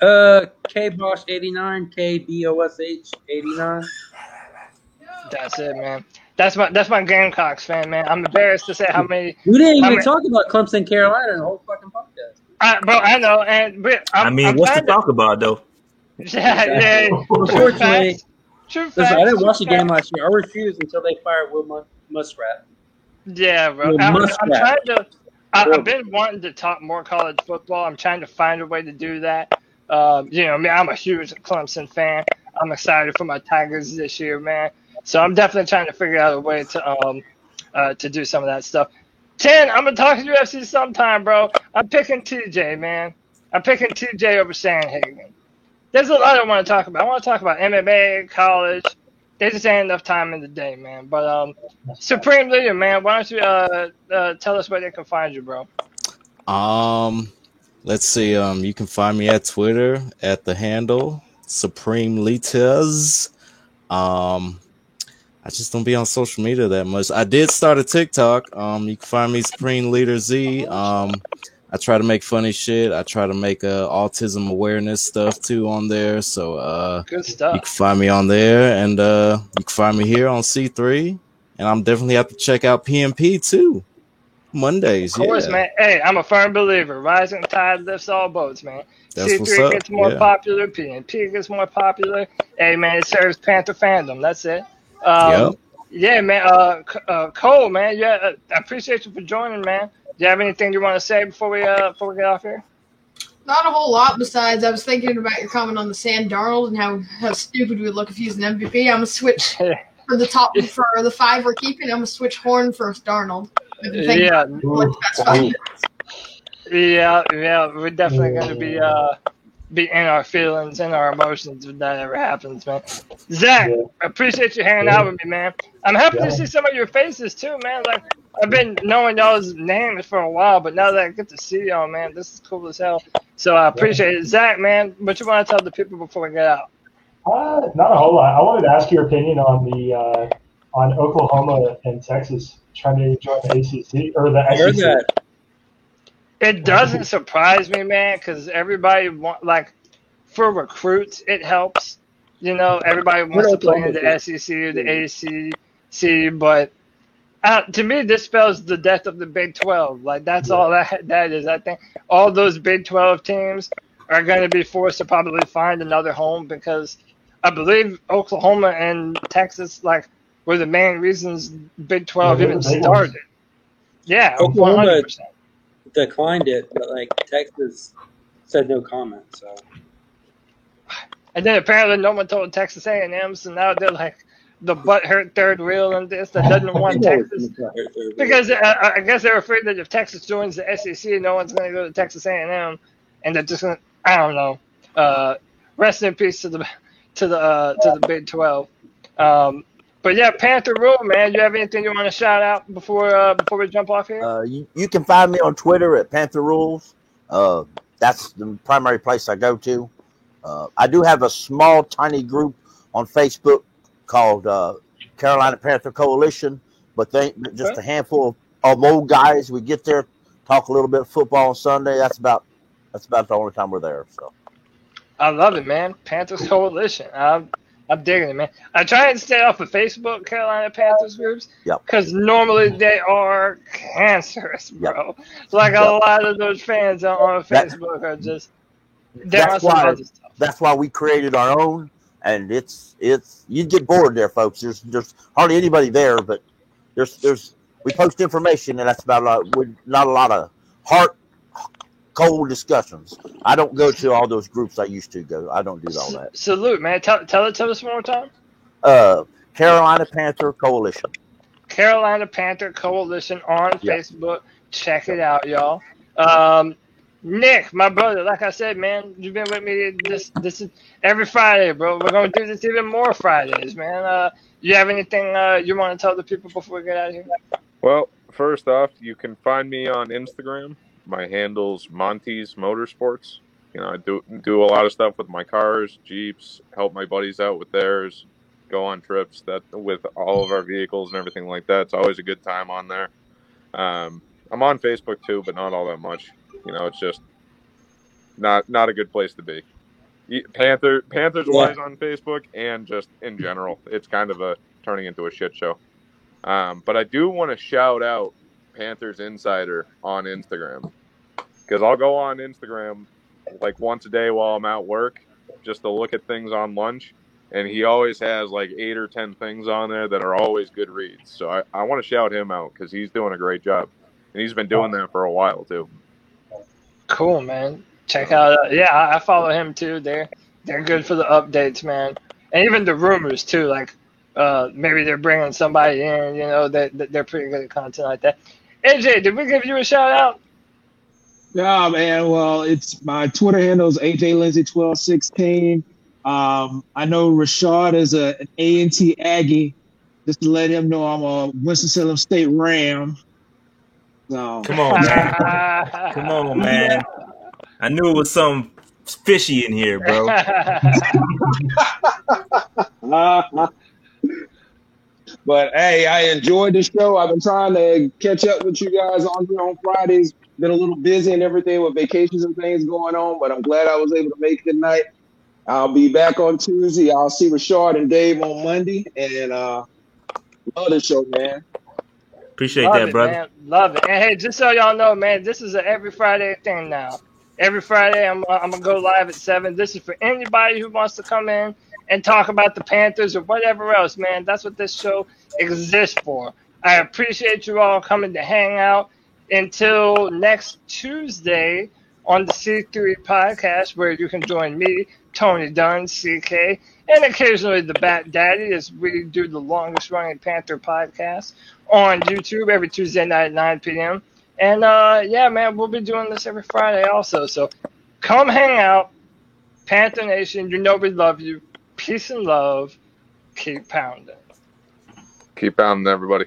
KBosh89, KBOSH89. That's it, man. That's my Gamecocks fan, man. I'm embarrassed to say how many. We didn't even talk about Clemson, Carolina in the whole fucking podcast. Bro, I know, what's to talk about though? Yeah. Unfortunately, listen, I didn't watch the game last year. I refused until they fired Will Muskrat. Yeah, bro. I've been wanting to talk more college football. I'm trying to find a way to do that. I'm a huge Clemson fan. I'm excited for my Tigers this year, man. So I'm definitely trying to figure out a way to do some of that stuff. 10, I'm gonna talk to UFC sometime, bro. I'm picking TJ, man. I'm picking TJ over Sandhagen. There's a lot I want to talk about. I want to talk about MMA, college. There just ain't enough time in the day, man. But Supreme Leader, man, why don't you tell us where they can find you, bro? Let's see. You can find me at Twitter at the handle Supreme Leaders. I just don't be on social media that much. I did start a TikTok. You can find me Supreme Leader Z. I try to make funny shit. I try to make autism awareness stuff too on there. So good stuff. You can find me on there, and you can find me here on C3. And I'm definitely have to check out PNP too. Mondays, of course, man. Hey, I'm a firm believer. Rising tide lifts all boats, man. That's C3 gets more popular. PNP gets more popular. Hey, man, it serves Panther fandom. That's it. Yeah, man. Cole, man. Yeah, I appreciate you for joining, man. Do you have anything you want to say before we get off here? Not a whole lot. Besides, I was thinking about your comment on the Sam Darnold and how stupid we would look if he's an MVP. I'm gonna switch for the 5 we're keeping. I'm gonna switch Horn for Darnold. Yeah. We're definitely gonna be in our feelings and our emotions when that ever happens, man. Zach, I appreciate you hanging out with me, man. I'm happy to see some of your faces too, man. Like, I've been knowing y'all's names for a while, but now that I get to see y'all, man, this is cool as hell. So I appreciate it. Zach, man, what you want to tell the people before we get out? Not a whole lot. I wanted to ask your opinion on the on Oklahoma and Texas trying to join the ACC or the SEC. It doesn't surprise me, man, because everybody for recruits, it helps. Everybody wants to play in the SEC or the ACC, but to me, this spells the death of the Big 12. That's all that is. I think all those Big 12 teams are going to be forced to probably find another home because I believe Oklahoma and Texas were the main reasons Big 12 even started. Yeah, Oklahoma 100%. declined it, but Texas said no comment. So, and then apparently no one told Texas A&M, so now they're the butthurt third wheel and this that doesn't want Texas because I guess they're afraid that if Texas joins the SEC, no one's going to go to Texas A&M, and they're just going to, I don't know. Rest in peace to the Big 12. But yeah, Panther Rule, man. You have anything you want to shout out before we jump off here? You can find me on Twitter at Panther Rules. That's the primary place I go to. I do have a small, tiny group on Facebook called Carolina Panther Coalition, but they just a handful of old guys. We get there, talk a little bit of football on Sunday. That's about the only time we're there. So I love it, man. Panthers Coalition. I'm digging it, man. I try and stay off of Facebook, Carolina Panthers groups, because normally they are cancerous, bro. A lot of those fans on Facebook are just. That's why we created our own. And it's you get bored there, folks. There's hardly anybody there, but there's we post information, and that's about not a lot of cold discussions. I don't go to all those groups I used to go. I don't do all that. Salute, man. Tell it to us one more time. Carolina Panther Coalition. Carolina Panther Coalition on Facebook. Check it out, y'all. Nick, my brother, like I said, man, you've been with me this is every Friday, bro. We're gonna do this even more Fridays, man. You have anything you want to tell the people before we get out of here? Well, first off, you can find me on Instagram. My handle's Monty's Motorsports. I do a lot of stuff with my cars, Jeeps, help my buddies out with theirs, go on trips with all of our vehicles and everything like that. It's always a good time on there. I'm on Facebook too, but not all that much. It's just not a good place to be. Panthers wise on Facebook and just in general, it's kind of turning into a shit show. But I do want to shout out Panthers Insider on Instagram, because I'll go on Instagram once a day while I'm at work just to look at things on lunch, and he always has 8 or 10 things on there that are always good reads. So I want to shout him out because he's doing a great job, and he's been doing that for a while too. Cool, man. Check out. I follow him too. They're good for the updates, man, and even the rumors too. Maybe they're bringing somebody in. They're pretty good at content like that. AJ, did we give you a shout out? Yeah, man. Well, it's my Twitter handle is AJLindsay1216. I know Rashad is an A&T Aggie. Just to let him know, I'm a Winston-Salem State Ram. So. Come on, man. Come on, man. I knew it was something fishy in here, bro. But hey, I enjoyed the show. I've been trying to catch up with you guys on Fridays. Been a little busy and everything with vacations and things going on, but I'm glad I was able to make it tonight. I'll be back on Tuesday. I'll see Rashad and Dave on Monday, and love the show, man. Appreciate that, brother. Man. Love it. And hey, just so y'all know, man, this is an every Friday thing now. Every Friday, I'm gonna go live at 7. This is for anybody who wants to come in and talk about the Panthers or whatever else, man. That's what this show exists for. I appreciate you all coming to hang out. Until next Tuesday on the C3 podcast, where you can join me, Tony Dunn, CK, and occasionally the Bat Daddy, as we do the longest running Panther podcast on YouTube every Tuesday night at 9 p.m. And man, we'll be doing this every Friday also. So come hang out, Panther Nation. We love you. Peace and love. Keep pounding. Keep pounding, everybody.